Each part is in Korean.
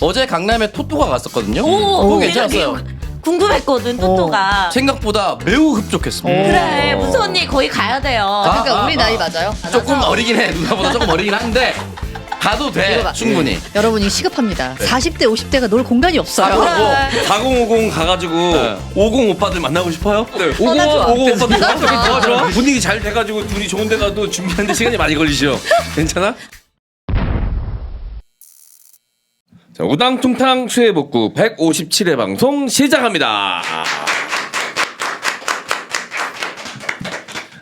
어제 강남에 토토가 갔었거든요. 오, 괜찮았어요. 궁금했거든 토토가. 생각보다 매우 흡족했습니다. 그래 무슨 언니 거기 가야 돼요. 그러니까 우리 나이 맞아요? 조금 어리긴 해. 누나보다 조금 어리긴 한데 가도 돼. 이거 봐. 충분히. 여러분이 시급합니다. 40대, 50대가 놀 공간이 없어요. 그래. 4050 가가지고 50 오빠들 만나고 싶어요? 네. 50 좋아. 50 오빠들 좋아. 좋아. 분위기 잘 돼가지고 둘이 좋은 데 가도 준비하는데 시간이 많이 걸리시죠? 괜찮아? 자, 우당퉁탕 수해복구 157회 방송 시작합니다.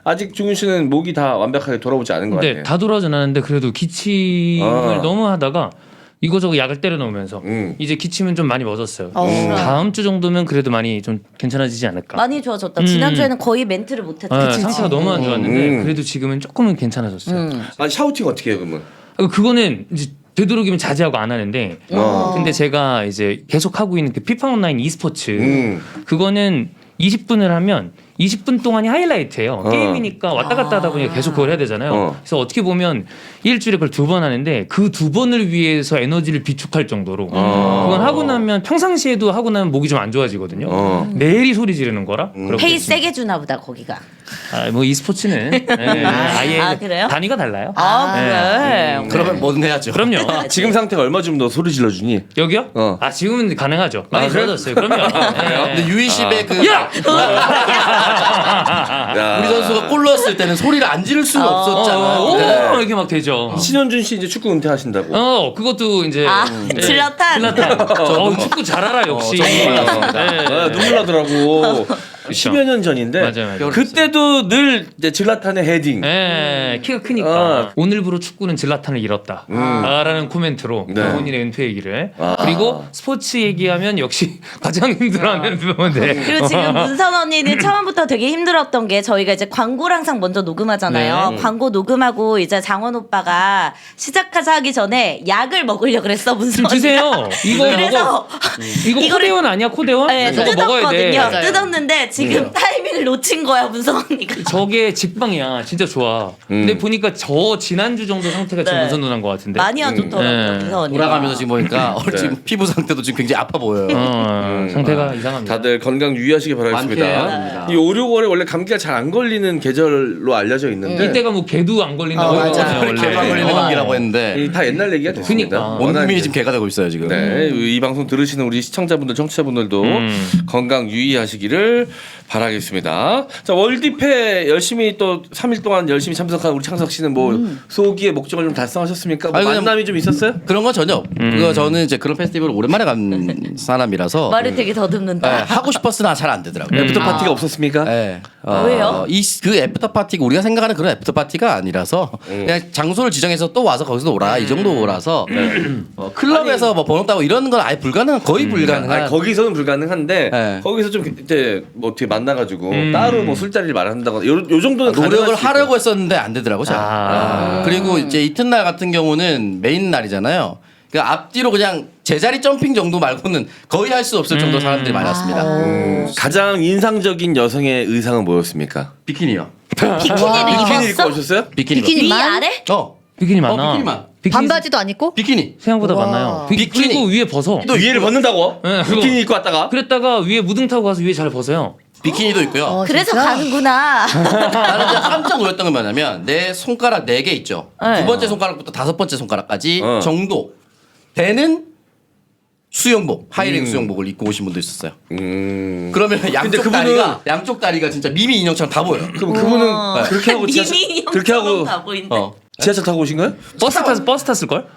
아직 중윤 씨는 목이 다 완벽하게 돌아오지 않은 것 같아요. 네, 다 돌아오진 않았는데 그래도 기침을 너무 하다가 이거저거 약을 때려 넣으면서 이제 기침은 좀 많이 멎었어요. 다음 주 정도면 그래도 많이 좀 괜찮아지지 않을까. 많이 좋아졌다. 지난주에는 거의 멘트를 못했다. 네, 상태가 너무 안 좋았는데 그래도 지금은 조금은 괜찮아졌어요. 아니 샤우팅 어떻게 해요 그러면? 그거는 이제 되도록이면 자제하고 안 하는데 근데 제가 이제 계속 하고 있는 그 피파 온라인 e스포츠 그거는 20분을 하면 20분 동안이 하이라이트예요. 게임이니까 왔다 갔다 하다 보니까 계속 그걸 해야 되잖아요. 그래서 어떻게 보면 일주일에 그걸 2번 하는데 그 2번을 위해서 에너지를 비축할 정도로 그건 하고 나면 평상시에도 하고 나면 목이 좀 안 좋아지거든요. 매일이 소리 지르는 거라. 페이 세게 주나 보다 거기가. 뭐 e스포츠는 아예 그래요? 단위가 달라요. 그래. 그러면 뭐든 해야죠. 그럼요. 지금 상태가 얼마 좀 더 소리 질러주니? 여기요? 지금은 가능하죠. 많이 그래? 좋아졌어요. 그럼요. 근데 유이십의 그 야! 우리 선수가 골 넣었을 때는 소리를 안 지를 수가 없었잖아요. 네. 이렇게 막 되죠. 신현준 씨 이제 축구 은퇴하신다고. 그것도 이제 질라탄. 축구 잘 알아 역시. 눈물 나더라고. 10여 년 전인데 맞아요. 그때도 늘 이제 질라탄의 헤딩. 키가 크니까 오늘부로 축구는 질라탄을 잃었다 라는 코멘트로 네. 본인의 은퇴 얘기를 그리고 스포츠 얘기하면 역시 가장 힘들어하는 부분인데 그리고 지금 문선 언니는 처음부터 되게 힘들었던 게 저희가 이제 광고를 항상 먼저 녹음하잖아요. 광고 녹음하고 이제 장원 오빠가 시작하자 하기 전에 약을 먹으려고 그랬어 문선 언니가. 드세요. 이거 그래서 먹어. 이거 이거를- 코데원 아니야 코데원? 네, 저거 먹어야 돼. 뜯었거든요. 뜯었는데 지금 타이밍을 놓친 거야 문선 언니가. 저게 직방이야. 진짜 좋아. 근데 보니까 저 지난주 정도 상태가 지금 네. 문선 누나인 것 같은데. 많이 안 좋더라고요 문선 언니. 돌아가면서 지금 보니까 지금 피부 상태도 지금 굉장히 아파 보여요. 상태가 이상합니다. 다들 건강 유의하시기 바라겠습니다. 완쾌해야 이 5, 6월에 원래 감기가 잘 안 걸리는 계절로 알려져 있는데 이때가 뭐 개도 안 걸린다고 맞아. 하잖아요. 개만 걸리는 감기라고 했는데 다 옛날 얘기가 됐습니다. 그러니까. 온 워낙 국민이 이제- 지금 개가 되고 있어요 지금. 네, 이 방송 들으시는 우리 시청자분들, 청취자분들도 건강 유의하시기를 바라겠습니다. 자, 월드페 열심히 또 3일 동안 열심히 참석한 우리 창석 씨는 뭐 소기의 목적을 좀 달성하셨습니까? 뭐 아니, 그냥- 만남이 좀 있었어요? 그런 건 전혀. 그거 저는 이제 그런 페스티벌을 오랜만에 간 사람이라서 말을 되게 더듬는다. 하고 싶었으나 잘 안 되더라고요. 애프터 파티가 없었습니까? 네. 왜요? 그 애프터 파티가 우리가 생각하는 그런 애프터 파티가 아니라서 그냥 장소를 지정해서 또 와서 거기서 놀아 이 정도라서 클럽에서 뭐 번호 따고 이런 건 아예 불가능한 거의 불가능한. 아니, 거기서는 불가능한데 네. 거기서 좀 이제 뭐 어떻게 만나가지고 따로 뭐 술자리를 마련한다거나 요 정도는 노력을 가능할 수 하려고 했었는데 안 되더라고 잘. 그리고 이제 이튿날 같은 경우는 메인 날이잖아요. 그 앞뒤로 그냥 제자리 점핑 정도 말고는 거의 할 수 없을 정도 로 사람들이 많았습니다. 있고. 가장 인상적인 여성의 의상은 뭐였습니까? 비키니요. 비키니를 비키니 입고 입었어? 오셨어요? 비키니. 위 비키니만? 아래? 비키니 많아. 비키니만. 반바지도 안 입고? 비키니. 생각보다 와. 많아요. 비키니. 그리고 위에 벗어. 또 위에를 벗는다고? 네, 그거- 비키니 입고 왔다가? 그랬다가 위에 무등 타고 가서 위에 잘 벗어요. 비키니도 있고요. 그래서 진짜? 가는구나. 나는 진짜 깜짝 놀랐던 건 뭐냐면 내 손가락 4개 있죠. 네. 두 번째 손가락부터 5번째 손가락까지 어. 정도 되는 수영복, 하이랭 수영복을 입고 오신 분도 있었어요. 그러면 양쪽 그분은- 양쪽 다리가 진짜 미미 인형처럼 다 보여요. 그럼 그분은 그렇게 하고 미니 그렇게 하고 다 보인다. 지하철 타고 오신 거예요? 버스 탔을 걸?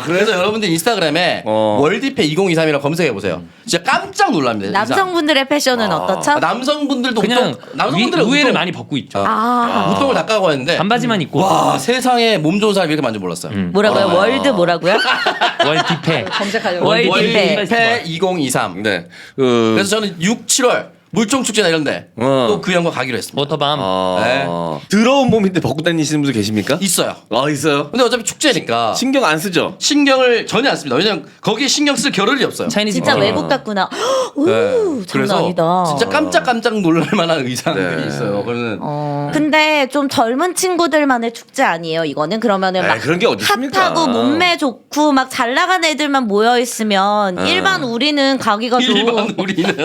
그래서 여러분들 인스타그램에 월드페 2023이라고 검색해 보세요. 진짜 깜짝 놀랍니다. 남성분들의 패션은 어떻죠? 남성분들도 그냥 남성분들은 우회를 많이 벗고 있죠. 우통을 다 까고 했는데 반바지만 입고. 와 세상에 몸 좋은 사람이 이렇게 많은지 몰랐어요. 뭐라고요? 월드 뭐라고요? 월디페. 검색하려고. 월드페. 월드페 2023. 네. 그래서 저는 6, 7월 물총 축제나 이런데 또 그 형과 가기로 했습니다. 워터밤. 더러운 몸인데 벗고 다니시는 분들 계십니까? 있어요. 있어요. 근데 어차피 축제니까 신경 안 쓰죠. 신경을 전혀 안 씁니다. 왜냐면 거기에 신경 쓸 겨를이 없어요. 차이니즈 진짜 bar. 외국 같구나. 오, 장난 그래서 아니다. 진짜 깜짝깜짝 놀랄 만한 의상들이 네. 있어요. 그러면 근데 좀 젊은 친구들만의 축제 아니에요? 이거는 그러면은 에이, 막 그런 게 어디 있습니까? 핫하고 몸매 좋고 막 잘 나간 애들만 모여 있으면 일반 우리는 가기가 일반 좀 우리는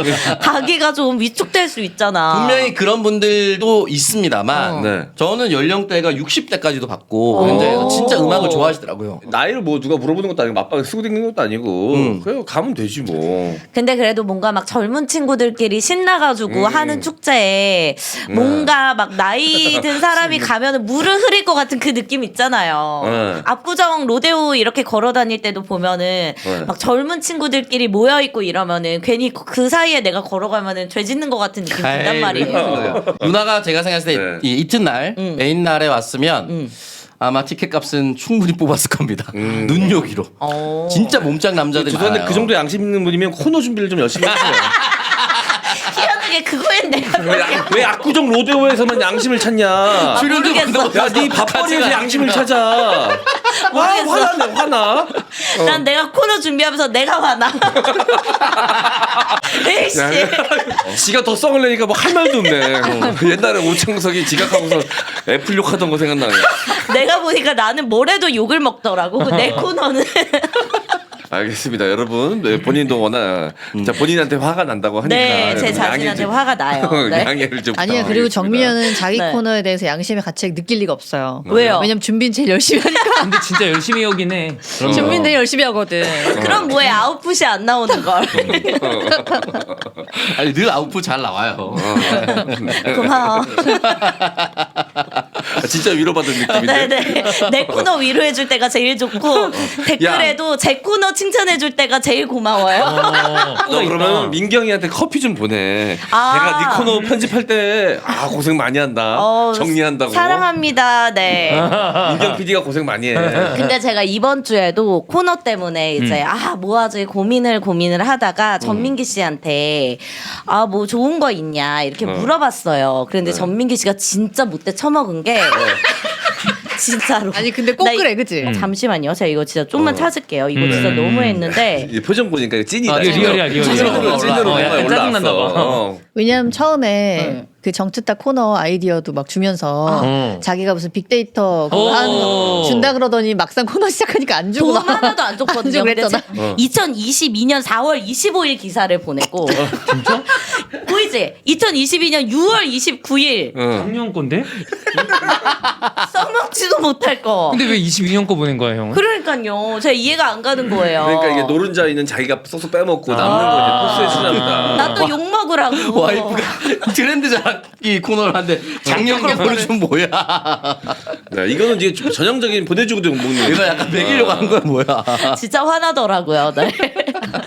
가기가 좀 위축될 수 있잖아. 분명히 그런 분들도 있습니다만 네. 저는 연령대가 60대까지도 봤고 근데 진짜 음악을 좋아하시더라고요. 나이를 뭐 누가 물어보는 것도 아니고 맞박에 쓰고 다니는 것도 아니고 그냥 가면 되지 뭐. 근데 그래도 뭔가 막 젊은 친구들끼리 신나가지고 하는 축제에 뭔가 막 나이 든 사람이 가면은 물을 흐릴 것 같은 그 느낌 있잖아요. 네. 압구정 로데오 이렇게 걸어 다닐 때도 보면은 막 젊은 친구들끼리 모여 있고 이러면은 괜히 그 사이에 내가 걸어가면은 죄 짓는 것 같은 느낌 든단 말이에요. 누나가 제가 생각했을 때 네. 이 이튿날 메인 날에 왔으면 아마 티켓 값은 충분히 뽑았을 겁니다. 눈요기로. 진짜 몸짱 남자들이 죄송한데 많아요. 그 정도 양심 있는 분이면 코너 준비를 좀 열심히 하세요. 희한하게 그거엔 내가 왜 압구정 로데오에서만 양심을 찾냐? 출연료 모르겠어. 받는다고 야, 네 밥벌이에서 양심을 찾아. 모르겠어. 화나네, 화나. 난 내가 코너 준비하면서 내가 화나. 에이씨. 지가 더 썩을 내니까 뭐 할 말도 없네. 옛날에 오창석이 지각하고서 애플 욕하던 거 생각나네. 내가 보니까 나는 뭐래도 욕을 먹더라고. 내 코너는. 알겠습니다, 여러분. 네, 본인도 워낙 자, 본인한테 화가 난다고 하니까 네, 제 자신한테 화가 나요. 네. 양해를 좀 아니에요. 부탁드리겠습니다. 그리고 정미연은 자기 네. 코너에 대해서 양심의 가책을 느낄 리가 없어요. 왜요? 왜냐면 준비는 제일 열심히 하니까. 근데 진짜 열심히 하긴 해. 준비는 제일 열심히 하거든. 그럼 뭐해 아웃풋이 안 나오는 걸. 아니 늘 아웃풋 잘 나와요. 고마워. 진짜 위로받은 느낌인데. 네네. 내 코너 위로해줄 때가 제일 좋고 댓글에도 제 코너 칭찬해줄 때가 제일 고마워요. 너 그러면 민경이한테 커피 좀 보내. 아. 내가 네 코너 편집할 때 고생 많이 한다. 정리한다고. 사랑합니다. 네. 민경 PD가 고생 많이 해. 근데 제가 이번 주에도 코너 때문에 이제 뭐 하지 고민을 하다가 전민기 씨한테 뭐 좋은 거 있냐 이렇게 물어봤어요. 그런데 전민기 씨가 진짜 못돼 처먹은 게 진짜로. 아니 근데 꼭 나 그래, 그치? 잠시만요. 제가 이거 진짜 좀만 찾을게요. 이거 진짜 너무했는데. 이 표정 보니까 찐이다. 이거 리얼이야. 찐으로 약간 올라왔어. 짜증난다 봐. 왜냐면 처음에 그 정치타 코너 아이디어도 막 주면서 자기가 무슨 빅데이터 그거 하는 거 준다 그러더니 막상 코너 시작하니까 안 주고 돈 막 하나도 안 줬거든요. 안 주고 근데 그랬잖아. 2022년 4월 25일 기사를 보냈고. 진짜? 보이지? 2022년 6월 29일. 작년 건데? 써먹지도 못할 거. 근데 왜 22년 거 보낸 거야, 형은? 그러니까요. 제가 이해가 안 가는 거예요. 그러니까 이게 노른자에는 자기가 쏙쏙 빼먹고 남는 거 이제 포스해 주나 나 또 욕 먹으라고. 와이프가 트렌드 자기 코너를 하는데 작년 걸 보내주면 뭐야? 네, 이거는 이제 좀 전형적인 보내주고 먹는 이거 약간 먹이려고 하는 건 뭐야? 진짜 화나더라고요. 네.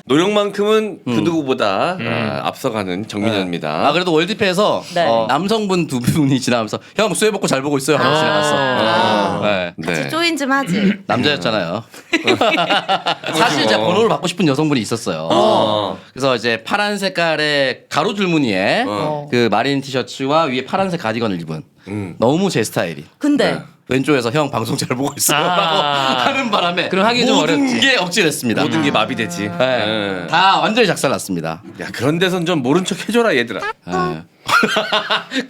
노력만큼은 그 누구보다 앞서가는 정민현입니다. 그래도 월드페에서 네. 남성분 두 분이 지나가면서 형 수해 복고 잘 보고 있어요 하고 지나갔어. 네. 네. 조인 좀 하지. 남자였잖아요. 사실 제가 번호를 받고 싶은 여성분이 있었어요. 그래서 이제 파란 색깔의 가로 줄무늬에 그 마린 티셔츠와 위에 파란색 가디건을 입은 너무 제 스타일이. 근데 왼쪽에서 형 방송 잘 보고 있어라고 하는 바람에 그럼 하기 좀 모든 어렵지. 게 억지됐습니다. 모든 게 마비되지. 네. 다 완전히 작살났습니다. 야 그런 데선 좀 모른 척 해줘라 얘들아. 네.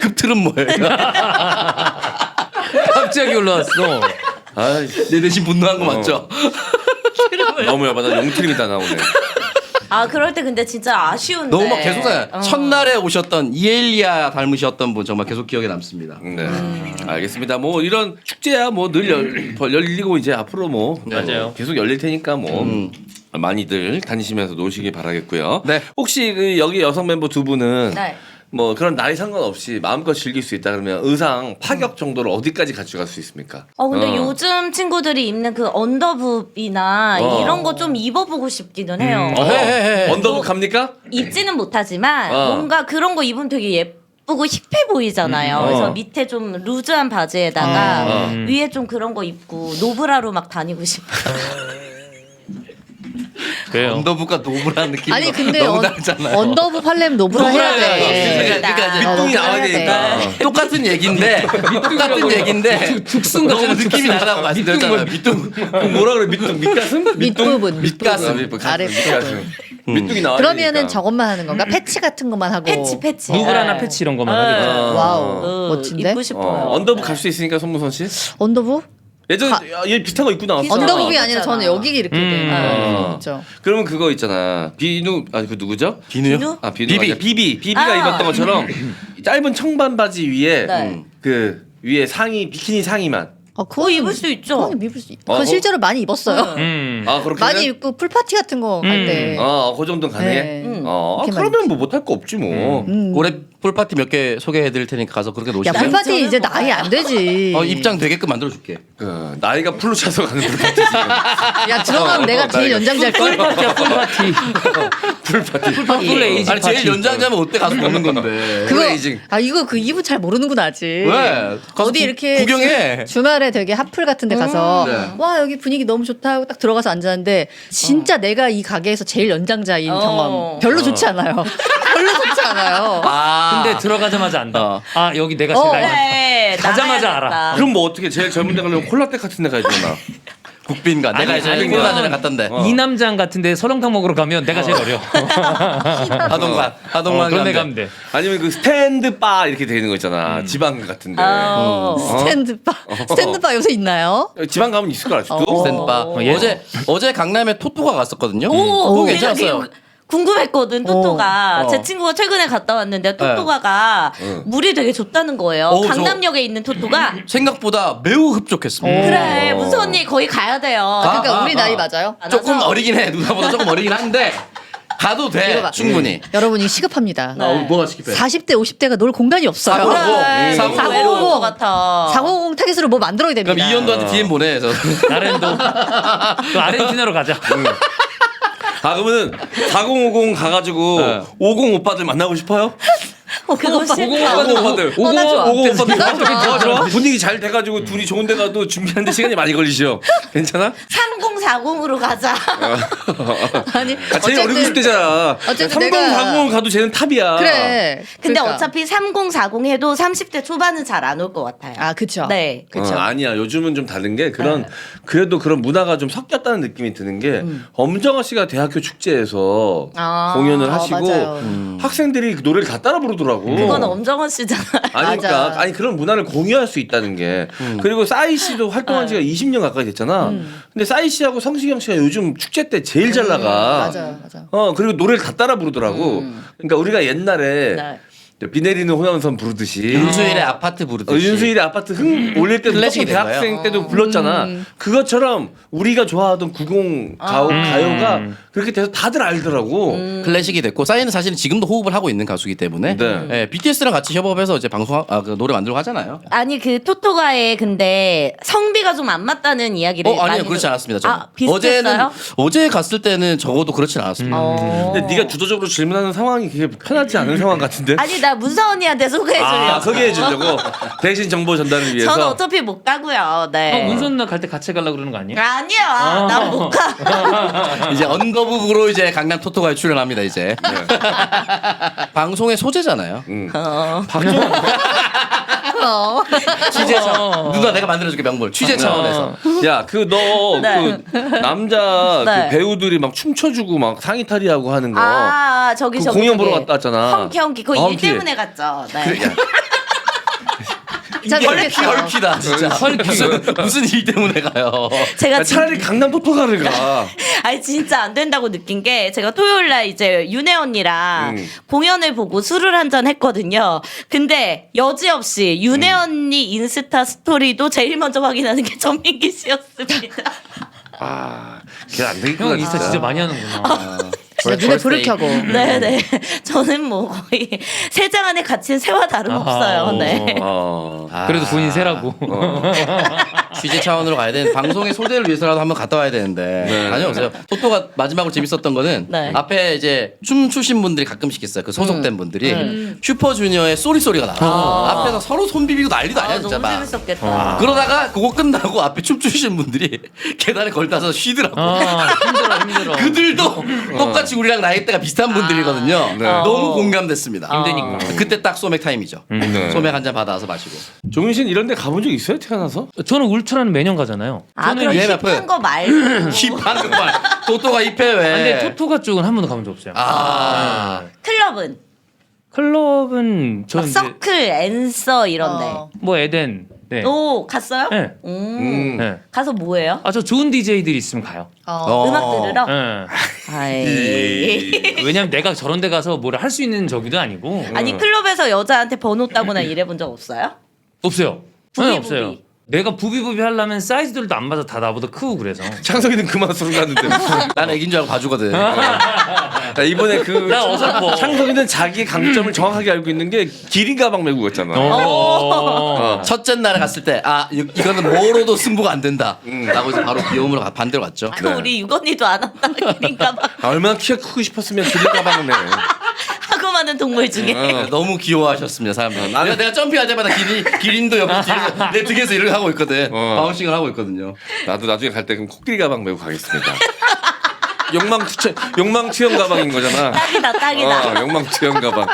급틀은 뭐예요? 갑자기 올라왔어. 내 대신 분노한 거 맞죠? 너무 열받아. 용트림이다 나오네. 그럴 때 근데 진짜 아쉬운데. 너무 막 계속 첫날에 오셨던 이엘리아 닮으셨던 분 정말 계속 기억에 남습니다. 네. 알겠습니다. 뭐 이런 축제야 뭐 늘 열리고 이제 앞으로 뭐 맞아요. 계속 열릴 테니까 뭐 많이들 다니시면서 노시길 바라겠고요. 네. 혹시 그 여기 여성 멤버 두 분은 네. 뭐 그런 나이 상관없이 마음껏 즐길 수 있다 그러면 의상 파격 정도를 어디까지 가져갈 수 있습니까? 근데 요즘 친구들이 입는 그 언더북이나 이런 거 좀 입어보고 싶기는 해요. 해. 언더북 갑니까? 입지는 못하지만 뭔가 그런 거 입으면 되게 예쁘고 힙해 보이잖아요. 그래서 밑에 좀 루즈한 바지에다가 위에 좀 그런 거 입고 노브라로 막 다니고 싶어요. 그래요. 언더부가 노브라는 느낌이 아니 근데 너무 다르잖아요. 언더부 팔려면 노브라 해야 돼. 그러니까 이제 밑둥이 나와야 되니까. 똑같은 얘기인데 죽순 너무 같은 느낌이 다르다고 말씀드렸잖아요. 밑둥 뭐라 그래 밑가슴? 밑부분, 밑가슴, 아래 밑가슴. 밑둥이 나와야 그러면은 되니까. 저것만 하는 건가? 패치 같은 것만 하고. 패치. 누구라나 패치 이런 것만 하게 돼요. 와우, 멋진데? 입고 싶어요. 언더부 갈 수 있으니까 손무선 씨. 언더부? 예전에 얘 비슷한 거 입고 나왔어. 언더부이 아니라 저는 여기 이렇게 돼. 어. 그렇죠. 그러면 그거 있잖아. 비누 그 누구죠? 비누요? 아 비누 비비. 맞아. 비비가 아. 입었던 것처럼 짧은 청반 바지 위에 네. 그 위에 상의 비키니 상의만. 그거 입을 수 있죠. 그건 입을 수 있. 그건 실제로 많이 입었어요. 아 그렇게 많이 입고 풀파티 같은 거 갈 때. 그 정도는 가능해. 네. 그러면 많이 뭐 못할 거 없지 뭐. 올해 풀파티 몇 개 소개해드릴 테니까 가서 그렇게 야 노시면 풀파티 이제 나이 안 되지. 입장 되게끔 만들어줄게. 그 나이가 풀로 차서 가는 풀파티 지금. 야 들어가면 내가 제일 연장자일 걸. 풀파티야 풀파티. 풀 에이지 아니 파티. 제일 연장자면 어때 가서 먹는 건데. 그거 에이징. 이거 그 이분 잘 모르는구나 아직. 왜? 가서 어디 이렇게 구경해. 주말에 되게 핫플 같은데 가서 네. 와 여기 분위기 너무 좋다 하고 딱 들어가서 앉았는데 진짜 내가 이 가게에서 제일 연장자인 경험. 별로 좋지 않아요. 별로 좋지 않아요. 근데 들어가자마자 안다. 아 여기 내가 제일 나이 많다. 네, 가자마자 나가야겠다. 알아. 그럼 뭐 어떻게 제일 젊은 데 가려면 콜라떼 같은 데 가야 되나? 국빈가. 내가 이제 아니, 코로나 그건- 전에 갔던데. 이남장 같은데 설렁탕 먹으러 가면 내가 제일 어려. 하동만 그런 데 가면 가면 돼. 아니면 그 스탠드 바 이렇게 되는 거 있잖아. 지방 같은데. 스탠드바 요새 있나요? 지방 가면 있을 거 아직도. 스탠드바. 예. 어제 강남에 토토가 갔었거든요. 오, 그거 내가 괜찮았어요. 궁금했거든 토토가 어. 제 친구가 최근에 갔다 왔는데 토토가가 물이 되게 좋다는 거예요. 어, 강남역에 있는 토토가 생각보다 매우 흡족했습니다. 그래 무슨 언니 거기 가야 돼요. 그러니까 우리 나이 맞아요? 조금 어리긴 해. 누나보다 조금 어리긴 한데 가도 돼. 이거 봐. 충분히. 여러분이 시급합니다. 뭐가 시킵해? 40대 50대가 놀 공간이 없어요. 그래, 사고. 사고 외로울 것 같아. 450 타깃으로 뭐 만들어야 됩니다. 그럼 이현도한테 DM 보내. 나렌도 또 아르헨티나로 가자. 그러면은 4050 가가지고 50 오빠들 만나고 싶어요? 그거 싫다. 50 오빠들. 나 좋아. 50 오빠들. 나 좋아. 좋아? 분위기 잘 돼가지고 둘이 좋은 데 가도 준비하는데 시간이 많이 걸리죠. 괜찮아? 3040으로 가자. 아니 제일 어리고 싶대잖아. 어쨌든 3040 가도 쟤는 탑이야. 그래. 근데 그러니까. 어차피 3040 해도 30대 초반은 잘 안 올 것 같아요. 아 그쵸. 네. 그쵸. 아니야. 요즘은 좀 다른 게 그래도 그런 문화가 좀 섞였다는 느낌이 드는 게 엄정화 씨가 대학교 축제에서 아. 공연을 하시고 맞아요. 학생들이 그 노래를 다 따라 부르더라고. 그건 엄정원 씨잖아요. 아니 그러니까 맞아. 아니 그런 문화를 공유할 수 있다는 게 그리고 싸이 씨도 활동한 지가 20년 가까이 됐잖아. 근데 싸이 씨하고 성시경 씨가 요즘 축제 때 제일 잘 나가. 맞아. 그리고 노래를 다 따라 부르더라고. 그러니까 우리가 옛날에 네. 비 내리는 호남선 부르듯이 윤수일의 아파트 부르듯이. 윤수일의 아파트 흥 올릴 때도 클래식이 조금 된 대학생 때도 불렀잖아. 그것처럼 우리가 좋아하던 90 가요가 그렇게 돼서 다들 알더라고. 클래식이 됐고 싸이는 사실은 지금도 호흡을 하고 있는 가수이기 때문에 네. BTS랑 같이 협업해서 이제 그 노래 만들고 하잖아요. 아니 그 토토가의 근데 성비가 좀 안 맞다는 이야기를 아니요 많이 그렇지 않았습니다. 저는. 비슷했어요? 어제 갔을 때는 적어도 그렇진 않았습니다. 근데 네가 주도적으로 질문하는 상황이 그게 편하지 않은 상황 같은데. 아니 나 문서 언니한테 소개해주려고. 소개해 주려고 대신 정보 전달을 위해서. 저는 어차피 못 가고요. 네. 문선 누나 갈 때 같이 가려고 그러는 거 아니야? 아니야, 난 못 가. 이제 언더부브로 이제 강남 토토가에 출연합니다 이제. 방송의 소재잖아요. 취재 차원. 누가 내가 만들어줄게 명물. 취재 차원에서. 야, 너 네. 그 남자 네. 그 배우들이 막 춤춰주고 막 상의 탈의하고 하는 거. 아 저기 그 저기 공연 저기. 보러 갔다 왔잖아. 헝키 그거 일 헝키. 때문에 갔죠. 네. 그래, 야, 잘 모르겠어요. 헐피다 진짜. 무슨 일 때문에 가요. 제가 야, 차라리 강남 토토가를 가. 아니 진짜 안 된다고 느낀 게 제가 토요일 날 이제 윤혜 언니랑 공연을 보고 술을 한잔 했거든요. 근데 여지없이 윤혜 언니 인스타 스토리도 제일 먼저 확인하는 게 전민기 씨였습니다. 걔 안 되겠구나. 형 인스타 진짜 많이 하는구나. 진짜 눈에 불을 켜고. 네네. 저는 뭐 거의 세장 안에 갇힌 새와 다름없어요. 네. 그래도 본인 세라고. 취재 차원으로 가야 되는 방송의 소재를 위해서라도 한번 갔다 와야 되는데 네. 다녀오세요. 토토가 마지막으로 재밌었던 거는 네. 앞에 이제 춤 추신 분들이 가끔씩 있어요. 그 소속된 분들이 슈퍼주니어의 쏘리쏘리가 나와. 앞에서 서로 손 비비고 난리도 아니야 진짜 너무 막. 재밌었겠다. 그러다가 그거 끝나고 앞에 춤추신 분들이 계단에 걸다서 쉬더라고. 힘들어. 그들도 똑같이 우리랑 나이대가 비슷한 분들이거든요. 네. 너무 공감됐습니다. 힘드니까. 그때 딱 소맥 타임이죠. 네. 소맥 한 잔 받아서 마시고. 종윤 씨는 이런 데 가본 적 있어요? 태어나서? 저는 울트라는 매년 가잖아요. 아 그럼 예, 힙한 거 말고 힙한 말. 토토가 힙해 왜? 근데 토토가 쪽은 한 번도 가본 적 없어요. 아. 클럽은 클럽은 저 막 이제 서클, 앤서 이런데. 뭐 에덴. 네. 오 갔어요? 네. 네. 가서 뭐해요? 아 저 좋은 DJ들이 있으면 가요. 음악 들으러? 네. 아이. 왜냐면 내가 저런 데 가서 뭘 할 수 있는 저기도 아니고 아니 클럽에서 여자한테 번호 따거나 이래본 적 없어요? 없어요. 부비부비. 없어요. 내가 부비부비 하려면 사이즈들도 안 맞아 다 나보다 크고 그래서. 창석이는 그만 소리 갔는데. 난 애긴 줄 알고 봐주거든. 나 이번에 그 나 어설퍼. 창석이는 자기의 강점을 정확하게 알고 있는 게 기린 가방 메고 갔잖아. 첫째 날에 갔을 때 이거는 뭐로도 승부가 안 된다. 라고 해서 바로 귀여움으로 반대로 갔죠. 그 우리 유건이도 안 한다 기린가 봐. 얼마나 키가 크고 싶었으면 기린 가방을 내. 하고 많은 동물 중에. 네, 너무 귀여워하셨습니다 사람들. 내가 점핑할 때마다 기린도 옆에 내 등에서 이렇게 하고 있거든. 바운싱을 하고 있거든요. 나도 나중에 갈 때 그럼 코끼리 가방 메고 가겠습니다. 욕망투영 가방인 거잖아. 딱이다. 욕망투영 가방.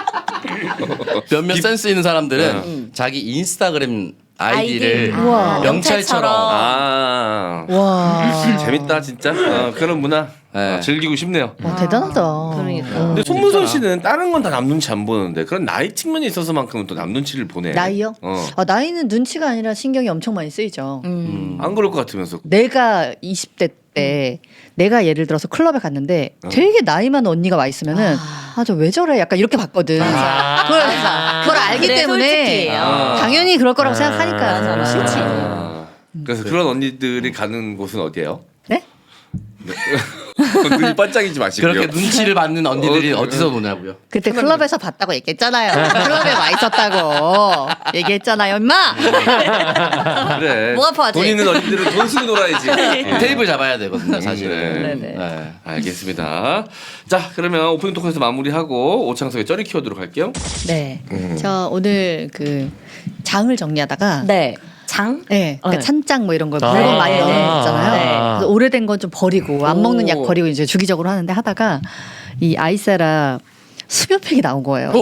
몇몇 센스 있는 사람들은 자기 인스타그램 아이디를 우와. 명찰처럼 아, 와. 재밌다 진짜. 그런 문화 네. 즐기고 싶네요. 와, 대단하다. 그러니까. 근데 손문선 씨는 다른 건 다 남 눈치 안 보는데 그런 나이 측면에 있어서만큼은 또 남 눈치를 보네. 나이요? 나이는 눈치가 아니라 신경이 엄청 많이 쓰이죠. 안 그럴 것 같으면서. 내가 20대 때 내가 예를 들어서 클럽에 갔는데 되게 나이 많은 언니가 와 있으면은 저 왜 저래? 약간 이렇게 봤거든. 그걸 알기 그래, 때문에 솔직히. 당연히 그럴 거라고 생각하니까 맞아. 싫지. 그래서 그런 언니들이 가는 곳은 어디예요? 네? 눈이 반짝이지 마시고요. 그렇게 눈치를 받는 언니들이 어디서 노냐고요. 그때 클럽에서 봤다고 얘기했잖아요. 클럽에 와 있었다고 얘기했잖아요, 임마. 그래. 목 아파하지? 돈 있는 언니들은 돈 쓰고 놀아야지. 테이블 잡아야 되거든요 사실은. 네네. 네. 알겠습니다. 자, 그러면 오프닝 토크에서 마무리하고 오창석의 쩌리 키워드로 갈게요. 네. 저 오늘 그 장을 정리하다가 네. 장? 네, 그러니까 네. 찬장 뭐 이런 거 아. 물건 많이 넣는 거 네. 있잖아요. 그래서 오래된 건 좀 버리고 안 먹는 약 오. 버리고 이제 주기적으로 하는데 하다가 이 아이세라 수면팩이 나온 거예요.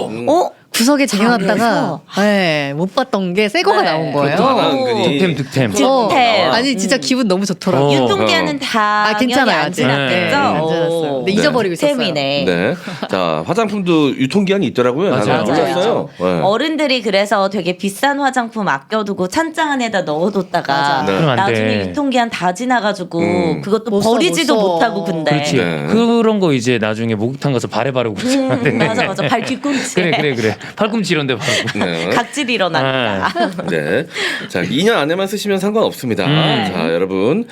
구석에 쟁여놨다가 장에서? 네, 못 봤던 게 새 거가 네. 나온 거예요. 그것도 안 은근히. 득템. 득템. 아니 진짜 기분 너무 좋더라고요. 유통기한은 다 괜찮아요, 안 아직. 지났겠죠? 네, 안 지났어요. 근데 잊어버리고 있었어요. 셈이네. 네. 자, 화장품도 유통기한이 있더라고요. 맞아요. 나는 몰랐어요. 네. 어른들이 그래서 되게 비싼 화장품 아껴두고 찬장 안에다 넣어뒀다가 맞아. 네. 그러면 안 나중에 돼. 유통기한 다 지나가지고 그것도 못 써, 버리지도 못 써. 못하고 근데 그렇지. 네. 그런 거 이제 나중에 목욕탕 가서 발에 바르고 그러잖아. 맞아 발 뒤꿈치에 그래. 팔꿈치 이런 데 바르고. 네. 각질이 일어나니까 네. 자, 2년 안에만 쓰시면 상관없습니다. 자, 여러분.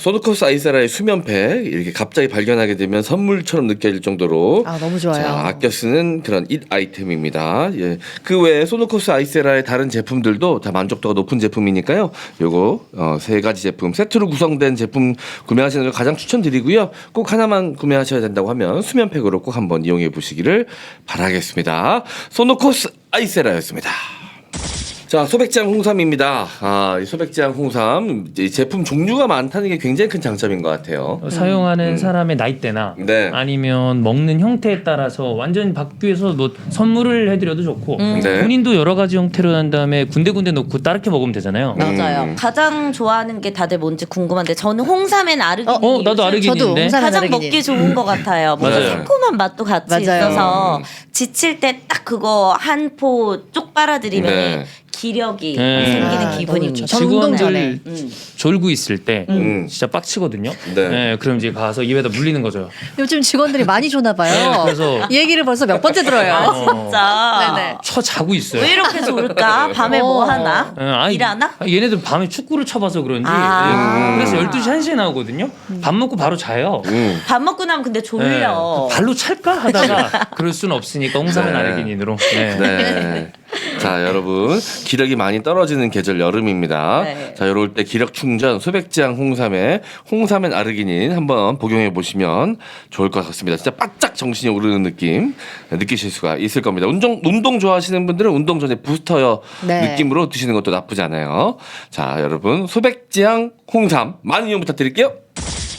소드코스 아이세라의 수면팩 이렇게 갑자기 발견하게 되면 선물처럼 느껴질 정도로 너무 좋아요. 자, 아껴 쓰는 그런 잇 아이템입니다. 예. 그 외에 소드코스 아이세라의 다른 제품들도 다 만족도가 높은 제품이니까요. 요거 세 가지 제품 세트로 구성된 제품 구매하시는 걸 가장 추천드리고요. 꼭 하나만 구매하셔야 된다고 하면 수면팩으로 꼭 한번 이용해 보시기를 바라겠습니다. 소노코스 아이세라였습니다. 자, 소백장 홍삼입니다. 이 소백장 홍삼 이 제품 종류가 많다는 게 굉장히 큰 장점인 것 같아요. 사용하는 사람의 나이대나 네. 아니면 먹는 형태에 따라서 완전 바뀌어서 뭐 선물을 해드려도 좋고 네. 본인도 여러 가지 형태로 한 다음에 군데군데 놓고 따르게 먹으면 되잖아요. 맞아요. 가장 좋아하는 게 다들 뭔지 궁금한데 저는 홍삼엔 아르기닌이 나도 요즘 저도 아르기닌인데. 홍삼 가장 아르기닌. 먹기 좋은 것 같아요. 뭔가 맞아요. 새콤한 맛도 같이 맞아요. 있어서 지칠 때 딱 그거 한 포 쪽 빨아들이면 네. 기력이 네. 생기는 기분이 너무 좋죠. 저 운동 전에. 직원들 졸고 있을 때 진짜 빡치거든요. 네. 네, 그럼 이제 가서 입에다 물리는 거죠. 요즘 직원들이 많이 줘나 봐요. 네, 그래서 이 얘기를 벌써 몇 번째 들어요. 진짜. 네네. 쳐 자고 있어요. 왜 이렇게 좋을까? 밤에 뭐 하나? 일하나? 얘네들 밤에 축구를 쳐봐서 그런지 그래서 12시 1시에 나오거든요. 밥 먹고 바로 자요. 밥 먹고 나면 근데 졸려. 발로 찰까 하다가 그럴 수는 없으니까 홍삼은 네. 아르기닌으로. 네. 네. 자, 여러분 기력이 많이 떨어지는 계절 여름입니다. 네. 자, 이럴 때 기력 충전 소백지향 홍삼에 홍삼엔 아르기닌 한번 복용해 보시면 좋을 것 같습니다. 진짜 바짝 정신이 오르는 느낌 느끼실 수가 있을 겁니다. 운동 좋아하시는 분들은 운동 전에 부스터 네. 느낌으로 드시는 것도 나쁘지 않아요. 자, 여러분 소백지향 홍삼 많은 이용 부탁드릴게요.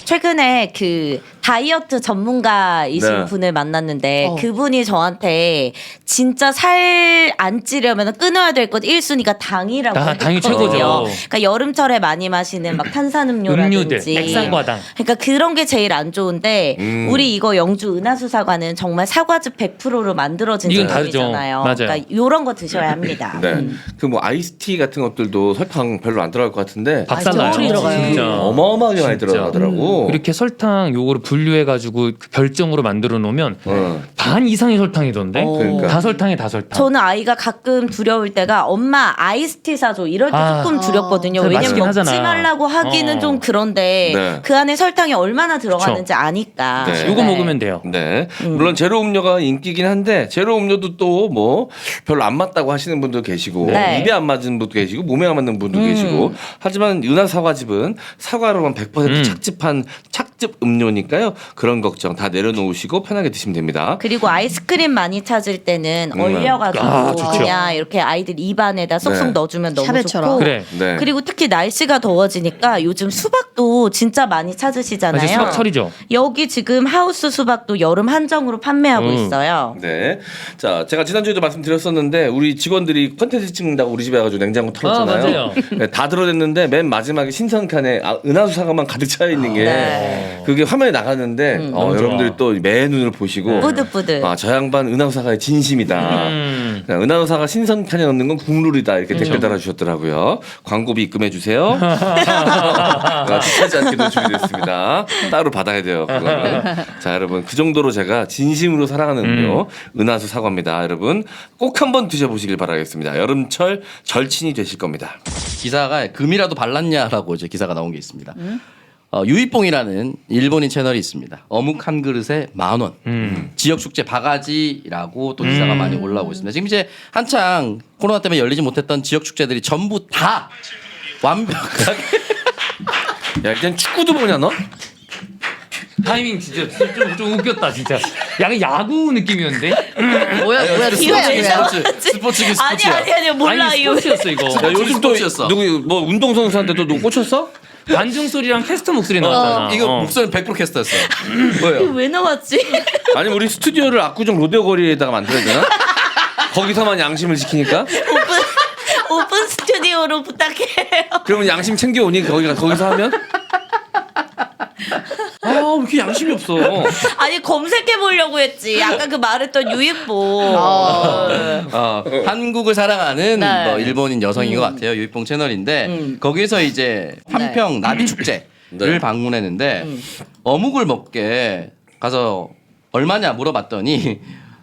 최근에 그 다이어트 전문가이신 네. 분을 만났는데 어. 그분이 저한테 진짜 살 안 찌려면 끊어야 될 것 1순위가 당이라고 당이 했거든요. 최고죠. 그러니까 여름철에 많이 마시는 막 음료들, 탄산음료라든지 액상과당. 그러니까 그런 게 제일 안 좋은데 우리 이거 영주 은하수 사과는 정말 사과즙 100%로 만들어진 이건 다르죠. 제품이잖아요. 맞아요. 그러니까 이런 거 드셔야 합니다. 네. 그 뭐 아이스티 같은 것들도 설탕 별로 안 들어갈 것 같은데 박살나요. 저울이 들어가요. 진짜. 어마어마하게 많이 진짜. 들어가더라고. 이렇게 설탕 요거를 분류해가지고 그 별정으로 만들어 놓으면 반 이상이 설탕이던데. 그러니까. 다 설탕에 다 설탕. 저는 아이가 가끔 두려울 때가 엄마 아이스티 사줘 이럴 때 아. 조금 두렵거든요. 잘 왜냐면 맛있긴 먹지 하잖아. 말라고 하기는 어. 좀 그런데 네. 그 안에 설탕이 얼마나 들어가는지 아니까. 네. 요거 먹으면 돼요. 네. 물론 제로 음료가 인기긴 한데 제로 음료도 또 뭐 별로 안 맞다고 하시는 분도 계시고 네. 입에 안 맞는 분도 계시고 몸에 안 맞는 분도 계시고 하지만 은하 사과즙은 사과로만 100% 착즙한 착즙 음료니까요. 그런 걱정 다 내려놓으시고 편하게 드시면 됩니다. 그리고 아이스크림 많이 찾을 때는 얼려가지고 아, 좋죠. 그냥 이렇게 아이들 입안에다 쏙쏙 네. 넣어주면 너무 샤베처럼. 좋고. 그래. 네. 그리고 특히 날씨가 더워지니까 요즘 수박도 진짜 많이 찾으시잖아요. 이제 수박철이죠. 여기 지금 하우스 수박도 여름 한정으로 판매하고 있어요. 네. 자, 제가 지난주에도 말씀드렸었는데 우리 직원들이 컨텐츠 찍는다고 우리 집에 와가지고 냉장고 털었잖아요. 맞아요. 네, 다 들어냈는데 맨 마지막에 신선 칸에 은하수 사과만 가득 차 있는 게 네. 그게 화면에 나가는데 너무 여러분들이 좋아. 또 매 눈을 보시고 뿌듯뿌듯. 아, 저 양반 은하수 사과의 진심이다. 은하수 사과 신선 칸에 넣는 건 국룰이다 이렇게 댓글 달아주셨더라고요. 광고비 입금해 주세요. 비싸지 않게 노출됐습니다. 따로 받아야 돼요. 그거는. 자, 여러분 그 정도로 제가 진심으로 사랑하는 음료 은하수 사과입니다. 여러분 꼭 한번 드셔보시길 바라겠습니다. 여름철 절친이 되실 겁니다. 기사가 금이라도 발랐냐라고 이제 기사가 나온 게 있습니다. 유이뽕이라는 일본인 채널이 있습니다. 어묵 한 그릇에 10,000원. 지역 축제 바가지라고 또 기사가 많이 올라오고 있습니다. 지금 이제 한창 코로나 때문에 열리지 못했던 지역 축제들이 전부 다 완벽하게 야, 일단 축구도 보냐 너? 타이밍 진짜 좀 웃겼다 진짜. 약간 야구 느낌이었는데. 뭐야 기회예요. 스포츠긴 스포츠야. 아니 몰라 아니 이거. 스포츠였어 이거. 야, 요즘 또 스포츠였어. 누구 뭐 운동선수한테 또 누구 꽂혔어? 관중 소리랑 캐스터 목소리 나왔잖아. 이거 목소리는 100% 캐스터였어요. 뭐예요? 왜 나왔지? 아니 우리 스튜디오를 압구정 로데오 거리에다가 만들어야 되나? 거기서만 양심을 지키니까? 오픈 스튜디오로 부탁해요. 그러면 양심 챙겨오니 거기서 하면? 아, 왜 이렇게 양심이 없어? 아니 검색해 보려고 했지. 아까 그 말했던 유익보. 한국을 사랑하는 네. 뭐 일본인 여성인 것 같아요. 유이뽕 채널인데 거기에서 이제 한평 나비 축제를 네. 방문했는데 어묵을 먹게 가서 얼마냐 물어봤더니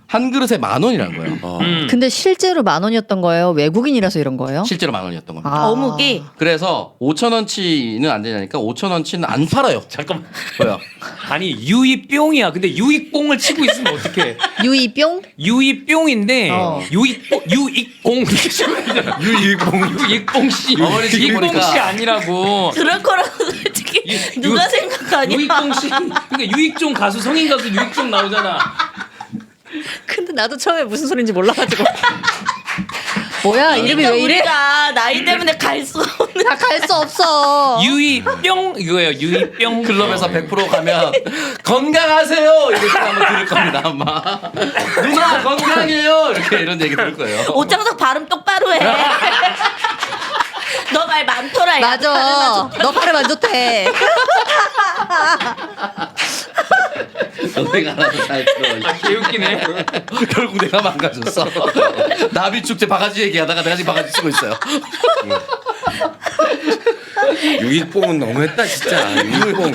한 그릇에 10,000원이라는 거예요. 근데 실제로 10,000원이었던 거예요? 외국인이라서 이런 거예요? 실제로 10,000원이었던 겁니다. 아. 어묵이 그래서 5,000원치는 안 되냐니까 5,000원치는 안 팔아요. 잠깐만. 뭐야? 아니 유이뽕이야. 근데 유이뽕을 치고 있으면 어떡해? 유이뿅? 유이뽕인데 유이뽕 유이뽕 씨 어머니 지금 유이뽕 보니까. 씨 아니라고. 그럴 거라고 솔직히 누가 생각하냐. 유이뽕 씨 그러니까 유익종 가수 성인 가수 유익종 나오잖아. 근데 나도 처음에 무슨 소린지 몰라가지고. 뭐야 이름이 그러니까 왜 이래? 우리가 나이 때문에 갈 수 없는. 다 갈 수 없어. 유이뿅 이거예요. 유이뿅 클럽에서 100% 가면 건강하세요 이렇게 한번 들을 겁니다 아마. 누나 건강해요 이렇게 이런 얘기 들을 거예요. 오창석 발음 똑바로 해. 너 말 많더라. 야. 맞아. 너 발음 안 좋대. 내가 알아서 잘 들어. 개웃기네. 결국 내가 망가졌어. 나비 축제 바가지 얘기하다가 내가 지금 바가지 쓰고 있어요. 유익봉은 너무했다 진짜. 유익봉.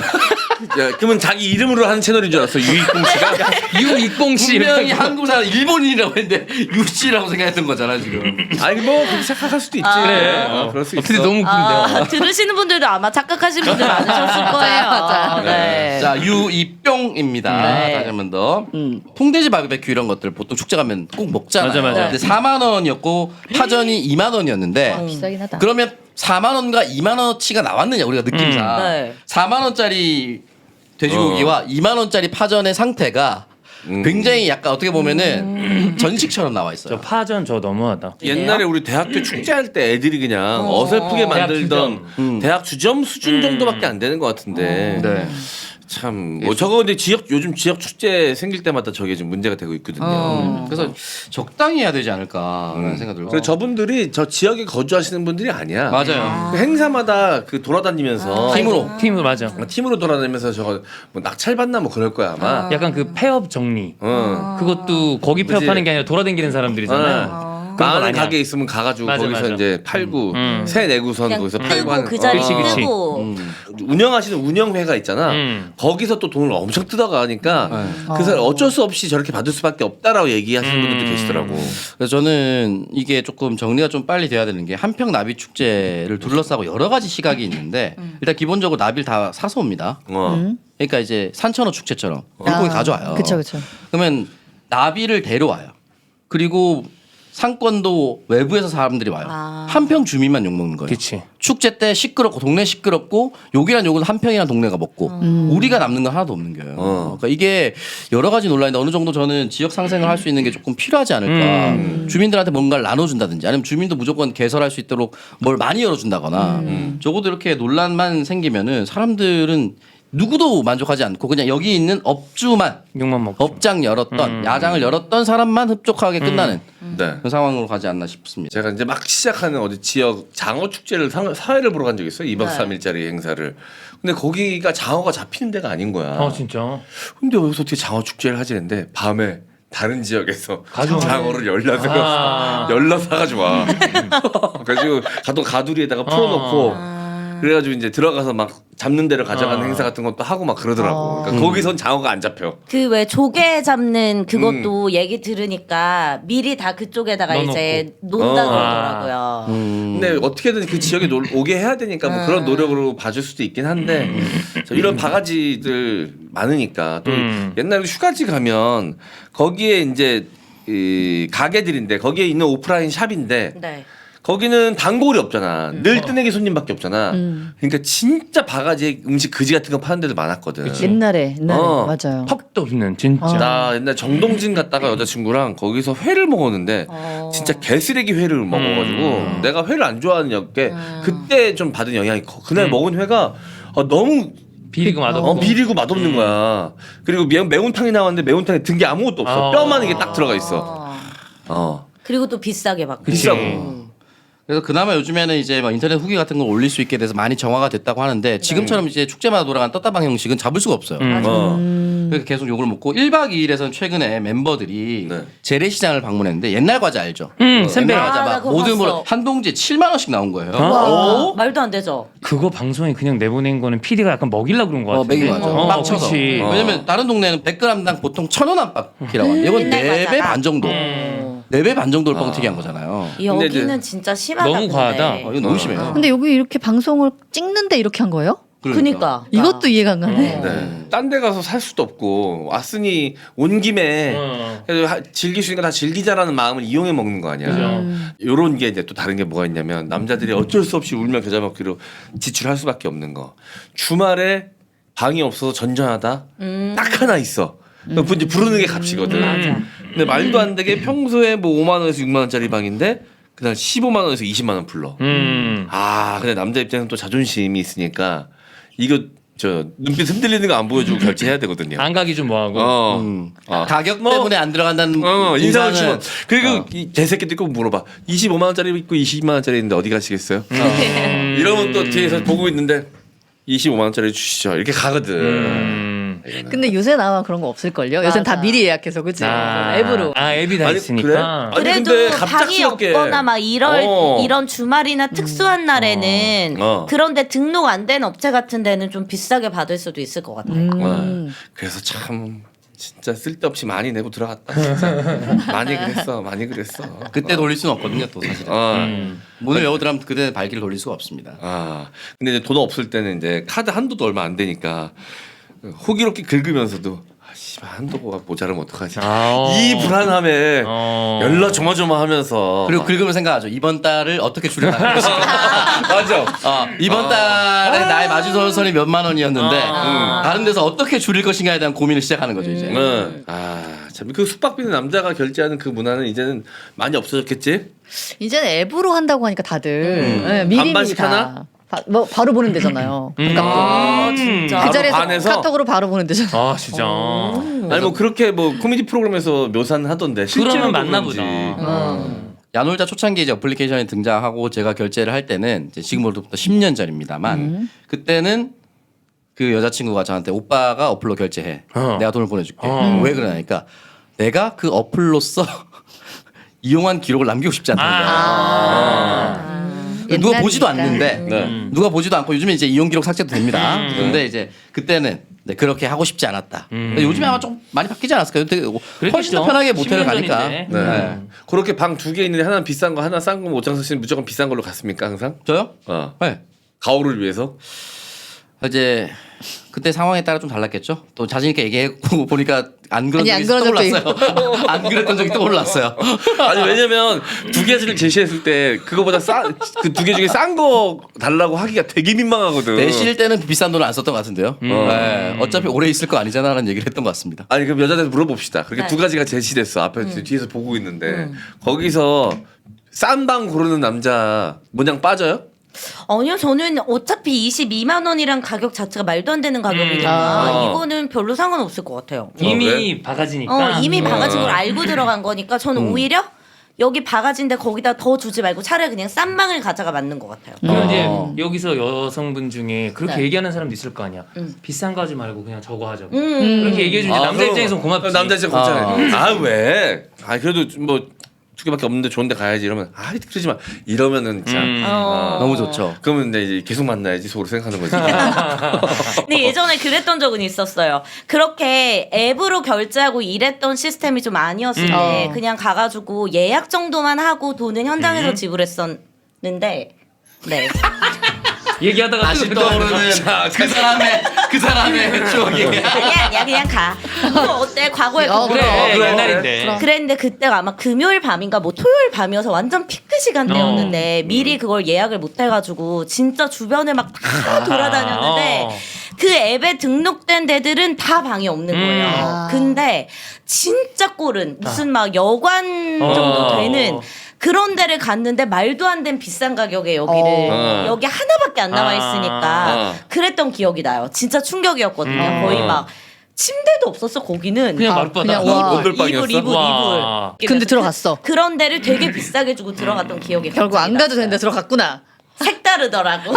야, 그러면 자기 이름으로 하는 채널인 줄 알았어. 유익봉 씨가. 유익봉 씨 분명히 한국 사람 일본인이라고 했는데 유씨라고 생각했던 거잖아 지금. 아니 뭐 그렇게 생각할 수도 있지. 그래. 그럴 수 근데 있어. 너무 웃긴데요. 들으시는 분들도 아마 착각하신 분들 많으셨을 거예요. 맞아요. 네. 자 유이뿅입니다. 네. 다시 한 번 더. 통돼지 바비큐 이런 것들 보통 축제 가면 꼭 먹잖아요. 맞아. 근데 4만 원이었고 파전이 2만 원이었는데 비싸긴 하다. 그러면 4만 원과 2만 원치가 나왔느냐 우리가 느낌상. 네. 4만 원짜리 돼지고기와 2만 원짜리 파전의 상태가 굉장히 약간 어떻게 보면은 전식처럼 나와 있어요. 저 파전 저 너무하다. 옛날에 우리 대학교 축제할 때 애들이 그냥 어설프게 만들던 대학 주점 수준 정도밖에 안 되는 것 같은데. 네. 참, 뭐 저거 근데 요즘 지역 축제 생길 때마다 저게 지금 문제가 되고 있거든요. 그래서 적당히 해야 되지 않을까라는 생각이 들어요. 그래서 저분들이 저 지역에 거주하시는 분들이 아니야. 맞아요. 그 행사마다 그 돌아다니면서 팀으로 맞아. 팀으로 돌아다니면서 저거 뭐 낙찰 받나 뭐 그럴 거야 아마. 약간 그 폐업 정리. 그것도 거기 그치. 폐업하는 게 아니라 돌아다니는 사람들이잖아요. 그런 건 많은 아니야. 가게 있으면 가가지고 맞아, 거기서 맞아. 이제 팔고 새 내구선 그냥 거기서 팔고 하는. 뜨고 그 자리 그치, 그치. 뜨고 운영하시는 운영회가 있잖아. 거기서 또 돈을 엄청 뜯어가니까 그래서 어쩔 수 없이 저렇게 받을 수밖에 없다라고 얘기하시는 분들도 계시더라고. 그래서 저는 이게 조금 정리가 좀 빨리 돼야 되는 게 한평 나비 축제를 둘러싸고 여러 가지 시각이 있는데 일단 기본적으로 나비를 다 사서 옵니다. 그러니까 이제 산천어 축제처럼 물고기 가져와요. 그쵸. 그러면 나비를 데려와요. 그리고 상권도 외부에서 사람들이 와요. 한평 주민만 욕 먹는 거예요. 그치. 축제 때 시끄럽고 동네 시끄럽고 욕이란 욕은 한평이란 동네가 먹고 우리가 남는 건 하나도 없는 거예요. 그러니까 이게 여러 가지 논란인데 어느 정도 저는 지역 상생을 할 수 있는 게 조금 필요하지 않을까. 주민들한테 뭔가를 나눠준다든지 아니면 주민도 무조건 개설할 수 있도록 뭘 많이 열어준다거나 적어도 이렇게 논란만 생기면은 사람들은 누구도 만족하지 않고 그냥 여기 있는 업주만 욕만 먹고. 업장 열었던 야장을 열었던 사람만 흡족하게 끝나는 네. 그런 상황으로 가지 않나 싶습니다. 제가 이제 막 시작하는 어디 지역 장어 축제를 사회를 보러 간 적이 있어요. 2박 3일짜리 행사를. 근데 거기가 장어가 잡히는 데가 아닌 거야. 진짜. 근데 여기서 어떻게 장어 축제를 하지 했는데 밤에 다른 지역에서 가져오네. 장어를 열라 사가지고 와. 그래가지고 가두리에다가 풀어놓고 그래가지고 이제 들어가서 막 잡는 데를 가져가는 행사 같은 것도 하고 막 그러더라고. 그러니까 거기선 장어가 안 잡혀. 그 왜 조개 잡는 그것도 얘기 들으니까 미리 다 그쪽에다가 넣어놓고. 이제 논다 그러더라고요. 근데 어떻게든 그 지역에 오게 해야 되니까 뭐 그런 노력으로 봐줄 수도 있긴 한데 이런 바가지들 많으니까 또 옛날에 휴가지 가면 거기에 이제 이 가게들인데 거기에 있는 오프라인 샵인데 네. 거기는 단골이 없잖아. 늘 뜨내기 손님밖에 없잖아. 그러니까 진짜 바가지 음식 그지 같은 거 파는 데도 많았거든. 옛날에 맞아요. 턱도 없는 진짜. 나 옛날 정동진 갔다가 여자친구랑 거기서 회를 먹었는데 진짜 개쓰레기 회를 먹어가지고 내가 회를 안 좋아하는 게 그때 좀 받은 영향이 커. 그날 먹은 회가 너무 비리고 맛없고. 비리고 맛없는 거야. 그리고 매운탕이 나왔는데 매운탕에 든 게 아무것도 없어. 뼈만 이게 딱 들어가 있어. 그리고 또 비싸게 받고. 비싸고. 그래서 그나마 요즘에는 이제 막 인터넷 후기 같은 걸 올릴 수 있게 돼서 많이 정화가 됐다고 하는데 지금처럼 이제 축제마다 돌아가는 떴다방 형식은 잡을 수가 없어요. 그래서 계속 욕을 먹고 1박 2일에서는 최근에 멤버들이 네. 재래시장을 방문했는데 옛날 과자 알죠? 샌베. 옛날 과자 나 막 그거 모든 봤어. 걸 한 동지에 7만 원씩 나온 거예요. 와, 말도 안 되죠. 그거 방송에 그냥 내보낸 거는 PD가 약간 먹이려고 그런 거 같은데. 맥인 거죠. 막 쳐서. 그치. 왜냐면 다른 동네는 100g당 보통 1,000원 안팎이라고 하는데 이건 옛날 4배 과자가. 반 정도. 4배 반 정도를 뻥튀기 한 거잖아요. 여기는 진짜 심하다. 너무 과하다. 이건 너무 심해요. 근데 여기 이렇게 방송을 찍는데 이렇게 한 거예요? 그러니까. 이것도 이해가 안 가네. 네. 딴 데 가서 살 수도 없고 왔으니 온 김에 그래도 즐길 수 있는 거 다 즐기자라는 마음을 이용해 먹는 거 아니야. 요런 게 이제 또 다른 게 뭐가 있냐면 남자들이 어쩔 수 없이 울며 겨자 먹기로 지출할 수밖에 없는 거. 주말에 방이 없어서 전전하다 딱 하나 있어. 이제 부르는 게 값이거든. 근데 말도 안 되게 평소에 뭐 5만 원에서 6만 원짜리 방인데 그날 15만 원에서 20만 원 불러. 근데 남자 입장에서는 또 자존심이 있으니까 이거 저 눈빛 흔들리는 거 안 보여주고 결제해야 되거든요. 안 가기 좀 뭐하고. 가격 때문에 안 들어간다는 인상을 인상은 주면 그리고 이 개새끼들 꼭 물어봐. 25만 원짜리 있고 20만 원짜리 있는데 어디 가시겠어요? 이러면 또 뒤에서 보고 있는데 25만 원짜리 주시죠. 이렇게 가거든. 이거는. 근데 요새 나와 그런 거 없을걸요? 요새는 다 맞아. 미리 예약해서 그치? 앱으로. 앱이 다 아니, 있으니까. 그래? 아니, 그래도 근데 방이 갑작스럽게. 없거나 막 이런 주말이나 특수한 날에는 그런데 등록 안 된 업체 같은 데는 좀 비싸게 받을 수도 있을 것 같아요. 그래서 참 진짜 쓸데없이 많이 내고 들어갔다. 진짜. 많이 그랬어. 그때 돌릴 수는 없거든요, 또 사실은. 문을 열어들면 그때 발기를 돌릴 수가 없습니다. 근데 이제 돈 없을 때는 이제 카드 한도도 얼마 안 되니까 호기롭게 긁으면서도 씨발 한도가 모자라면 어떡하지? 이 불안함에 연락 조마조마하면서 그리고 긁으면 생각하죠. 이번 달을 어떻게 줄여나갈 것인가. 맞아. 이번 달에 나의 마주선이 몇만 원이었는데 다른 데서 어떻게 줄일 것인가에 대한 고민을 시작하는 거죠 이제. 참 그 숙박비는 남자가 결제하는 그 문화는 이제는 많이 없어졌겠지? 이제는 앱으로 한다고 하니까 다들 네, 미리 반반씩 하나? 뭐 바로 보는 데잖아요. 진짜. 그 자리에서 반에서? 카톡으로 바로 보는 데잖아. 진짜. 아니 뭐 그렇게 뭐 코미디 프로그램에서 묘사는 하던데 실제로 그러면 맞나 그런지. 보다. 야놀자 초창기 이제 어플리케이션에 등장하고 제가 결제를 할 때는 이제 지금으로부터 10년 전입니다만 그때는 그 여자친구가 저한테 오빠가 어플로 결제해. 내가 돈을 보내줄게. 왜 그러냐니까 내가 그 어플로써 이용한 기록을 남기고 싶지 않다는 거예요. 누가 보지도 않는데 누가 보지도 않고 요즘에 이제 이용 기록 삭제도 됩니다. 근데 이제 그때는 네, 그렇게 하고 싶지 않았다. 근데 요즘에 아마 좀 많이 바뀌지 않았을까요? 되게 훨씬 더 편하게 모텔을 10년 가니까. 전인데. 네. 그렇게 방 2개 있는데 하나는 비싼 거 하나 싼 거 오장선 씨는 무조건 비싼 걸로 갔습니까 항상? 저요? 네. 가오를 위해서? 이제 그때 상황에 따라 좀 달랐겠죠. 또 자신 있게 얘기해 보니까 안 그런 아니, 적이 안 그런 적도 떠올랐어요. 안 그랬던 적이 떠올랐어요. 아니 왜냐면 2개를 제시했을 때 그거보다 그 2개 중에 싼 거 달라고 하기가 되게 민망하거든. 내실 때는 비싼 돈을 안 썼던 것 같은데요. 네. 어차피 오래 있을 거 아니잖아라는 얘기를 했던 것 같습니다. 아니 그럼 여자한테 물어봅시다. 그렇게 네. 2가지가 제시됐어. 앞에 뒤에서 보고 있는데 거기서 싼 방 고르는 남자 모양 빠져요? 아니요, 저는 어차피 22만 원이란 가격 자체가 말도 안 되는 가격이니까 이거는 별로 상관없을 것 같아요. 이미 바가지니까. 이미 바가진 걸 알고 들어간 거니까 저는 오히려 여기 바가지인데 거기다 더 주지 말고 차라리 그냥 싼 방을 가자가 맞는 것 같아요. 그럼 이제 여기서 여성분 중에 그렇게 네. 얘기하는 사람도 있을 거 아니야. 비싼 거 하지 말고 그냥 저거 하자고. 그렇게 얘기해주지 남자 그럼. 입장에서 고맙지. 남자 입장에서 고맙잖아요. 아 왜? 아 그래도 뭐 2개밖에 없는데 좋은데 가야지 이러면 그러지 마 이러면은 진짜 너무 좋죠. 그러면 이제 계속 만나야지 속으로 생각하는 거지. 근데 예전에 그랬던 적은 있었어요. 그렇게 앱으로 결제하고 이랬던 시스템이 좀 아니었을 때 그냥 가가지고 예약 정도만 하고 돈은 현장에서 지불했었는데 네. 얘기하다가 다시 떠오르는 그 사람의 추억이. 아니야 그냥 가. 뭐 어때 과거에 그래 그래. 옛날인데. 그랬는데 그때가 아마 금요일 밤인가 뭐 토요일 밤이어서 완전 피크 시간대였는데 미리 그걸 예약을 못 해가지고 진짜 주변을 막 다 돌아다녔는데 그 앱에 등록된 데들은 다 방이 없는 거예요. 근데 진짜 꼴은 무슨 막 여관 정도 되는 그런 데를 갔는데 말도 안 된 비싼 가격에 여기 하나밖에 안 나와 있으니까 그랬던 기억이 나요. 진짜 충격이었거든요. 거의 막 침대도 없었어 거기는. 그냥 마룻바닥. 그냥 와. 온돌방이었어? 이불. 와. 근데 들어갔어. 그런 데를 되게 비싸게 주고 들어갔던 기억이 결국 안 갑자기 가도 났어요. 되는데 들어갔구나. 색다르더라고.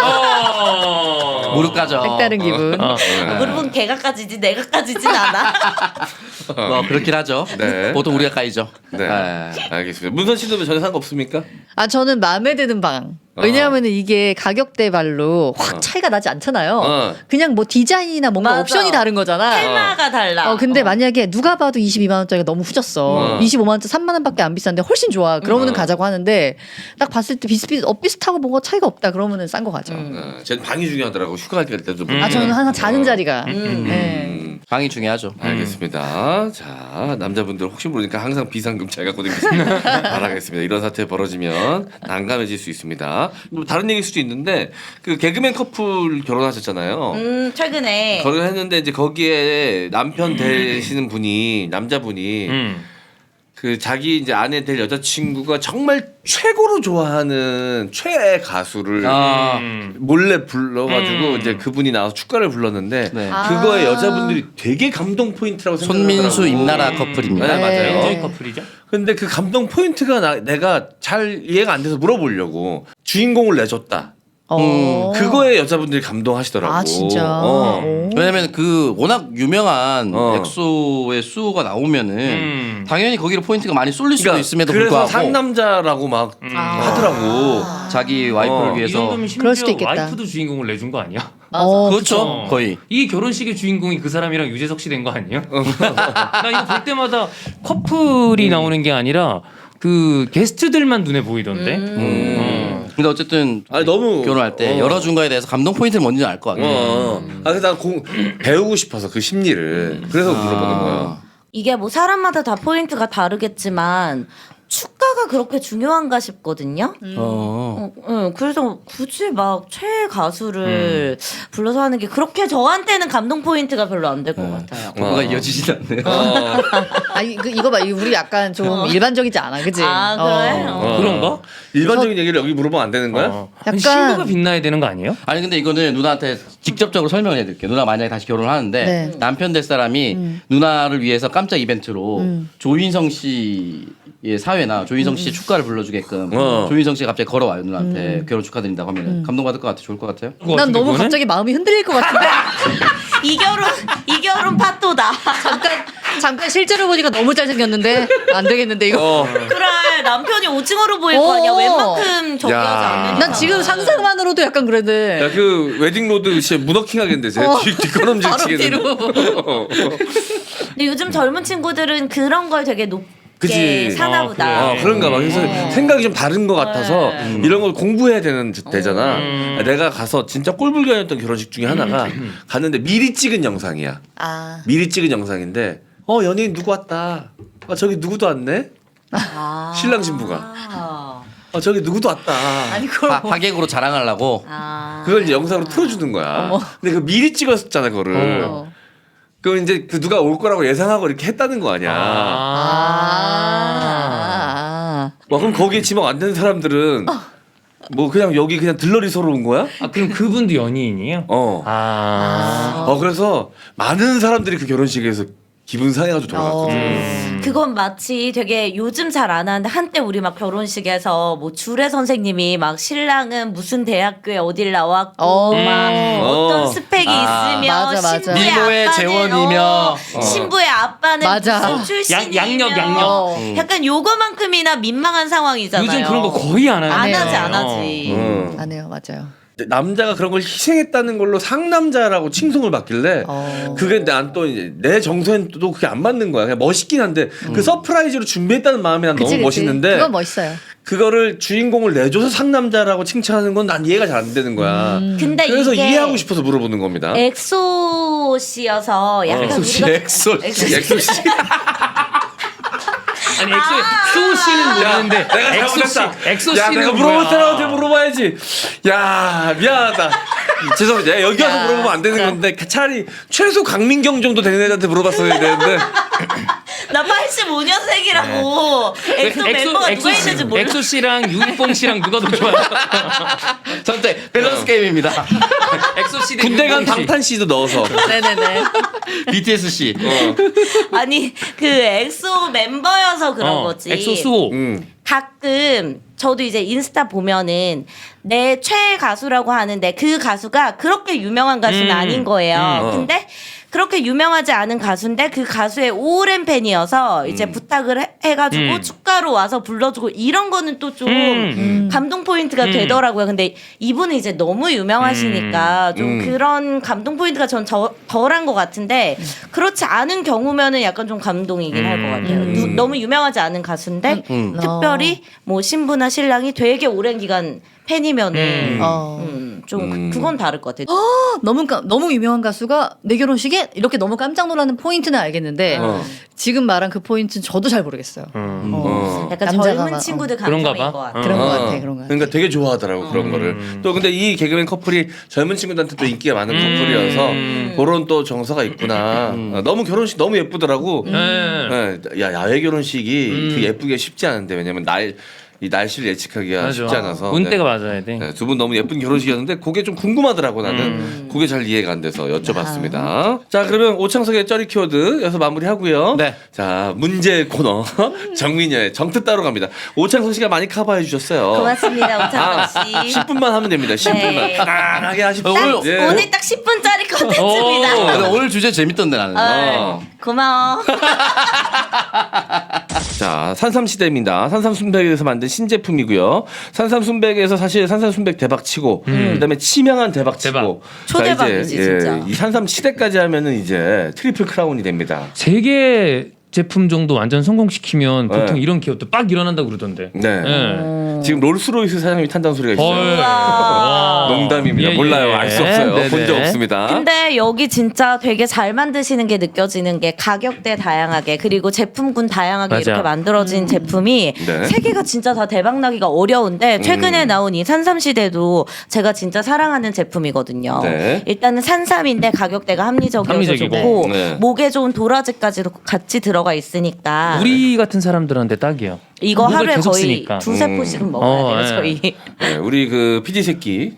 무릎 가죠. 색다른 기분. 무릎은 걔가 까지지 내가 까지진 않아. 뭐 그렇긴 하죠. 네. 보통 우리가 까이죠. 네. 알겠습니다. 문선 씨도 전혀 상관없습니까? 아 저는 마음에 드는 방. 왜냐하면 이게 가격대별로 확 차이가 나지 않잖아요. 그냥 뭐 디자인이나 뭔가 맞아. 옵션이 다른 거잖아. 테마가 달라. 근데 만약에 누가 봐도 22만 원짜리가 너무 후졌어. 25만 원짜리 3만 원밖에 안 비싼데 훨씬 좋아. 그러면은 가자고 하는데 딱 봤을 때 비슷하고 뭔가 차이가 없다. 그러면은 싼 거 가죠. 쟤는 방이 중요하더라고. 휴가 갈 때도. 아 저는 항상 자는 자리가. 네. 방이 중요하죠. 알겠습니다. 자, 남자분들 혹시 모르니까 항상 비상금 잘 갖고 다니시길 바라겠습니다. 이런 사태 벌어지면 난감해질 수 있습니다. 뭐 다른 얘기일 수도 있는데 그 개그맨 커플 결혼하셨잖아요. 최근에 결혼했는데 이제 거기에 남편 되시는 분이 남자분이 그 자기 이제 아내 될 여자친구가 정말 최고로 좋아하는 최애 가수를 몰래 불러가지고 이제 그분이 나와서 축가를 불렀는데 네. 그거에 여자분들이 되게 감동 포인트라고 생각하더라고. 손민수 임나라 커플입니다. 네, 맞아요. 엔조이 커플이죠. 근데 그 감동 포인트가 내가 잘 이해가 안 돼서 물어보려고 주인공을 내줬다. 그거에 여자분들이 감동하시더라고. 아 진짜. 어. 왜냐면 그 워낙 유명한 어. 엑소의 수호가 나오면은 당연히 거기로 포인트가 많이 쏠릴 수도 있음에도 그래서 불구하고 상남자라고 막 하더라고. 자기 와이프를 어. 이 위해서 정도면 그럴 수도 심지어 있겠다. 와이프도 주인공을 내준 거 아니야? 그렇죠 어. 거의 이 결혼식의 주인공이 그 사람이랑 유재석 씨 된 거 아니에요? 나 이거 볼 때마다 커플이 나오는 게 아니라 그 게스트들만 눈에 보이던데. 근데 어쨌든 아니 너무 결혼할 때 열어준 거에 대해서 감동 포인트를 뭔지 알 것 같아. 그래서 난 배우고 싶어서 그 심리를 그래서 물어보는 거야. 이게 뭐 사람마다 다 포인트가 다르겠지만 축가가 그렇게 중요한가 싶거든요. 그래서 굳이 막 최애 가수를 불러서 하는 게 그렇게 저한테는 감동 포인트가 별로 안 될 것 같아요. 뭔가 이어지진 않네요. 아 이거 봐. 이거 우리 약간 좀 일반적이지 않아, 그지? 아 그래? 그런가? 일반적인 얘기를 여기 물어보면 안 되는 거야? 약간- 신부가 빛나야 되는 거 아니에요? 아니 근데 이거는 누나한테 직접적으로 설명을 해드릴게요. 누나 만약에 다시 결혼을 하는데 네. 남편 될 사람이 누나를 위해서 깜짝 이벤트로 조인성 씨의 사회나 조인성 씨의 축가를 불러주게끔 조인성 씨가 갑자기 걸어와요 누나한테 결혼 축하드린다고 하면 감동받을 것 같아. 좋을 것 같아요? 난 너무 갑자기 마음이 흔들릴 것 같은데. 이 결혼 파토다. 잠깐 실제로 보니까 너무 잘생겼는데 안 되겠는데 이거. 그래 남편이 오징어로 보일 거 아니야. 웬만큼 저기 하지 않는 난 지금 상상만으로도 약간 그런데. 야 그 웨딩 로드 진짜 문어킹 하겠는데 쟤 뒷걸음질 바로 치겠는데. 근데 요즘 젊은 친구들은 그런 걸 되게 높게 그치. 사나 보다. 그런가 봐. 그래서 생각이 좀 다른 것 같아서 이런 걸 공부해야 되잖아. 내가 가서 진짜 꼴불견이었던 결혼식 중에 하나가 갔는데 미리 찍은 영상이야. 아. 미리 찍은 영상인데 연예인 누구 왔다. 저기 누구도 왔네. 신랑 신부가. 저기 누구도 왔다. 아니 그걸 하객으로 자랑하려고. 그걸 이제 영상으로 틀어주는 거야. 근데 그 미리 찍었었잖아 그거를. 그럼 이제 그 누가 올 거라고 예상하고 이렇게 했다는 거 아니야. 그럼 거기에 지목 안 되는 사람들은 뭐 그냥 여기 그냥 들러리 서로 온 거야? 아 그럼 그분도 연예인이에요? 그래서 많은 사람들이 그 결혼식에서 기분 상해가지고 돌아갔거든. 그건 마치 되게 요즘 잘 안 하는데 한때 우리 막 결혼식에서 뭐 주례 선생님이 막 신랑은 무슨 대학교에 어딜 나왔고 막 어떤 스펙이 있으며 맞아. 신부의 미모의 아빠는 재원이며. 신부의 아빠는 맞아. 무슨 출신이며 양력. 약간 요거만큼이나 민망한 상황이잖아요. 요즘 그런 거 거의 안 하는데. 안 하지. 안 해요, 맞아요. 남자가 그런 걸 희생했다는 걸로 상남자라고 칭송을 받길래 그게 난 또 이제 내 정서엔 또 그게 안 맞는 거야. 그냥 멋있긴 한데 그 서프라이즈로 준비했다는 마음이 난 너무 멋있는데 그건 멋있어요. 그거를 주인공을 내줘서 상남자라고 칭찬하는 건 난 이해가 잘 안 되는 거야. 근데 그래서 이게 이해하고 싶어서 물어보는 겁니다. 엑소 씨여서 약간 엑소씨, 우리가 엑소씨. 아니 엑소 씨는 모르는데 내가 엑소 씨, 잘못했다. 엑소 야, 씨는 내가 물어볼 사람한테 물어봐야지. 야, 미안하다. 죄송합니다. 내가 여기 와서 물어보면 안 되는 건데 차라리 최소 강민경 정도 되는 애한테 물어봤어야 되는데. 나 85년생이라고 엑소 멤버가 누가 있는지 몰라. 엑소 씨랑 유일봉 씨랑 누가 더 좋아요? 선택 밸런스 게임입니다. 엑소 씨 대 군대 간 유일봉 씨. 방탄 씨도 넣어서. 네네네. BTS 씨. 아니 그 엑소 멤버여서 그런 거지. 엑소 수호. 가끔 저도 이제 인스타 보면은 내 최애 가수라고 하는데 그 가수가 그렇게 유명한 가수는 아닌 거예요. 근데 그렇게 유명하지 않은 가수인데 그 가수의 오랜 팬이어서 이제 부탁을 해가지고 축가로 와서 불러주고 이런 거는 또 좀 감동 포인트가 되더라고요. 근데 이분은 이제 너무 유명하시니까 좀 그런 감동 포인트가 전 덜한 것 같은데 그렇지 않은 경우면은 약간 좀 감동이긴 할 것 같아요. 너무 유명하지 않은 가수인데 특별히 뭐 신부나 신랑이 되게 오랜 기간 팬이면은 좀 그건 다를 것 같아요. 너무 유명한 가수가 내 결혼식에 이렇게 너무 깜짝 놀라는 포인트는 알겠는데 지금 말한 그 포인트는 저도 잘 모르겠어요. 약간 남자가 젊은 막, 친구들 그런가 감성인 봐. 것 같아요. 그런 것 같아, 그런 것 같아. 그러니까 되게 좋아하더라고 그런 거를. 또 근데 이 개그맨 커플이 젊은 친구들한테 또 인기가 많은 커플이어서 그런 또 정서가 있구나. 너무 결혼식 너무 예쁘더라고. 네, 야 야외 결혼식이 그 예쁘게 쉽지 않은데 왜냐면 이 날씨를 예측하기가 맞아. 쉽지 않아서 운때가 맞아야 돼. 두 분 너무 예쁜 결혼식이었는데 그게 좀 궁금하더라고 나는. 그게 잘 이해가 안 돼서 여쭤봤습니다. 자 그러면 오창석의 쩌리 키워드 여기서 마무리하고요. 네. 자 문제 코너 정민여의 정트 따로 갑니다. 오창석 씨가 많이 커버해 주셨어요. 고맙습니다, 오창석 씨. 10분만 하면 됩니다. 10분만 네. 편안하게 하십시오. 딱, 예. 오늘 딱 10분짜리 컨텐츠입니다. 근데 오늘 주제 재밌던데 나는. 고마워. 자, 산삼시대입니다. 산삼순백에서 만든 신제품이고요. 산삼순백에서 사실 산삼순백 대박치고 그다음에 치명한 대박치고 대박. 초대박이지, 진짜. 이 산삼시대까지 하면은 이제 트리플 크라운이 됩니다. 세계 제품 정도 완전 성공시키면 보통 네. 이런 기업도 빡 일어난다고 그러던데. 네. 네. 지금 롤스로이스 사장님이 탄다는 소리가 있어요. 헐. 우와. 농담입니다. 예, 몰라요. 예. 알 수 없어요. 네네. 본 적 없습니다. 근데 여기 진짜 되게 잘 만드시는 게 느껴지는 게 가격대 다양하게 그리고 제품군 다양하게 맞아. 이렇게 만들어진 제품이 네. 세 개가 진짜 다 대박 나기가 어려운데 최근에 나온 이 산삼시대도 제가 진짜 사랑하는 제품이거든요. 네. 일단은 산삼인데 가격대가 합리적이어서 합리적이고. 좋고 네. 목에 좋은 도라지까지도 같이 들어가 있으니까 우리 같은 사람들한테 딱이에요. 이거 목을 하루에 계속 거의 쓰니까. 두세 포씩은 먹어야 돼요. 예. 저희. 네, 우리 그 PD 새끼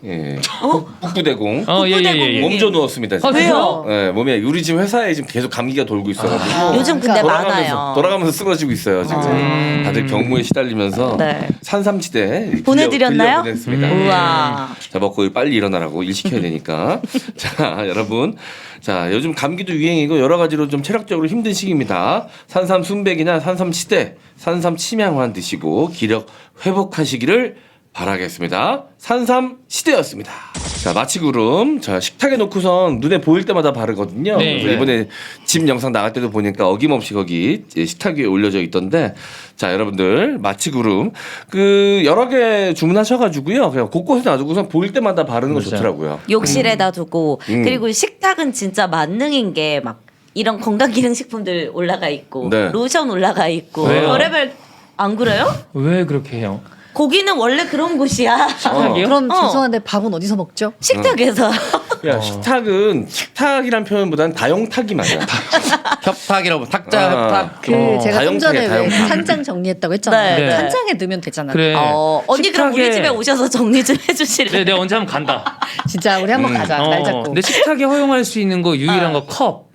북부대공 예. 몸져 누웠습니다. 지금. 왜요? 네, 몸에 우리 지금 회사에 지금 계속 감기가 돌고 있어가지고 요즘 근데 돌아가면서 많아요. 돌아가면서 쓰러지고 있어요 지금. 다들 경무에 시달리면서 네. 산삼시대 보내드렸나요? 보냈습니다. 우와. 자 먹고 빨리 일어나라고 일 시켜야 되니까. 자 여러분, 자 요즘 감기도 유행이고 여러 가지로 좀 체력적으로 힘든 시기입니다. 산삼 순백이나 산삼 시대, 산삼 침향환 드시고 기력 회복하시기를 바라겠습니다. 산삼 시대였습니다. 자 마취구름, 자 식탁에 놓고선 눈에 보일 때마다 바르거든요. 네. 그래서 이번에 집 영상 나갈 때도 보니까 어김없이 거기 식탁 위에 올려져 있던데, 자 여러분들 마취구름 그 여러 개 주문하셔가지고요, 그냥 곳곳에 놔두고선 보일 때마다 바르는 거 맞아요. 좋더라고요. 욕실에다 두고 그리고 식탁은 진짜 만능인 게 막 이런 건강기능식품들 올라가 있고 네. 로션 올라가 있고 왜요? 별의별 안 그래요? 왜 그렇게 해요? 거기는 원래 그런 곳이야. 식탁이요? 그럼 어. 죄송한데 밥은 어디서 먹죠? 식탁에서 야, 식탁은 식탁이란 표현보다는 다용탁이 맞아요. 협탁이라고 탁자 아. 협탁. 그 제가 좀 전에 왜 다용탁이야. 찬장 정리했다고 했잖아요. 네, 네. 찬장에 넣으면 되잖아요. 그래. 언니 그럼 우리 식탁에- 집에 오셔서 정리 좀 해주실래? 네, 내가 언제 한번 간다. 진짜 우리 한번 가자. 날 잡고. 근데 식탁에 허용할 수 있는 거 유일한 거 컵.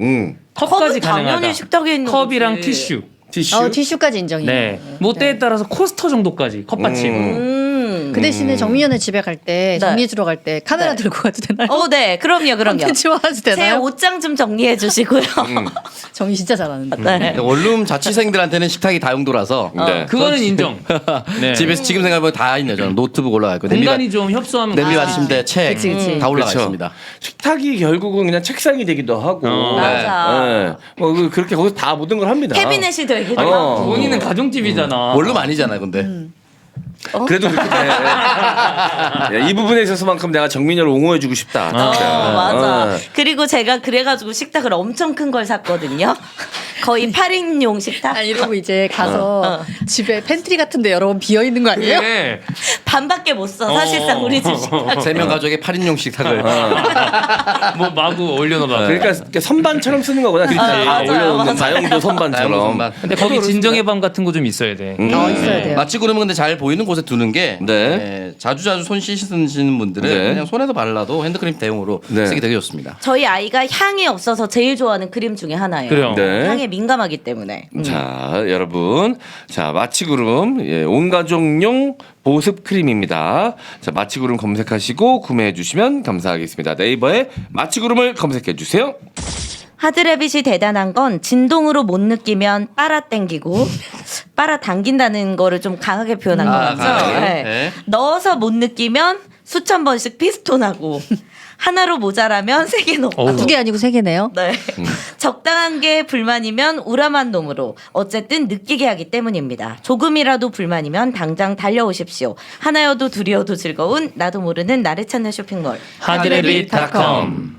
컵까지 컵은 당연히 가능하다. 식탁에 있는 컵이랑 거지. 티슈. 티슈. 티슈까지 인정이에요. 네. 뭐 때에 따라서 코스터 정도까지 컵받침. 그 대신에 정미연네 집에 갈 때 네. 정리해주러 갈 때 카메라 네. 들고 가도 되나요? 네, 그럼요. 콘텐츠 화도 제 되나요? 옷장 좀 정리해 주시고요. 정리 진짜 잘하는데. 네. 원룸 자취생들한테는 식탁이 다용도라서 네. 그거는 인정. 네. 집에서 지금 생각해보면 다 있네요. 저는 노트북 올라가 있고 공간이 좀 협소하면 냄비 그렇지. 받침대, 책 그치, 그치. 다 올라가 그렇죠. 있습니다. 식탁이 결국은 그냥 책상이 되기도 하고. 맞아. 네. 뭐 그렇게 거기서 다 모든 걸 합니다. 캐비넷이 되기도 어. 하고. 본인은 가정집이잖아. 원룸 아니잖아요, 근데. 그래도 그렇게 돼. 이 부분에 있어서만큼 내가 정민여를 옹호해주고 싶다. 진짜. 맞아. 그리고 제가 그래가지고 식탁을 엄청 큰 걸 샀거든요. 거의 8인용 식탁. 아, 이러고 이제 가서 집에 팬트리 같은데 여러 번 비어 있는 거 아니에요? 네. 반밖에 못 써. 사실상 우리 집 식탁. 3명 가족의 8인용 식탁을. 뭐 마구 올려놓아. 그러니까 이렇게 선반처럼 쓰는 거구나. 그러니까 맞아요, 올려놓는 맞아요. 다용도 다용도 선반처럼. 선반. 근데 거기 진정의 밤 같은 거 좀 있어야 돼. 있어야 돼요. 마취 구름은 근데 잘 보이는 곳에 두는 게 네. 자주자주 손 씻으시는 분들은 네. 그냥 손에서 발라도 핸드크림 대용으로 네. 쓰기 되게 좋습니다. 저희 아이가 향이 없어서 제일 좋아하는 크림 중에 하나예요. 그래요. 네. 향에 민감하기 때문에. 자, 여러분. 자, 마취구름. 예, 온 가족용 보습 크림입니다. 자, 마취구름 검색하시고 구매해 주시면 감사하겠습니다. 네이버에 마취구름을 검색해 주세요. 하드레빗이 대단한 건 진동으로 못 느끼면 빨아당기고 빨아당긴다는 거를 좀 강하게 표현한 것 같죠. 강하게. 네. 네. 넣어서 못 느끼면 수천 번씩 피스톤하고 하나로 모자라면 세 개 넣고 어우. 두 개 아니고 세 개네요. 네. 적당한 게 불만이면 우람한 놈으로 어쨌든 느끼게 하기 때문입니다. 조금이라도 불만이면 당장 달려오십시오. 하나여도 둘이여도 즐거운 나도 모르는 나를 찾는 쇼핑몰 하드레빗.com.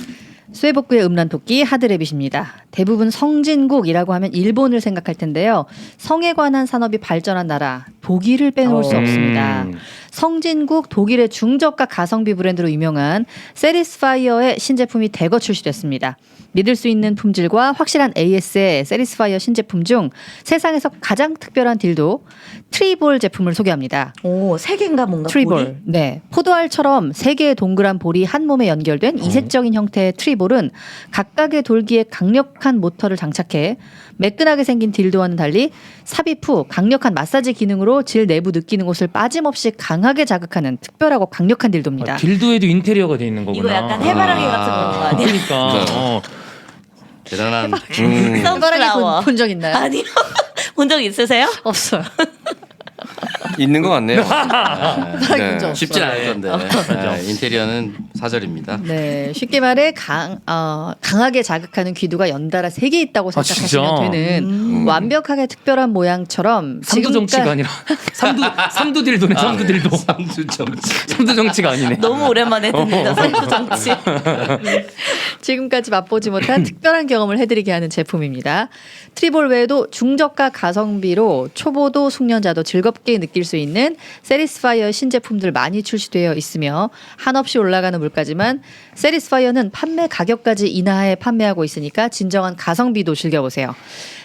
쇠복구의 음란토끼 하드레빗입니다. 대부분 성진국이라고 하면 일본을 생각할 텐데요. 성에 관한 산업이 발전한 나라 독일을 빼놓을 수 음. 없습니다. 성진국 독일의 중저가 가성비 브랜드로 유명한 세리스파이어의 신제품이 대거 출시됐습니다. 믿을 수 있는 품질과 확실한 AS의 세리스파이어 신제품 중 세상에서 가장 특별한 딜도 트리볼 제품을 소개합니다. 오, 세 개인가 뭔가 트리볼. 볼이? 네. 포도알처럼 세 개의 동그란 볼이 한 몸에 연결된 이색적인 형태의 트리볼은 각각의 돌기에 강력한 모터를 장착해 매끈하게 생긴 딜도와는 달리 삽입 후 강력한 마사지 기능으로 질 내부 느끼는 곳을 빠짐없이 강하게 자극하는 특별하고 강력한 딜도입니다. 딜도에도 인테리어가 돼 있는 거구나. 이거 약간 해바라기 같은 거 아니야? 그러니까. 대단한 해바라기 선플라워. 본 적 있나요? 아니요. 본 적 있으세요? 없어요. 있는 것 같네요. 해바라기 본 적 없어요. 쉽진 않을 건데 인테리어는 사절입니다. 네, 쉽게 말해 강하게 자극하는 귀두가 연달아 3개 있다고 생각하시면 진짜? 되는 완벽하게 특별한 모양처럼 삼두 정치가 아니라 삼두 딜도네. 삼두 딜도. 삼두 정치. 삼두 정치가 아니네. 너무 오랜만에 듣는다. 선수 정치. 지금까지 맛보지 못한 특별한 경험을 해드리게 하는 제품입니다. 트리볼 외에도 중저가 가성비로 초보도 숙련자도 즐겁게 느낄 수 있는 세리스파이어 신제품들 많이 출시되어 있으며 한없이 올라가는 물가지만 세리스파이어는 판매 가격까지 인하해 판매하고 있으니까 진정한 가성비도 즐겨보세요.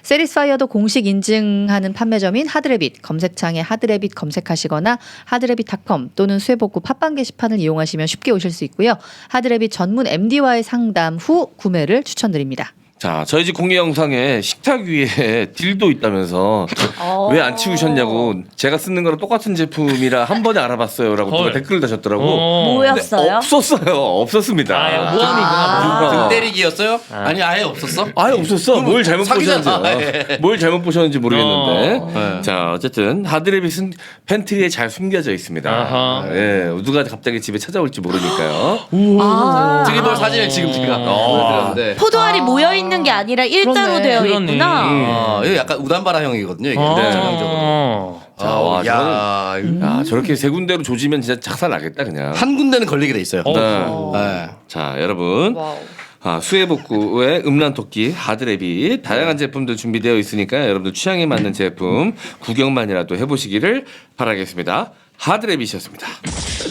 세리스파이어도 공식 인증하는 판매점인 하드래빗 검색창에 하드래빗 검색하시거나 하드래빗.com 또는 수해복구 팟빵 게시판을 이용하시면 쉽게 오실 수 있고요. 하드래빗 전문 MD와의 상담 후 구매를 추천드립니다. 자, 저희 집 공개 영상에 식탁 위에 딜도 있다면서 왜 안 치우셨냐고 제가 쓰는 거랑 똑같은 제품이라 한 번에 알아봤어요라고 누가 헐. 댓글을 다셨더라고. 뭐였어요? 없었어요. 없었습니다. 아, 모함이구나. 등 때리기였어요? 아니 아예 없었어? 아예 없었어. 뭘 잘못 사기잖아. 보셨는지 뭘 잘못 보셨는지 모르겠는데. 네. 자, 어쨌든 하드래빗은 팬트리에 잘 숨겨져 있습니다. 아하. 예, 누가 갑자기 집에 찾아올지 모르니까요. 아. 트리볼 사진을 지금 제가 보여드렸는데 포도알이 모여 있는 게 아니라 일자로 그러네. 되어 그러네. 있구나. 이거 약간 우단바라형이거든요. 이게 네. 전형적으로. 자, 와, 야, 야, 저렇게 세 군데로 조지면 진짜 작살 나겠다 그냥. 한 군데는 걸리게 돼 있어요. 네. 자, 여러분. 수해복구의 음란토끼 하드래빗 다양한 제품들 준비되어 있으니까 여러분들 취향에 맞는 제품 구경만이라도 해보시기를 바라겠습니다. 하드래빗이었습니다.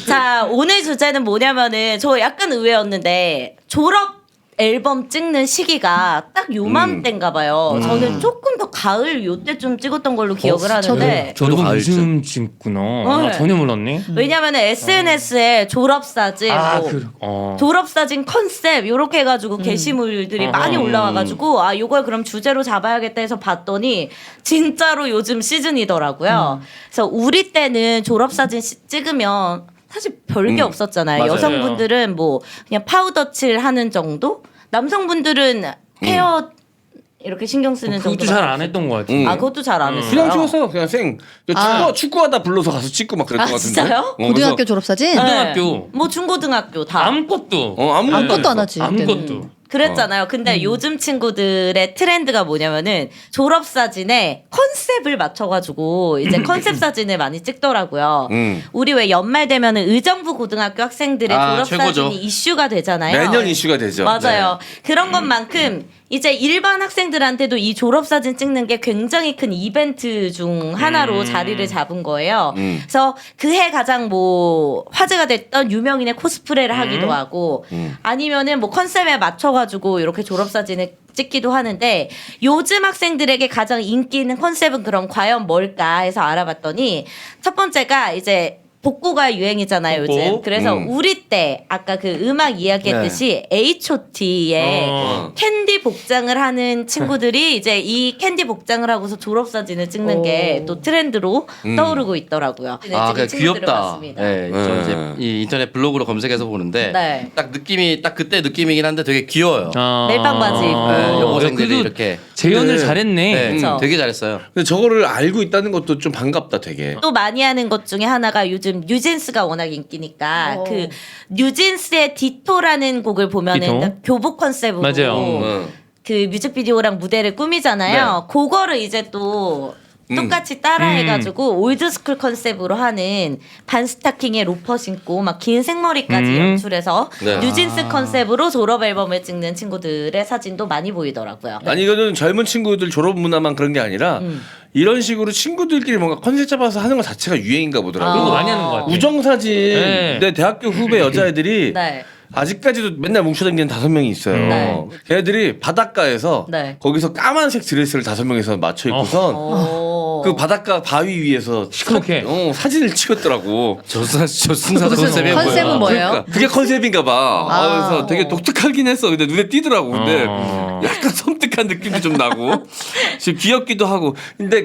자, 오늘 주제는 뭐냐면은 저 약간 의외였는데 졸업 앨범 찍는 시기가 딱 요맘때인가 봐요. 저는 조금 더 가을 요때쯤 찍었던 걸로 기억을 하는데 저도 저도 가을쯤. 요즘 찍구나. 나 전혀 몰랐네. 왜냐면은 SNS에 졸업 사진 졸업 사진 컨셉 요렇게 해가지고 게시물들이 많이 올라와가지고 아 요걸 그럼 주제로 잡아야겠다 해서 봤더니 진짜로 요즘 시즌이더라고요. 그래서 우리 때는 졸업 사진 찍으면 사실 별게 없었잖아요. 맞아요. 여성분들은 뭐 그냥 파우더 칠 하는 정도, 남성분들은 헤어 이렇게 신경 쓰는 정도. 그것도 잘 안 했던 것 같아. 아 그것도 잘 안 했어요. 그냥 찍었어요. 그냥 축구하다 불러서 가서 찍고 막 그랬던 아, 것 같은데. 진짜요? 고등학교 졸업사진? 고등학교. 뭐 중고등학교 다. 아무것도. 아무것도 안 하지. 아무것도. 그랬잖아요. 근데 요즘 친구들의 트렌드가 뭐냐면은 졸업 사진에 컨셉을 맞춰가지고 이제 컨셉 사진을 많이 찍더라고요. 우리 왜 연말 되면은 의정부 고등학교 학생들의 졸업 최고죠. 사진이 이슈가 되잖아요. 매년 이슈가 되죠. 맞아요. 그런 것만큼 이제 일반 학생들한테도 이 졸업 사진 찍는 게 굉장히 큰 이벤트 중 하나로 자리를 잡은 거예요. 그래서 그해 가장 뭐 화제가 됐던 유명인의 코스프레를 하기도 하고 아니면은 뭐 컨셉에 맞춰가지고 이렇게 졸업 사진을 찍기도 하는데 요즘 학생들에게 가장 인기 있는 컨셉은 그럼 과연 뭘까 해서 알아봤더니 첫 번째가 이제 복고가 유행이잖아요, 복고? 요즘. 그래서 우리 때 아까 그 음악 이야기했듯이 H.O.T의 캔디 복장을 하는 친구들이 이제 이 캔디 복장을 하고서 졸업 사진을 찍는 게 또 트렌드로 떠오르고 있더라고요. 아, 네, 그 귀엽다. 봤습니다. 네, 저 이제 이 인터넷 블로그로 검색해서 보는데 네. 딱 느낌이 딱 그때 느낌이긴 한데 되게 귀여워요. 멜빵 바지 입고. 네, 여고생들이 그래도 이렇게 재현을 네. 잘했네. 네, 그쵸. 되게 잘했어요. 근데 저거를 알고 있다는 것도 좀 반갑다 되게. 또 많이 하는 것 중에 하나가 요즘 뉴진스가 워낙 인기니까 그 뉴진스의 디토라는 곡을 보면은 디토? 그러니까 교복 컨셉으로 맞아요. 그 뮤직비디오랑 무대를 꾸미잖아요. 그거를 이제 또 똑같이 따라해가지고 올드스쿨 컨셉으로 하는 반스타킹에 로퍼 신고 막 긴 생머리까지 연출해서 네. 뉴진스 컨셉으로 졸업 앨범을 찍는 친구들의 사진도 많이 보이더라고요. 아니 이거는 젊은 친구들 졸업 문화만 그런 게 아니라 이런 식으로 친구들끼리 뭔가 컨셉 잡아서 하는 것 자체가 유행인가 보더라고. 그런 거 많이 하는 것 같아. 우정 사진 네. 내 대학교 후배 여자애들이 네. 아직까지도 맨날 뭉쳐다니는 5명이 있어요. 네. 걔네들이 바닷가에서 네. 거기서 까만색 드레스를 5명이서 맞춰 입고선 그 바닷가 바위 위에서 시커멓게. 사진을 찍었더라고. 저승사자 컨셉이 컨셉은 뭐예요? 그러니까 그게 컨셉인가 봐. 아. 그래서 되게 독특하긴 했어. 근데 눈에 띄더라고. 근데 어. 약간 섬뜩한 느낌도 좀 나고, 지금 귀엽기도 하고. 근데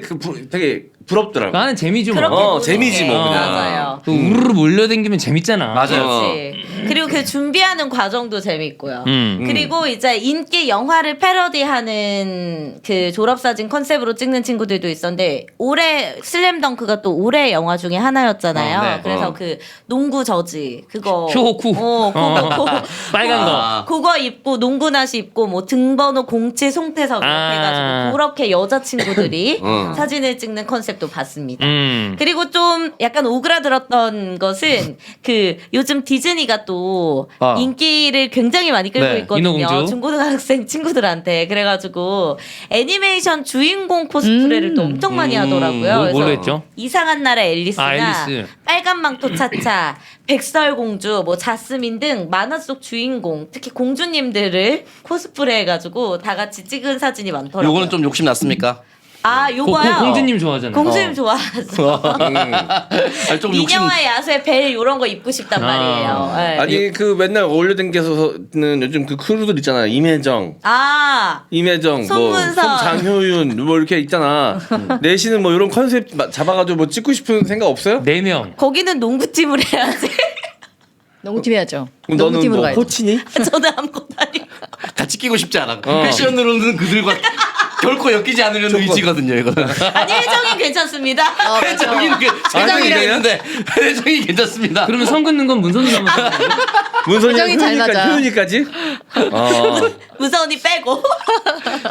되게 부럽더라고. 나는 재미지 뭐. 그렇게 보는 재미지 게. 뭐 그냥. 맞아요. 그 우르르 몰려다니면 재밌잖아. 맞아요. 그렇지. 그리고 그 준비하는 과정도 재밌고요. 음. 그리고 이제 인기 영화를 패러디하는 그 졸업사진 컨셉으로 찍는 친구들도 있었는데 올해 슬램덩크가 또 올해 영화 중에 하나였잖아요. 네. 그래서 그 농구 저지 그거 쇼호쿠. 그거 빨간 거. 그거 입고 농구나시 입고 뭐 등번호 07 송태석 이렇게 아. 해가지고 그렇게 여자친구들이 어. 사진을 찍는 컨셉도 봤습니다. 그리고 좀 약간 오그라들었던 것은 그 요즘 디즈니가 또 아. 인기를 굉장히 많이 끌고 네, 있거든요. 인어공주. 중고등학생 친구들한테. 그래가지고 애니메이션 주인공 코스프레를 또 엄청 많이 하더라고요. 뭘로 그래서 했죠? 이상한 나라의 앨리스나 아, 앨리스. 빨간 망토 차차, 백설공주, 뭐 자스민 등 만화 속 주인공, 특히 공주님들을 코스프레 해가지고 다 같이 찍은 사진이 많더라고요. 요거는 좀 욕심 났습니까? 아 요거요. 공주님 좋아하잖아. 공주님 좋아하죠. 아니, 좀 욕심. 미녀와 야수의 벨 이런 거 입고 싶단 말이에요. 네. 아니 그 맨날 어울려댕겨서는 요즘 그 크루들 있잖아. 임혜정, 뭐 손문선. 장효윤 뭐 이렇게 있잖아. 내시는 뭐 이런 컨셉 잡아가지고 뭐 찍고 싶은 생각 없어요? 4명. 거기는 농구팀을 해야지. 농구팀 해야죠. 그럼 너는 농구팀으로 뭐 가야죠. 코치니? 저는 아무것도 아니고. 같이 끼고 싶지 않아. 패션으로는 그들과 결코 엮이지 않으려는 의지거든요, 이거는. 아니 혜정이 괜찮습니다. 혜정이는 혜정이랑 있는데 혜정이 괜찮습니다. 그러면 선 긋는 건 문선이 하면 문선이랑 표정이 잘 맞아. 효윤이까지? 무서운이 빼고.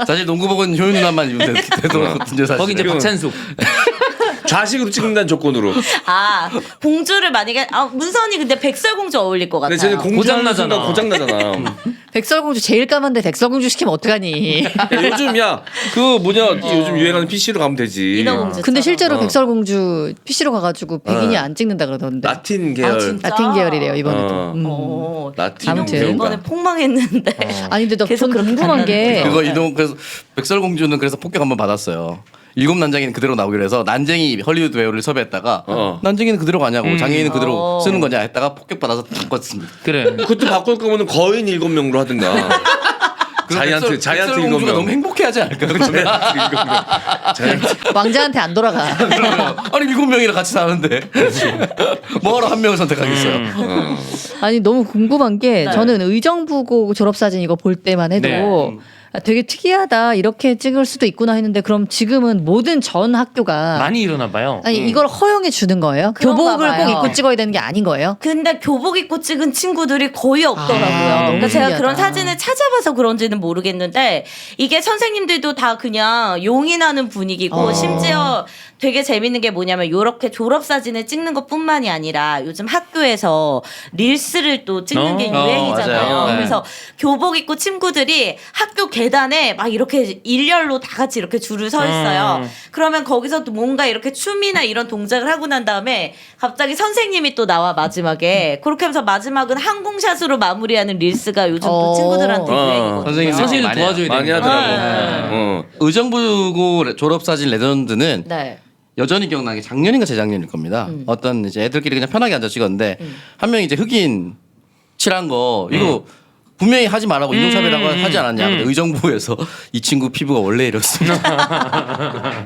사실 농구복은 효윤 누나만 입으면 되거든요, 사실. 거기 이제 박찬숙. 좌식으로 찍는다는 조건으로. 아 공주를 만약에 문선이 근데 백설공주 어울릴 것 근데 같아요. 쟤는 공주하는 고장나잖아. 순간 고장나잖아. 백설공주 제일 까만데 백설공주 시키면 어떡하니? 요즘 그 뭐냐 요즘 유행하는 PC로 가면 되지. 인어공주. 근데 실제로 어. 백설공주 PC로 가가지고 백인이 안 찍는다 그러던데. 라틴 계열. 진짜? 라틴 계열이래요 이번에도. 어. 라틴 아무튼. 배우가. 이번에 폭망했는데. 아니 근데 너 계속 그렇게 궁금한 게 그거 이동 그래서 백설공주는 그래서 폭격 한번 받았어요. 7난쟁이는 그대로 나오기로 해서 난쟁이 헐리우드 배우를 섭외했다가 난쟁이는 그대로 가냐고 장애인은 그대로 쓰는 거냐 했다가 폭격 받아서 바꿨습니다. 그래. 그것도 바꿀 거면 거인 7명으로 하든가. 자이언트 백설공주가 7명. 너무 행복해하지 않을까? 그렇죠? 왕자한테 안 돌아가. 아니 7명이랑 같이 사는데 뭐하러 한 명을 선택하겠어요? 아니 너무 궁금한 게 네. 저는 의정부고 졸업사진 이거 볼 때만 해도 네. 아, 되게 특이하다 이렇게 찍을 수도 있구나 했는데 그럼 지금은 모든 전 학교가 많이 일어나 봐요. 아니 이걸 허용해 주는 거예요? 그런가 교복을 봐요. 꼭 입고 찍어야 되는 게 아닌 거예요? 근데 교복 입고 찍은 친구들이 거의 없더라고요. 그러니까 너무 제가 신기하다. 그런 사진을 찾아봐서 그런지는 모르겠는데 이게 선생님들도 다 그냥 용인하는 분위기고 심지어 되게 재밌는 게 뭐냐면 이렇게 졸업 사진을 찍는 것뿐만이 아니라 요즘 학교에서 릴스를 또 찍는 게 유행이잖아요. 맞아요. 네. 그래서 교복 입고 친구들이 학교 계단에 막 이렇게 일렬로 다 같이 이렇게 줄을 서 있어요. 그러면 거기서 또 뭔가 이렇게 춤이나 이런 동작을 하고 난 다음에 갑자기 선생님이 또 나와 마지막에 그렇게 하면서 마지막은 항공샷으로 마무리하는 릴스가 요즘 또 친구들한테 유행이거든요. 선생님도 많이 도와줘야 많이 되니까. 하더라고. 의정부고 졸업사진 레전드는 네. 여전히 기억나는 게 작년인가 재작년일 겁니다. 어떤 이제 애들끼리 그냥 편하게 앉아 찍었는데 한 명이 이제 흑인 칠한 거 이거 분명히 하지 말라고 인종차별이라고 하지 않았냐. 근데 의정부에서 이 친구 피부가 원래 이렇습니다.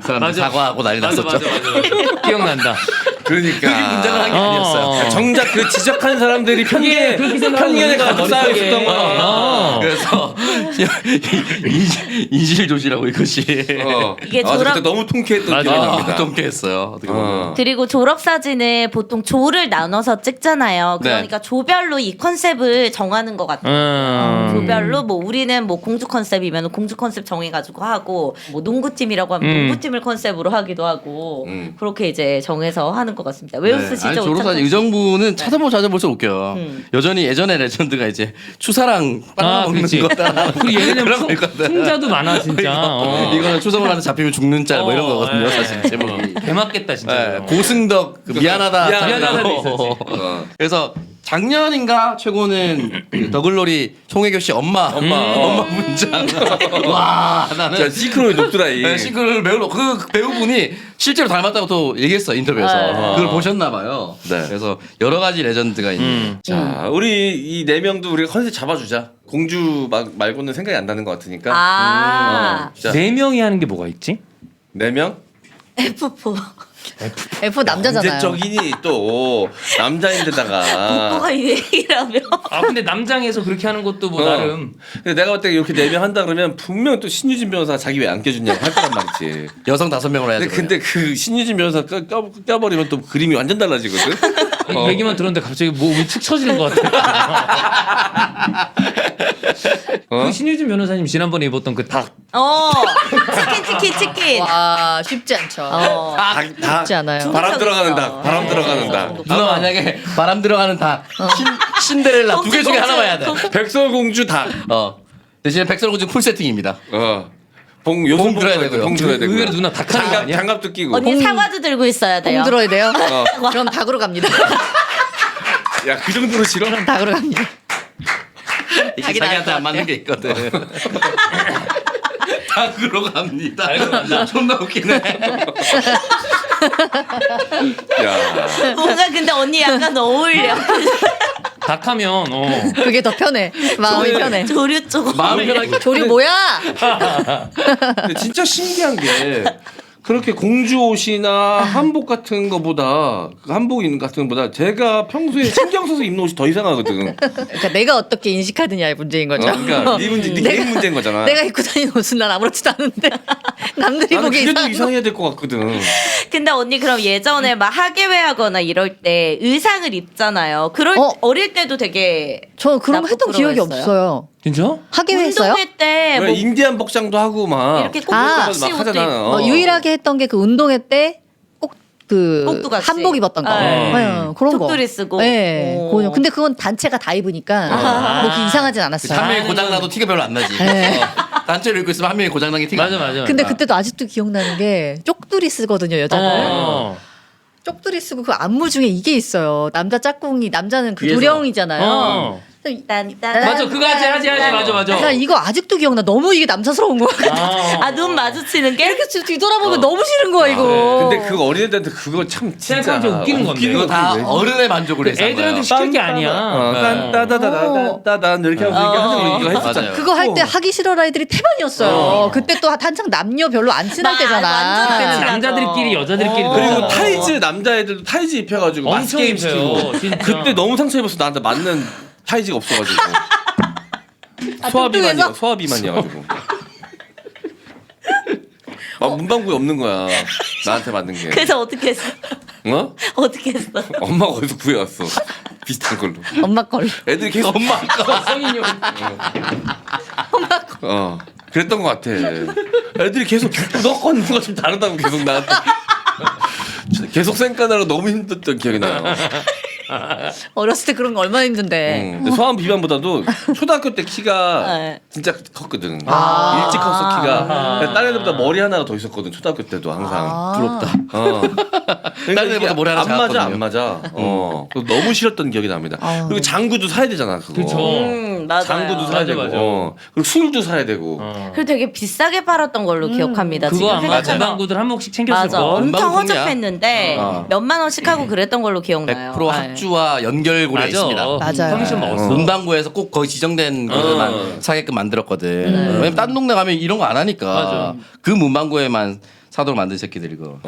사람들 맞아. 사과하고 난리 났었죠. 맞아. 기억난다. 그러니까 문장을 한 게 아니었어요. 정작 그 지적하는 사람들이 그렇게 생각하는 편견에 우리가 가득 쌓여 머릿속에. 있었던 거야. 그래서 인실조시라고 이것이 이게 아, 졸업 그때 너무 통쾌했던 맞아. 기억이 납니다. 통쾌했어요. 어떻게 보면. 그리고 졸업 사진을 보통 조를 나눠서 찍잖아요. 그러니까 조별로 이 컨셉을 정하는 것 같아요. 조별로 뭐 우리는 뭐 공주 컨셉이면 공주 컨셉 정해가지고 하고 뭐 농구팀이라고 하면 농구팀을 컨셉으로 하기도 하고 그렇게 이제 정해서 하는 하는 것 같습니다. 왜 웃으시죠? 아니, 졸업사진 오창석 씨? 의정부는 찾아볼수록 웃겨요. 여전히 예전의 레전드가 이제 추사랑 빵 먹는 그렇지. 거다. 그리고 얘네는 그런 거 있거든. 풍자도 많아 진짜. 이거는 추성을 하는 잡히면 죽는 짤 뭐 이런 거거든요. 예. 사실 제목이. 개 맞겠다 진짜. 네, 고승덕 그 미안하다. 미안하다도 있었지. 그래서 작년인가 최고는 그 더글로리 송혜교 씨 엄마 문장. 와 나는 자 시크로의 녹두라이. 네, 싱크를 배우로 그 배우분이 실제로 닮았다고 또 얘기했어 인터뷰에서. 그걸 보셨나 봐요. 네. 그래서 여러 가지 레전드가 있는. 자 우리 이 네 명도 우리가 컨셉 잡아주자. 공주 말고는 생각이 안 나는 것 같으니까. 아 자, 네 명이 하는 게 뭐가 있지? 네 명. F4 F 남자잖아요. 언제적이니 또 남자인데다가. F4가 이 얘기라며. 아 근데 남장에서 그렇게 하는 것도 뭐 나름. 근데 내가 볼 때 이렇게 네 명 한다 그러면 분명 또 신유진 변호사 자기 왜 안 껴주냐고 할 거란 말이지. 여성 5명으로 해야죠. 근데 그 신유진 변호사 껴버리면 또 그림이 완전 달라지거든. 얘기만 들었는데 갑자기 몸이 축 처지는 것 같아. 그 신유진 변호사님 지난번에 입었던 그 닭. 치킨. 와 쉽지 않죠. 쉽지 않아요. 바람 들어가는 닭. 바람 들어가는 닭. 누나 만약에 바람 들어가는 닭 신데렐라 두 개 중에 하나만 해야 돼. 백설공주 닭. 대신에 백설공주 풀 세팅입니다. 요즘 들어야 되고요. 봉 들어야 되고. 의외로 누나 닭 하는 거 아니야? 장갑도 끼고. 언니 사과도 들고 있어야 돼요. 공 들어야 돼요. 그럼 닭으로 갑니다. 야 그 정도로 싫어? 그럼 닭으로 갑니다. 이게 닭이 자기한테 나을 안 것 맞는 게 있거든. 닭으로 갑니다. 존나 웃기네. 야. 뭔가 근데 언니 약간 어울려. 닭하면 그게 더 편해. 마음이 편해. 조류 쪽. 마음이 편하게. 조류 뭐야? 근데 진짜 신기한 게 그렇게 공주 옷이나 한복 같은 거보다 그 한복 같은 거보다 제가 평소에 신경 써서 입는 옷이 더 이상하거든. 그러니까 내가 어떻게 인식하느냐의 문제인 거죠. 그러니까 네 문제, 네 개인 문제인 거잖아. 내가 입고 다니는 옷은 난 아무렇지도 않은데 남들이 나는 보기 그래도 이상한 거. 이상해야 될 것 같거든. 근데 언니 그럼 예전에 막 하계회하거나 이럴 때 의상을 입잖아요. 그럴 어릴 때도 되게 저 그런 거 했던 기억이 부끄러워했어요? 없어요. 진짜? 하기회 했어요? 운동회 때 뭐 인디안 복장도 하고 막 이렇게 아, 꼭두각시 막 옷도 하잖아. 입고. 유일하게 했던 게 그 운동회 때 꼭 그 꼭두각시. 한복 입었던 거. 네. 그런 거. 족도리 쓰고. 네. 오. 그거. 근데 그건 단체가 다 입으니까 뭐 그렇게 이상하진 않았어요. 한 명이 고장나도 티가 별로 안 나지. 네. 단체로 입고 있으면 한 명이 고장난 게 티가 안 나. 맞아. 근데 그때도 아직도 기억나는 게 쪽두리 쓰거든요, 여자들. 쪽두리 쓰고 그 안무 중에 이게 있어요. 남자 짝꿍이 남자는 그 위에서. 도령이잖아요. 맞아 그거 하지 맞아. 나 이거 아직도 기억나. 너무 이게 남사스러운 거야. 아 눈 마주치는 게 이렇게 뒤돌아보면 너무 싫은 거야 이거. 근데 그거 어린애들한테 그거 참 진짜 생각하면 웃기는 건데. 이거 다 왜? 어른의 만족을 해서. 애들한테 시킬 게 아니야. 따다다다다단 이렇게 하면서 하는 거 했었잖아. 맞아요. 그거 할 때 하기 싫어라 애들이 태반이었어요. 그때 또 한창 남녀 별로 안 친할 완전 때잖아. 친하죠. 남자들끼리 여자들끼리 그리고 놀아. 타이즈 남자애들도 타이즈 입혀가지고 엄청 마스게임 입혀요, 시키고 진짜. 그때 너무 상처 입었어. 나한테 맞는 타이즈가 없어가지고 뚱뚱해서? 소화비만이어가지고 막 문방구에 없는 거야. 나한테 맞는 게. 그래서 어떻게 했어? 어떻게 했어? 엄마가 어디서 구해왔어. 비슷한 걸로. 엄마 걸로. 애들이 계속 엄마 성인용. 그랬던 것 같아. 애들이 계속 너 건 뭔가 좀 다르다고 계속 나한테 계속 쌩까나로 너무 힘들었던 기억이 나요. 어렸을 때 그런 거 얼마나 힘든데. 근데 소아암 비만보다도 초등학교 때 키가 네. 진짜 컸거든. 일찍 컸어 키가. 다른 애들보다 머리 하나가 더 있었거든. 초등학교 때도 항상. 부럽다. 다른 애보다 머리 하나 안 맞아 작았거든요. 안 맞아. 그래서 너무 싫었던 기억이 납니다. 그리고 장구도 사야 되잖아 그거. 그쵸. 맞아요. 장구도 사야 되고. 맞아. 그리고 술도 사야 되고. 그리고 되게 비싸게 팔았던 걸로 기억합니다. 그거 지금 아마 생각해보면. 금방구들 한 몫씩 챙겼을 맞아. 거. 엄청 금방송이야. 허접했는데 몇만 원씩 하고 그랬던 걸로 기억나요. 100% 네. 합주와 연결고리가 있습니다. 맞아요. 커미션 먹었어. 문방구에서 꼭 거기 지정된 곳에만 사게끔 만들었거든. 왜냐면 딴 동네 가면 이런 거 안 하니까. 맞아. 그 문방구에만 사도록 만든 새끼들 이거.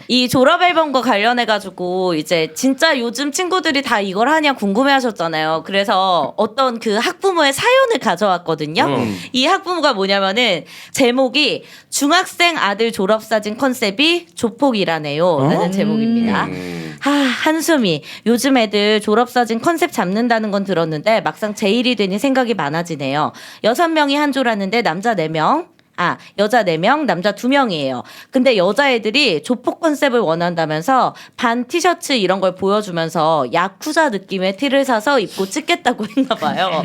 이 졸업 앨범과 관련해 가지고 이제 진짜 요즘 친구들이 다 이걸 하냐 궁금해하셨잖아요. 그래서 어떤 그 학부모의 사연을 가져왔거든요. 이 학부모가 뭐냐면은 제목이 중학생 아들 졸업사진 컨셉이 조폭이라네요라는 제목입니다. 한숨이 요즘 애들 졸업사진 컨셉 잡는다는 건 들었는데 막상 제 일이 되니 생각이 많아지네요. 6명이 한 조라는데 남자 4명. 여자 4명, 남자 2명이에요. 근데 여자애들이 조폭 컨셉을 원한다면서 반 티셔츠 이런 걸 보여주면서 야쿠자 느낌의 티를 사서 입고 찍겠다고 했나 봐요.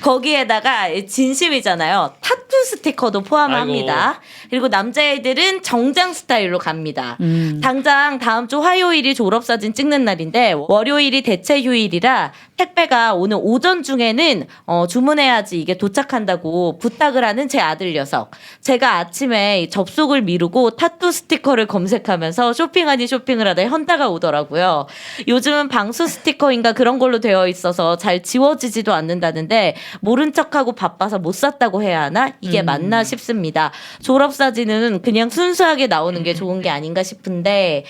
거기에다가 진심이잖아요. 타투 스티커도 포함합니다. 그리고 남자애들은 정장 스타일로 갑니다. 당장 다음 주 화요일이 졸업사진 찍는 날인데 월요일이 대체 휴일이라 택배가 오늘 오전 중에는 주문해야지 이게 도착한다고 부탁을 하는 제 아들 녀석. 제가 아침에 이 접속을 미루고 타투 스티커를 검색하면서 쇼핑 아닌 쇼핑을 하다 현타가 오더라고요. 요즘은 방수 스티커인가 그런 걸로 되어 있어서 잘 지워지지도 않는다는데 모른 척하고 바빠서 못 샀다고 해야 하나? 이게 맞나 싶습니다. 졸업사진은 그냥 순수하게 나오는 게 좋은 게 아닌가 싶은데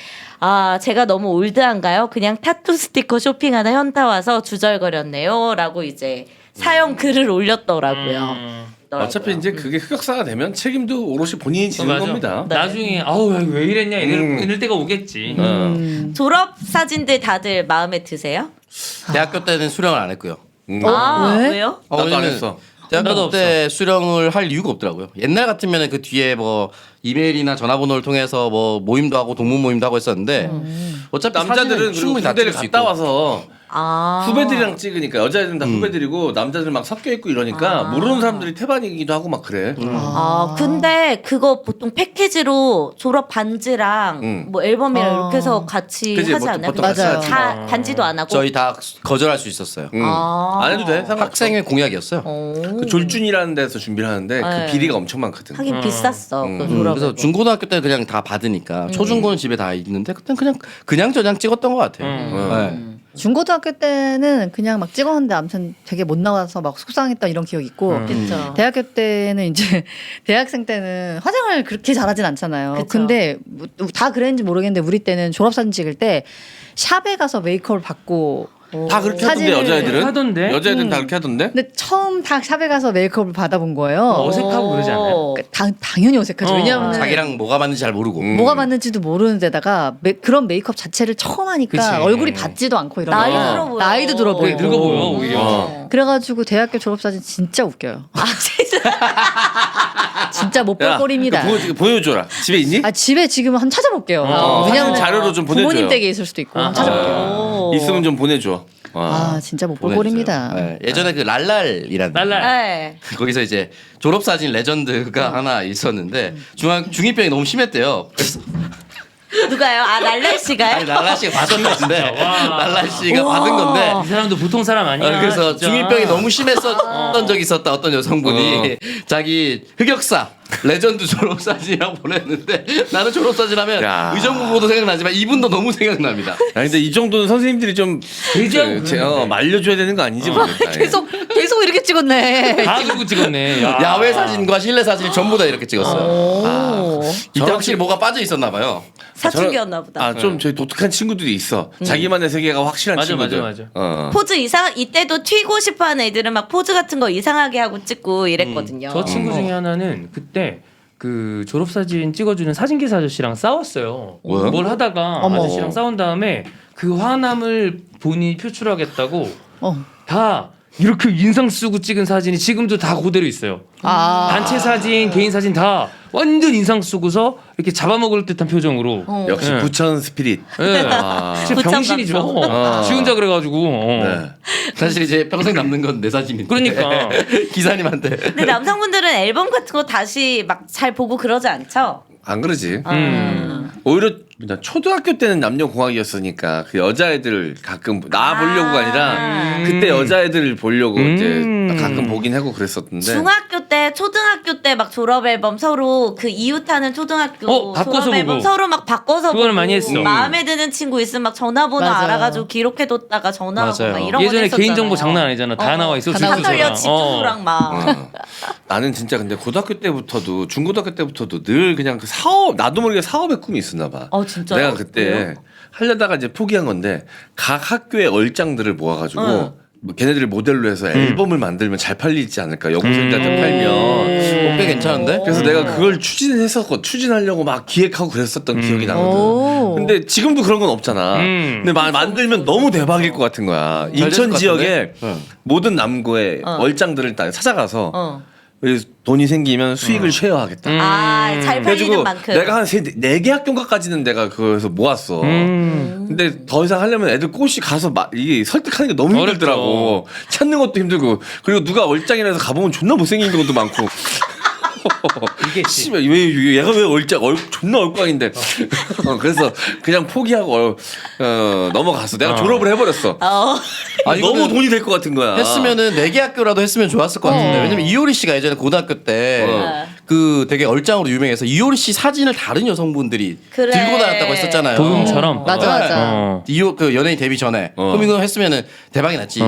제가 너무 올드한가요? 그냥 타투 스티커 쇼핑하다 현타 와서 주절거렸네요. 라고 이제 사연 글을 올렸더라고요. 어차피 이제 그게 흑역사가 되면 책임도 오롯이 본인이 지는 맞아. 겁니다. 네. 나중에 아우 왜 이랬냐 이럴 때가 오겠지. 졸업 사진들 다들 마음에 드세요? 대학교 때는 수령을 안 했고요. 음. 왜? 왜요? 나도 안 왜냐면 했어. 대학교 나도 때 수령을 할 이유가 없더라고요. 옛날 같으면 그 뒤에 뭐 이메일이나 전화번호를 통해서 뭐 모임도 하고 동문 모임도 하고 했었는데 어차피 남자들은 사진은 그리고 충분히 다 군대를 찍을 수 갔다 있고. 와서 후배들이랑 찍으니까 여자애들은 다 후배들이고 남자들은 막 섞여 있고 이러니까 모르는 사람들이 태반이기도 하고 막 그래. 근데 그거 보통 패키지로 졸업 반지랑 뭐 앨범이랑 이렇게 해서 같이 그치, 하지 보통- 않아요? 보통 같이 하지. 다 반지도 안 하고. 저희 다 거절할 수 있었어요. 안 해도 돼. 상관없어. 학생의 공약이었어요. 그 졸준이라는 데서 준비를 하는데 네. 그 비리가 엄청 많거든. 하긴 비쌌어. 그 졸업. 그래서 중고등학교 때 그냥 다 받으니까 초중고는 집에 다 있는데 그때는 그냥 저냥 찍었던 것 같아요. 네. 중고등학교 때는 그냥 막 찍었는데 아무튼 되게 못 나와서 막 속상했던 이런 기억이 있고 그쵸. 대학교 때는 이제 대학생 때는 화장을 그렇게 잘하진 않잖아요. 그쵸. 근데 뭐 다 그랬는지 모르겠는데 우리 때는 졸업사진 찍을 때 샵에 가서 메이크업을 받고 다 그렇게 하던데 사진을 여자애들은? 하던데? 여자애들은 다 그렇게 하던데? 근데 처음 다 샵에 가서 메이크업을 받아본 거예요. 어색하고 그러지 않아요? 당연히 어색하죠. 왜냐하면 자기랑 뭐가 맞는지 잘 모르고. 뭐가 맞는지도 모르는 데다가 그런 메이크업 자체를 처음 하니까 그치. 얼굴이 받지도 않고 이러면 나이 들어 보여. 나이도 들어 보여. 늙어 보여 오히려. 그래가지고 대학교 졸업사진 진짜 웃겨요. 진짜 못 볼 야, 꼴입니다. 그거 보여줘라. 집에 있니? 집에 지금 한 찾아볼게요. 사진 자료로 좀 보내줘요. 부모님 댁에 있을 수도 있고 한번 찾아볼게요. 있으면 좀 보내줘. 진짜 못 볼 보내주세요. 꼴입니다. 네. 예전에 그 랄랄이라는 랄랄. 네. 거기서 이제 졸업사진 레전드가 하나 있었는데 중2병이 너무 심했대요. 그래서 누가요? 랄랄 씨가요? 아니 랄라 씨가 받은 건데 랄라 씨가 받은 건데 이 사람도 보통 사람 아니야. 그래서 진짜. 중2병이 너무 심했었던 적이 있었다. 어떤 여성분이 자기 흑역사 레전드 졸업사진이라고 보냈는데 나는 졸업사진 야. 하면 의정부고도 생각나지만 이분도 너무 생각납니다. 아 근데 이 정도는 선생님들이 좀 대지하고 말려줘야 되는 거 아니지 모르겠다. 계속 이렇게 찍었네. 다 들고 찍었네. 야. 야외 사진과 실내 사진을 전부 다 이렇게 찍었어요. 이때 확실히 뭐가 빠져 있었나 봐요. 사춘기였나 보다. 좀 저희 독특한 친구들이 있어. 자기만의 세계가 확실한 맞아, 친구들. 맞아. 포즈 이때도 튀고 싶어하는 애들은 막 포즈 같은 거 이상하게 하고 찍고 이랬거든요. 저 친구 중에 하나는 그때 그 졸업사진 찍어주는 사진기사 아저씨랑 싸웠어요. 왜요? 뭘 하다가 어머. 아저씨랑 싸운 다음에 그 화남을 본인이 표출하겠다고 다 이렇게 인상 쓰고 찍은 사진이 지금도 다 그대로 있어요. 단체 사진, 개인 사진 다 완전 인상 쓰고서 이렇게 잡아먹을 듯한 표정으로. 역시 네. 부천 스피릿. 네. 진짜 부천 병신이죠. 감성. 지 혼자 그래가지고. 네. 사실 이제 평생 남는 건 내 사진인데. 그러니까. 기사님한테. 근데 남성분들은 앨범 같은 거 다시 막 잘 보고 그러지 않죠? 안 그러지. 오히려 그냥 초등학교 때는 남녀 공학이었으니까 그 여자애들 가끔 나 보려고가 아니라 그때 여자애들 보려고 이제 가끔 보긴 하고 그랬었는데. 중학교 때, 초등학교 때 막 졸업 앨범 서로 그 이웃하는 초등학교 바꿔서 졸업 앨범 보고. 서로 막 바꿔서 그거는 보고 많이 했어. 마음에 드는 친구 있으면 막 전화번호 맞아요. 알아가지고 기록해뒀다가 전화하고 맞아요. 막 이런 거 예전에 했었잖아요. 개인정보 장난 아니잖아. 다 나와 있어. 다 사떨려 주소랑. 집주소랑 막. 나는 진짜 근데 고등학교 때부터도 중고등학교 때부터도 늘 그냥 그 사업 나도 모르게 사업의 꿈이 있었나 봐. 진짜요? 내가 그때 하려다가 이제 포기한 건데 각 학교의 얼짱들을 모아가지고 뭐 걔네들을 모델로 해서 앨범을 만들면 잘 팔리지 않을까 여고생들한테 팔면. 꽤 괜찮은데? 그래서 내가 그걸 추진하려고 막 기획하고 그랬었던 기억이 나거든. 근데 지금도 그런 건 없잖아. 근데 만들면 너무 대박일 것 같은 거야. 잘 됐을 인천 것 지역에 같은데? 모든 남고의 얼짱들을 다 찾아가서 돈이 생기면 수익을 쉐어하겠다. 잘 팔리는 그래가지고 만큼. 내가 한 4개 학교인가까지는 내가 그거에서 모았어. 근데 더 이상 하려면 애들 꼬시 가서 이게 설득하는 게 너무 힘들더라고. 찾는 것도 힘들고. 그리고 누가 얼짱이라서 가보면 존나 못생긴 경우도 많고. 이게 씨발 왜 얘가 왜 존나 얼꽝인데. 그래서 그냥 포기하고 넘어갔어. 내가 졸업을 해버렸어. 아니, 너무 이거는 돈이 될 것 같은 거야. 했으면은 4개 학교라도 했으면 좋았을 것 같은데. 왜냐면 이효리 씨가 예전에 고등학교 때 그 되게 얼짱으로 유명해서 이효리 씨 사진을 다른 여성분들이 그래. 들고 다녔다고 했었잖아요. 도움처럼. 맞아. 그 연예인 데뷔 전에. 그럼 이거 했으면은 대박이 났지.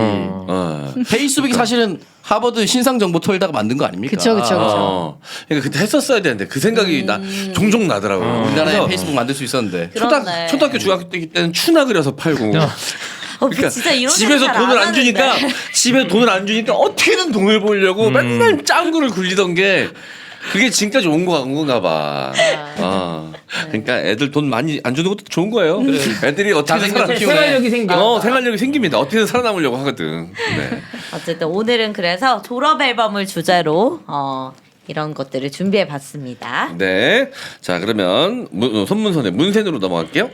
페이스북이 사실은 하버드 신상정보 털다가 만든 거 아닙니까? 그쵸. 그러니까 그때 했었어야 되는데 그 생각이 나 종종 나더라고. 우리나라에 그래서 페이스북 만들 수 있었는데. 그렇네. 초등학교 중학교 때는 추나 그려서 팔고. 그러니까 진짜 이런 집에서 생각 돈을 안 안 주니까 집에 돈을 안 주니까 어떻게든 돈을 벌려고 맨날 짱구를 굴리던 게 그게 지금까지 온 건가 봐. 그러니까 애들 돈 많이 안 주는 것도 좋은 거예요. 애들이 어떻게든 자생력 키우네. 생활력이 생겨. 생활력이 생깁니다. 어떻게든 살아남으려고 하거든. 네. 어쨌든 오늘은 그래서 졸업 앨범을 주제로 이런 것들을 준비해 봤습니다. 네. 자, 그러면 손문선의 문센으로 넘어갈게요.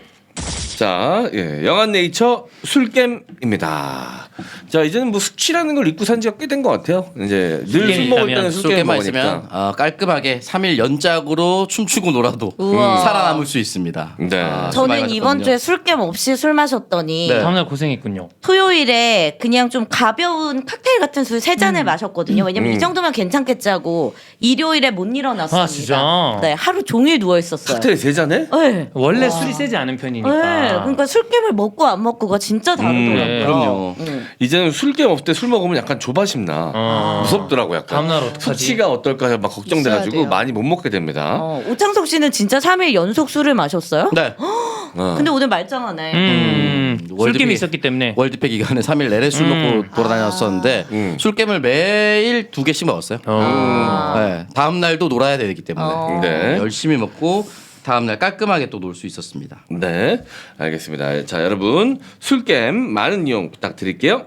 자, 영한 네이처 술겜입니다. 자, 이제는 뭐 숙취라는 걸 잊고 산 지가 꽤 된 것 같아요. 이제 늘 술 먹을 때는 술겜 술게만 먹으니까. 있으면 깔끔하게 3일 연짝으로 춤추고 놀아도 우와. 살아남을 수 있습니다. 네. 술 많이 저는 이번 마셨거든요. 주에 술겜 없이 술 마셨더니 네. 다음날 고생했군요. 토요일에 그냥 좀 가벼운 칵테일 같은 술 3잔을 마셨거든요. 왜냐면 이 정도면 괜찮겠지 하고 일요일에 못 일어났습니다. 아, 진짜? 네, 하루 종일 누워 있었어요. 칵테일 3잔에? 네. 원래 술이 세지 않은 편이니까. 네, 그러니까 술겜을 먹고 안 먹고가 진짜 다르더라고요. 네, 그럼요. 이제는 술겜 없을 때 술 먹으면 약간 조바심 나. 무섭더라고 약간. 다음날 어떡하지? 수치가 어떨까 막 있어야 걱정돼가지고 돼요. 많이 못 먹게 됩니다. 오창석 씨는 진짜 3일 연속 술을 마셨어요? 네. 근데 오늘 말짱하네. 술김이 있었기 때문에. 월드페 기간에 3일 내내 술 먹고 돌아다녔었는데 술겜을 매일 2개씩 먹었어요. 네. 다음 날도 놀아야 되기 때문에 네. 열심히 먹고 다음 날 깔끔하게 또 놀 수 있었습니다. 네, 알겠습니다. 자, 여러분 술겜 많은 이용 부탁드릴게요.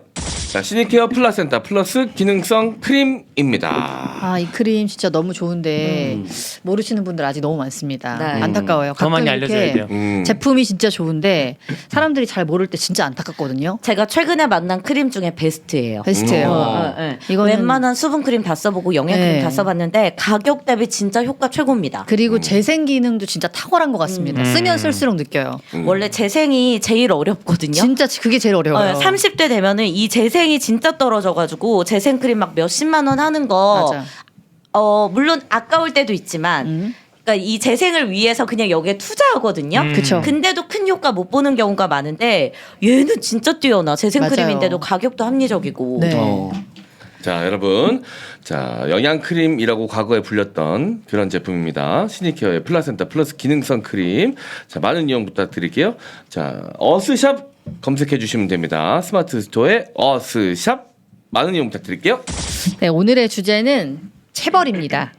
자, 시니케어 플라센타 플러스 기능성 크림입니다. 이 크림 진짜 너무 좋은데 모르시는 분들 아직 너무 많습니다. 네. 안타까워요. 더 많이 가끔 알려줘야 이렇게 돼요. 제품이 진짜 좋은데 사람들이 잘 모를 때 진짜 안타깝거든요. 제가 최근에 만난 크림 중에 베스트예요. 베스트예요. 이거는 웬만한 수분 크림 다 써보고 영양 크림 네. 다 써봤는데 가격 대비 진짜 효과 최고입니다. 그리고 재생 기능도 진짜 탁월한 것 같습니다. 쓰면 쓸수록 느껴요. 원래 재생이 제일 어렵거든요. 진짜 그게 제일 어려워요. 30대 되면은 이 재생이 진짜 떨어져가지고 재생 크림 막 몇십만 원 하는 거 맞아. 물론 아까울 때도 있지만 그러니까 이 재생을 위해서 그냥 여기에 투자하거든요. 그쵸. 근데도 큰 효과 못 보는 경우가 많은데 얘는 진짜 뛰어나. 재생 맞아요. 크림인데도 가격도 합리적이고. 네. 자, 여러분, 자 영양 크림이라고 과거에 불렸던 그런 제품입니다. 시니케어의 플라센타 플러스 기능성 크림. 자, 많은 이용 부탁드릴게요. 자, 어스샵 검색해 주시면 됩니다. 스마트 스토어에 어스샵 많은 이용 부탁드릴게요. 네, 오늘의 주제는 체벌입니다.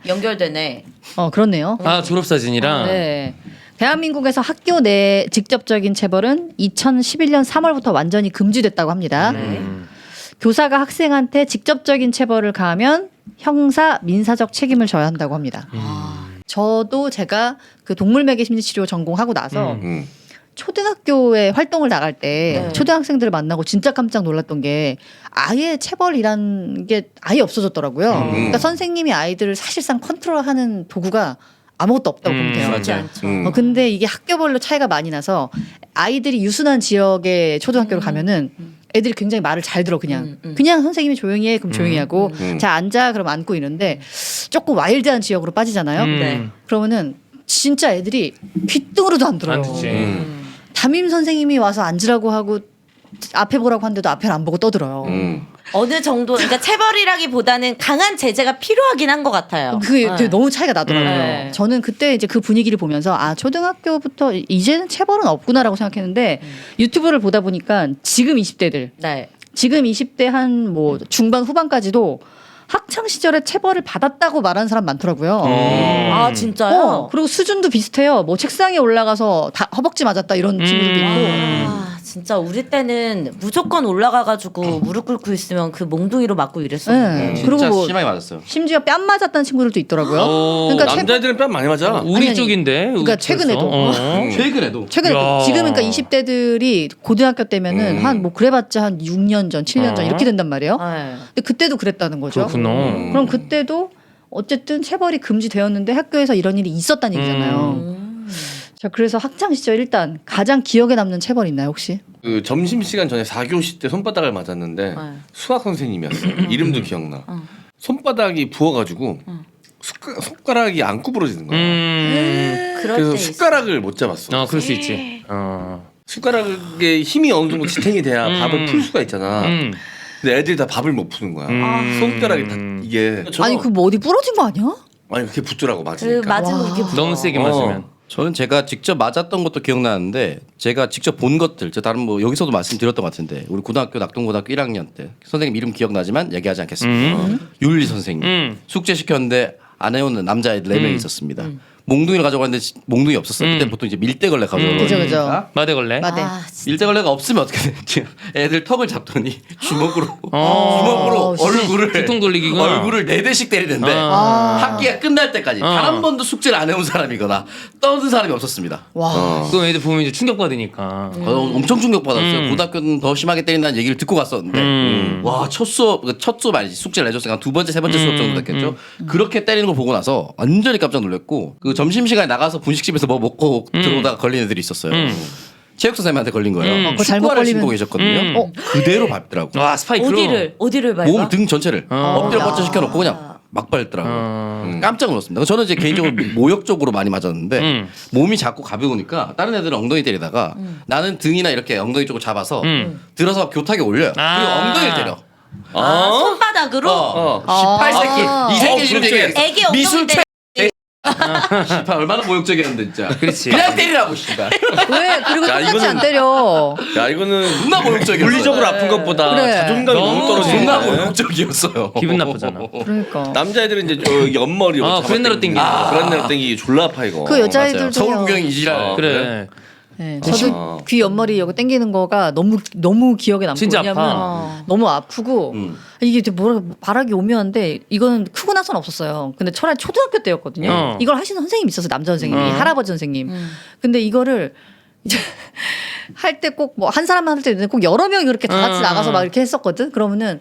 연결되네. 그렇네요. 졸업사진이랑. 네. 대한민국에서 학교 내 직접적인 체벌은 2011년 3월부터 완전히 금지됐다고 합니다. 교사가 학생한테 직접적인 체벌을 가하면 형사, 민사적 책임을 져야 한다고 합니다. 저도 제가 그 동물매개 심리치료 전공하고 나서 초등학교에 활동을 나갈 때 초등학생들을 만나고 진짜 깜짝 놀랐던 게 아예 체벌이란 게 아예 없어졌더라고요. 그러니까 선생님이 아이들을 사실상 컨트롤하는 도구가 아무것도 없다고 보면 돼요. 쉽지 않죠. 근데 이게 학교별로 차이가 많이 나서 아이들이 유순한 지역의 초등학교를 가면은 애들이 굉장히 말을 잘 들어 그냥 선생님이 조용히 해 그럼 조용히 하고 자 앉아 그럼 앉고 이러는데 조금 와일드한 지역으로 빠지잖아요. 네. 그러면은 진짜 애들이 귓등으로도 안 들어요. 안 듣지. 담임 선생님이 와서 앉으라고 하고 앞에 보라고 하는데도 앞에는 안 보고 떠들어요. 어느 정도 그러니까 체벌이라기보다는 강한 제재가 필요하긴 한 것 같아요. 그게 되게 너무 차이가 나더라고요. 네. 저는 그때 이제 그 분위기를 보면서 초등학교부터 이제는 체벌은 없구나라고 생각했는데 유튜브를 보다 보니까 지금 20대들, 네. 지금 20대 한 뭐 중반 후반까지도 학창 시절에 체벌을 받았다고 말하는 사람 많더라고요. 아 진짜요? 그리고 수준도 비슷해요. 뭐 책상에 올라가서 다 허벅지 맞았다 이런 친구들도 있고. 진짜 우리 때는 무조건 올라가가지고 무릎 꿇고 있으면 그 몽둥이로 맞고 이랬었는데. 네. 그리고 진짜 뭐 심하게 맞았어요. 심지어 뺨 맞았다는 친구들도 있더라고요. 그러니까 남자애들은 뺨 많이 맞아. 우리 아니, 쪽인데. 그러니까 최근에도. 최근에도 최근에 야. 지금은 그러니까 20대들이 고등학교 때면은 한 뭐 그래봤자 한 6년 전, 7년 전 이렇게 된단 말이에요. 네. 근데 그때도 그랬다는 거죠. 그렇구나. 그럼 그때도 어쨌든 체벌이 금지되었는데 학교에서 이런 일이 있었다는 얘기잖아요. 자, 그래서 학창 시절 일단 가장 기억에 남는 체벌 있나요 혹시? 그 점심 시간 전에 4교시 때 손바닥을 맞았는데 네. 수학 선생님이었어요. 이름도 기억나. 손바닥이 부어가지고 손가락이 안 구부러지는 거야. 그럴 그래서 때 있어. 숟가락을 못 잡았어. 그럴 수 있지. 숟가락에 힘이 어느 정도 지탱이 돼야 밥을 풀 수가 있잖아. 음. 근데 애들이 다 밥을 못 푸는 거야. 손가락이 다 이게 아니 그 뭐 어디 부러진 거 아니야? 아니 그렇게 붙더라고 그 맞으니까. 맞으면 그렇게 붙어. 너무 세게 맞으면. 저는 제가 직접 맞았던 것도 기억나는데 제가 직접 본 것들 저 다른 뭐 여기서도 말씀드렸던 것 같은데 우리 고등학교 낙동고등학교 1학년 때 선생님 이름 기억나지만 얘기하지 않겠습니다. 윤리 선생님 숙제 시켰는데 안 해오는 남자애들 4명이 있었습니다. 몽둥이를 가져갔는데 몽둥이 없었어요. 그때 보통 이제 밀대걸레 가져오는 그죠, 그죠. 거니까. 마대걸레. 맞아. 아, 진짜. 밀대걸레가 없으면 어떻게 되지? 애들 턱을 잡더니 주먹으로 어. 얼굴을 뒤통 돌리기구나. 얼굴을 4대씩 때리는데 학기가 끝날 때까지 단 한 번도 숙제를 안 해온 사람이거나 떠든 사람이 없었습니다. 와. 그럼 애들 보면 이제 충격받으니까. 엄청 충격받았어요. 고등학교는 더 심하게 때린다는 얘기를 듣고 갔었는데 와 첫 수업 말이지 숙제를 내줬으니까 두 번째 세 번째 수업 정도 됐겠죠. 그렇게 때리는 걸 보고 나서 완전히 깜짝 놀랐고 그 점심 시간에 나가서 분식집에서 뭐 먹고 들어오다가 걸린 애들이 있었어요. 체육 선생님한테 걸린 거예요. 그거 잘못 축구화를 걸리면- 신고 계셨거든요. 그대로 밟더라고. 와 스파이크로. 어디를 밟아? 몸 등 전체를 엎드려 야. 뻗쳐 시켜놓고 그냥 막 밟더라고요. 깜짝 놀랐습니다. 저는 이제 개인적으로 모욕적으로 많이 맞았는데 몸이 자꾸 가벼우니까 다른 애들은 엉덩이 때리다가 나는 등이나 이렇게 엉덩이 쪽을 잡아서 들어서 교탁에 올려요. 그리고 엉덩이를 때려. 아, 손바닥으로? 18세기 이 새끼 이름 얘기해. 애기 엉덩이 미술 때려. 18 얼마나 모욕적이었는데 진짜. 그렇지. 그냥 때리라고 씨발. 왜? 그리고 야, 똑같이 이거는- 안 때려. 야 이거는 존나 모욕적이었어. 물리적으로 아픈 것보다 그래. 자존감이 너무 너무 떨어지는 존나 거야. 모욕적이었어요. 기분 나쁘잖아. 그러니까. 남자애들은 이제 저 옆머리 브랜드로 땡기는 거. 브랜드로 땡기기 졸라 아파 이거. 그 여자애들도 서울 구경 이지랄. 그래. 네, 저도 귀 옆머리 여기 당기는 거가 너무 기억에 남고 진짜 왜냐면 아파. 너무 아프고 이게 이제 뭐라 바락이 오묘한데 이거는 크고 나서는 없었어요. 근데 차라리 초등학교 때였거든요. 이걸 하시는 선생님이 있었어요. 남자 선생님이 할아버지 선생님. 근데 이거를 이제 할 때 꼭 뭐 한 사람만 할 때 있는데 꼭 여러 명이 그렇게 다 같이 나가서 막 이렇게 했었거든. 그러면은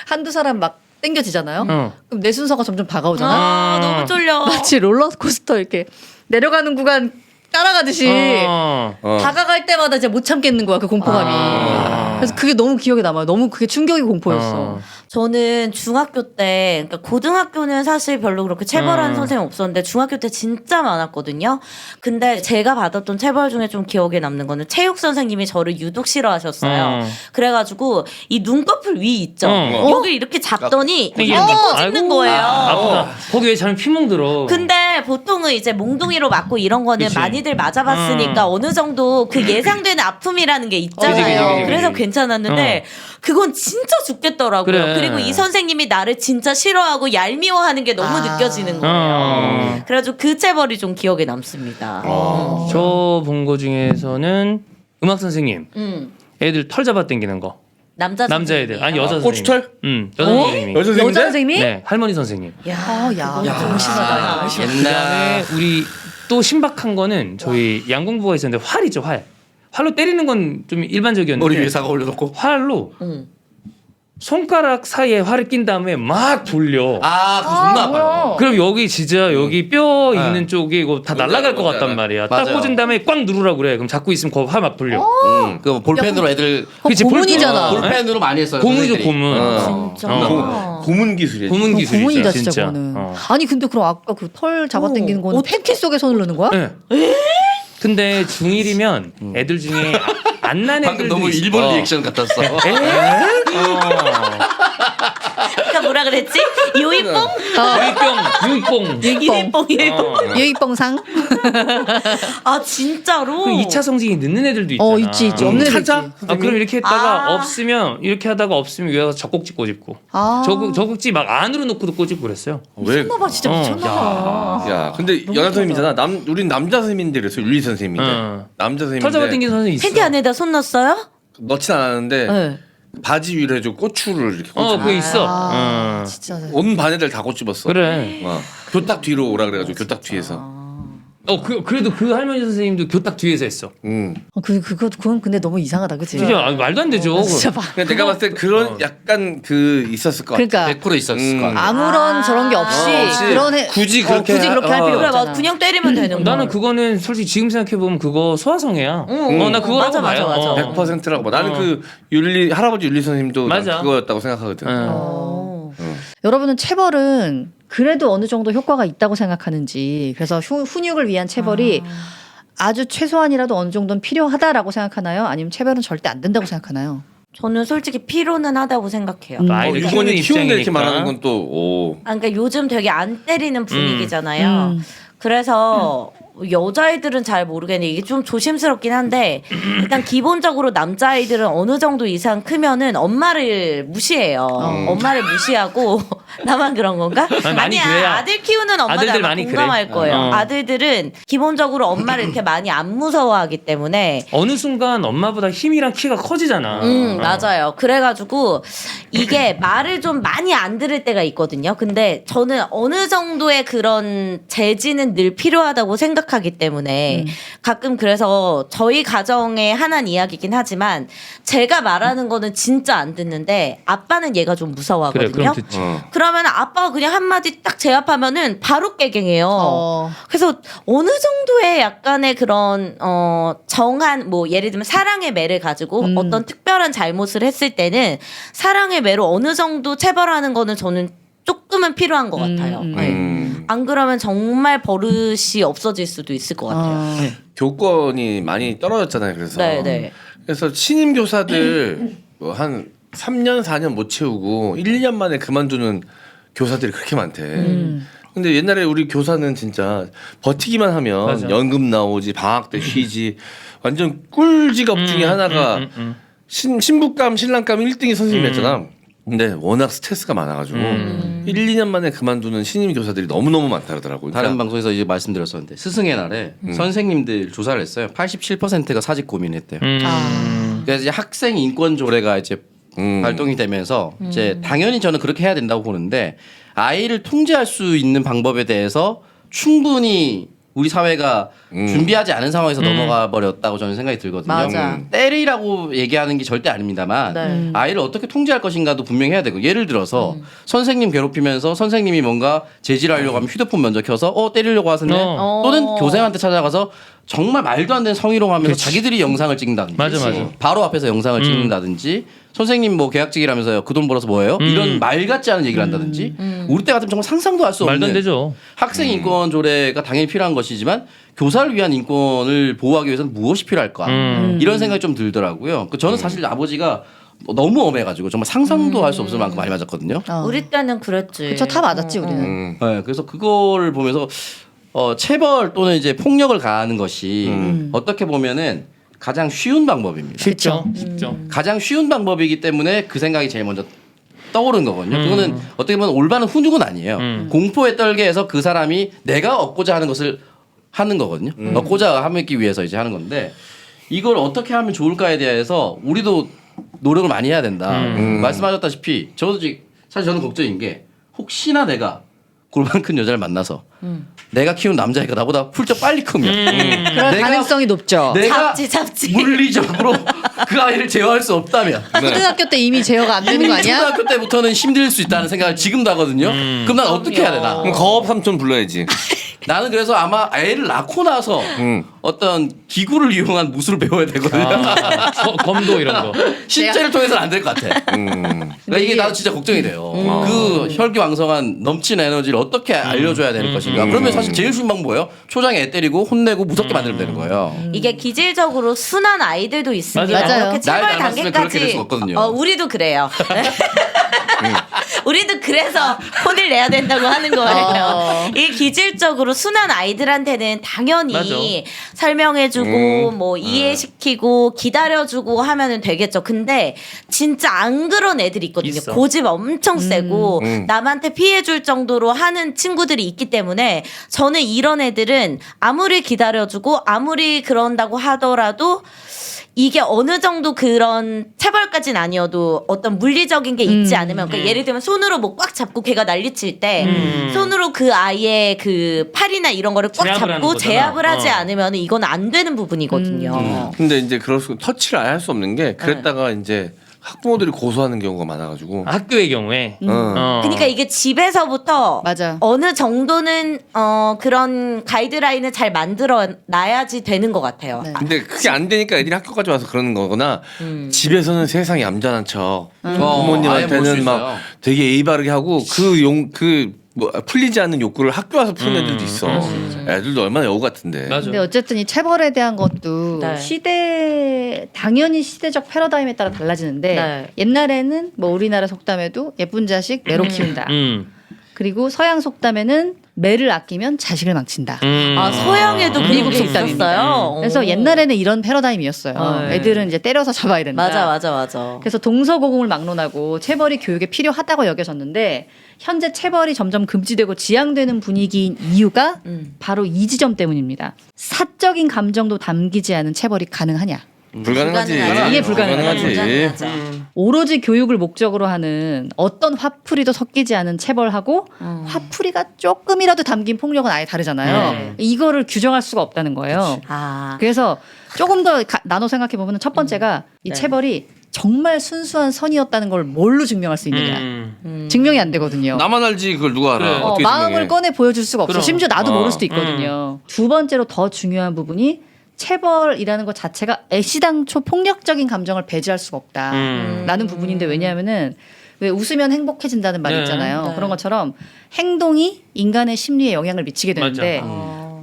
한두 사람 막 땡겨지잖아요. 그럼 내 순서가 점점 다가오잖아. 아, 너무 쫄려. 마치 롤러코스터 이렇게 내려가는 구간 따라가듯이 다가갈 때마다 이제 못 참겠는 거야 그 공포감이. 그래서 그게 너무 기억에 남아요. 너무 그게 충격이 공포였어. 저는 중학교 때, 그러니까 고등학교는 사실 별로 그렇게 체벌하는 선생님 없었는데 중학교 때 진짜 많았거든요. 근데 제가 받았던 체벌 중에 좀 기억에 남는 거는 체육 선생님이 저를 유독 싫어하셨어요. 그래가지고 이 눈꺼풀 위 있죠. 여기 이렇게 잡더니 이렇게 꽂는 거예요. 아프다. 거기 왜 잘못 피멍 들어. 근데 보통은 이제 몽둥이로 맞고 이런 거는 그치. 많이들 맞아봤으니까 어느 정도 그 예상되는 아픔이라는 게 있잖아요. 그치. 그래서 괜찮았는데 그건 진짜 죽겠더라고요. 그래. 그리고 이 선생님이 나를 진짜 싫어하고 얄미워하는 게 너무 느껴지는 거예요. 그래가지고 그 체벌이 좀 기억에 남습니다. 저 본 거 중에서는 음악 선생님 애들 털 잡아 당기는 거. 남자애들 아니 여자 선생님. 고추털? 여자 선생님이. 여자 선생님인데? 여자 선생님이? 네 할머니 선생님. 야, 너무 심하다. 옛날 우리 또 신박한 거는 저희 양공부가 있었는데 활이죠 활. 활로 때리는 건 좀 일반적이었는데 머리 위에 사과 올려놓고. 활로 손가락 사이에 활을 낀 다음에 막 돌려. 아, 그거 존나 아파요. 그럼 여기 진짜 여기 뼈 있는 쪽에 이거 다 날아갈 것 뭔지 같단 알아. 말이야. 딱 맞아요. 꽂은 다음에 꽉 누르라고 그래. 그럼 잡고 있으면 거기 활 막 돌려. 그 볼펜으로 애들 그치, 고문이잖아. 볼펜으로 많이 했어요. 고문이죠 선생님들이. 고문. 진짜. 고문 기술이야. 고문 기술이죠. 고문이다 진짜. 진짜 그거는. 아니 근데 그럼 아까 그 털 잡아 당기는 거는 팬티 속에 손을 넣는 거야? 네. 근데 중1이면 애들 중에 안 난 방금 애들도 너무 있어. 일본 리액션 같았어. 그러니까 뭐라 그랬지? 요이뽕? 유익병. 유이뽕. 유익봉상. 아 진짜로? 그 2차 성징이 늦는 애들도 있잖아. 있지. 없는 애들 찾아? 있지. 아 그럼 이렇게 했다가 아. 없으면 이렇게 하다가 없으면 위에서 젖꼭지 꼬집고 아. 젖꼭지 막 안으로 놓고도 꼬집고 그랬어요. 왜? 미쳤나봐 진짜 미쳤나봐. 야, 근데 여자 선생님이잖아. 우린 남자 선생님인데 그래서 윤리 선생님인데 남자 선생님인데 털 잡아당긴 선생님 있어. 팬티 안에다 손 넣었어요? 넣진 않았는데 네. 바지 위로 해줘 고추를 이렇게 꽂아. 그거 있어. 진짜. 온 반애들 다 꽂집었어. 그래. 교탁 뒤로 오라 그래가지고 교탁 뒤에서. 그래도 그 할머니 선생님도 교탁 뒤에서 했어. 그건 근데 너무 이상하다, 그치? 진짜 말도 안 되죠. 진짜 봐. 그냥 내가 봤을 때 그런 약간 그 있었을 것 같아. 그러니까 100% 있었을 것 같아. 아무런 저런 게 없이 없이 그런 굳이 그렇게 굳이 그렇게 할 필요가 그래 없잖아. 막 그냥 때리면 되는 거. 나는 그거는 솔직히 지금 생각해 보면 그거 소아성애야. 나 그거라고 맞아, 봐요. 맞아, 맞아. 100%라고 봐. 나는 그 할아버지 윤리 선생님도 난 맞아. 그거였다고 생각하거든. 여러분은 체벌은 그래도 어느 정도 효과가 있다고 생각하는지, 그래서 훈육을 위한 체벌이 아주 최소한이라도 어느 정도는 필요하다라고 생각하나요? 아니면 체벌은 절대 안 된다고 생각하나요? 저는 솔직히 필요는 하다고 생각해요. 아이를 이건이 키우는 키우는데 이렇게 입장이니까. 말하는 건 또 오. 아, 그러니까 요즘 되게 안 때리는 분위기잖아요. 그래서 여자아이들은 잘 모르겠는데 이게 좀 조심스럽긴 한데 일단 기본적으로 남자아이들은 어느 정도 이상 크면은 엄마를 무시해요. 엄마를 무시하고 나만 그런 건가? 아니, 많이 아니야. 그래요. 아들 키우는 엄마들 아들들 아마 많이 공감할 그래. 거예요. 어. 아들들은 기본적으로 엄마를 이렇게 많이 안 무서워하기 때문에 어느 순간 엄마보다 힘이랑 키가 커지잖아. 맞아요. 그래가지고 이게 말을 좀 많이 안 들을 때가 있거든요. 근데 저는 어느 정도의 그런 제지는 늘 필요하다고 생각하기 때문에 가끔 그래서 저희 가정의 하나는 이야기긴 하지만 제가 말하는 거는 진짜 안 듣는데 아빠는 얘가 좀 그래, 무서워하거든요. 그럼 듣지. 그러면 아빠가 그냥 한마디 딱 제압하면은 바로 깨갱해요. 그래서 어느 정도의 약간의 그런 정한 뭐 예를 들면 사랑의 매를 가지고 어떤 특별한 잘못을 했을 때는 사랑의 매로 어느 정도 체벌하는 거는 저는 조금은 필요한 것 같아요. 네. 안 그러면 정말 버릇이 없어질 수도 있을 것 같아요. 교권이 많이 떨어졌잖아요. 그래서 네. 그래서 신임 교사들 뭐 한 3년 4년 못 채우고 1, 2년 만에 그만두는 교사들이 그렇게 많대. 근데 옛날에 우리 교사는 진짜 버티기만 하면 맞아. 연금 나오지 방학 때 쉬지 완전 꿀직업 중에 하나가 신부감 신랑감 1등이 선생님이었잖아. 근데 워낙 스트레스가 많아가지고 1, 2년 만에 그만두는 신임 교사들이 너무너무 많다 그러더라고요. 다른 방송에서 이제 말씀드렸었는데 스승의 날에 선생님들 조사를 했어요. 87%가 사직 고민했대요. 그래서 이제 학생 인권 조례가 이제 발동이 되면서 이제 당연히 저는 그렇게 해야 된다고 보는데 아이를 통제할 수 있는 방법에 대해서 충분히 우리 사회가 준비하지 않은 상황에서 넘어가 버렸다고 저는 생각이 들거든요. 맞아. 때리라고 얘기하는 게 절대 아닙니다만 네. 아이를 어떻게 통제할 것인가도 분명히 해야 되고 예를 들어서 선생님 괴롭히면서 선생님이 뭔가 제지를 하려고 하면 휴대폰 먼저 켜서 때리려고 하는데 또는 교생한테 찾아가서 정말 말도 안 되는 성희롱하면서 자기들이 영상을 찍는다든지 맞아. 바로 앞에서 영상을 찍는다든지 선생님 뭐 계약직이라면서요 그 돈 벌어서 뭐예요? 이런 말 같지 않은 얘기를 한다든지 우리 때 같으면 정말 상상도 할 수 없는 말도 안 되죠. 학생 인권 조례가 당연히 필요한 것이지만 교사를 위한 인권을 보호하기 위해서는 무엇이 필요할까 이런 생각이 좀 들더라고요. 저는 사실 아버지가 너무 엄해가지고 정말 상상도 할 수 없을 만큼 많이 맞았거든요. 우리 때는 그랬지. 그쵸, 다 맞았지 우리는. 네, 그래서 그거를 보면서 체벌 또는 이제 폭력을 가하는 것이 어떻게 보면은 가장 쉬운 방법입니다. 쉽죠. 가장 쉬운 방법이기 때문에 그 생각이 제일 먼저 떠오른 거거든요. 그거는 어떻게 보면 올바른 훈육은 아니에요. 공포에 떨게 해서 그 사람이 내가 얻고자 하는 것을 하는 거거든요. 얻고자 하기 위해서 이제 하는 건데 이걸 어떻게 하면 좋을까에 대해서 우리도 노력을 많이 해야 된다. 말씀하셨다시피 사실 저는 걱정인 게 혹시나 내가 골반 큰 여자를 만나서 내가 키운 남자애가 나보다 훌쩍 빨리 크면 그럴 내가- 가능성이 높죠. 내가 잡지. 물리적으로 그 아이를 제어할 수 없다면 초등학교 때 이미 제어가 안 되는 이미 거 아니야? 초등학교 때부터는 힘들 수 있다는 생각을 지금도 하거든요. 그럼 난 어떻게 해야 되나? 그럼 거업 삼촌 불러야지. 나는 그래서 아마 애를 낳고 나서 어떤 기구를 이용한 무술을 배워야 되거든요. 검도 이런 거. 실제를 통해서는 안 될 것 같아. 그러니까 이게 나도 진짜 걱정이 돼요. 그 혈기왕성한 넘치는 에너지를 어떻게 알려줘야 될 것인가. 그러면 사실 제일 쉬운 방법 뭐예요? 초장에 애 때리고 혼내고 무섭게 만들면 되는 거예요. 이게 기질적으로 순한 아이들도 있습니다. 맞아요. 그렇게 날 체벌 닮았으면 그렇게 될 단계까지 수가 없거든요. 우리도 그래요. 우리도 그래서 혼을 내야 된다고 하는 거예요. 이 기질적으로 순한 아이들한테는 당연히 맞아. 설명해주고 뭐 이해시키고 기다려주고 하면은 되겠죠. 근데 진짜 안 그런 애들이 있거든요. 있어. 고집 엄청 세고 남한테 피해줄 정도로 하는 친구들이 있기 때문에 저는 이런 애들은 아무리 기다려주고 아무리 그런다고 하더라도 이게 어느 정도 그런 체벌까지는 아니어도 어떤 물리적인 게 있지 않으면 그러니까 예를 들면 손으로 뭐 꽉 잡고 걔가 난리칠 때 손으로 그 아이의 그 팔이나 이런 거를 꽉 제압을 하는 잡고 거잖아. 제압을 하지 않으면 이건 안 되는 부분이거든요. 근데 이제 그럴 수 터치를 아예 할 수 없는 게 그랬다가 이제 학부모들이 고소하는 경우가 많아가지고. 학교의 경우에 그러니까 이게 집에서부터 맞아. 어느 정도는 그런 가이드라인을 잘 만들어 놔야지 되는 것 같아요. 네. 근데 그게 안 되니까 애들이 학교까지 와서 그러는 거거나 집에서는 세상이 얌전한 척 아예 볼수 부모님한테는 막 있어요. 되게 예의 바르게 하고 뭐 풀리지 않는 욕구를 학교 와서 푸는 애들도 있어. 애들도 얼마나 여우 같은데. 맞아. 근데 어쨌든 이 체벌에 대한 것도 네. 당연히 시대적 패러다임에 따라 달라지는데 네. 옛날에는 뭐 우리나라 속담에도 예쁜 자식 매로 키운다. 그리고 서양 속담에는 매를 아끼면 자식을 망친다. 아 서양에도 미국 미국 속담입니다. 있었어요. 그래서 옛날에는 이런 패러다임이었어요. 네. 애들은 이제 때려서 잡아야 된다. 맞아. 그래서 동서고금을 막론하고 체벌이 교육에 필요하다고 여겨졌는데 현재 체벌이 점점 금지되고 지양되는 분위기인 이유가 바로 이 지점 때문입니다. 사적인 감정도 담기지 않은 체벌이 가능하냐? 불가능하지. 이게 불가능하지. 오로지 교육을 목적으로 하는 어떤 화풀이도 섞이지 않은 체벌하고 화풀이가 조금이라도 담긴 폭력은 아예 다르잖아요. 이거를 규정할 수가 없다는 거예요. 아 그래서 조금 더 나눠 생각해 보면 첫 번째가 이 네. 체벌이 정말 순수한 선이었다는 걸 뭘로 증명할 수 있느냐. 증명이 안 되거든요. 나만 알지 그걸 누가 알아? 그래. 어떻게 마음을 증명해? 꺼내 보여줄 수가 없어. 그럼. 심지어 나도 모를 수도 있거든요. 두 번째로 더 중요한 부분이 체벌이라는 것 자체가 애시당초 폭력적인 감정을 배제할 수가 없다라는 부분인데 왜냐하면은 왜 웃으면 행복해진다는 말이 네. 있잖아요. 네. 그런 것처럼 행동이 인간의 심리에 영향을 미치게 되는데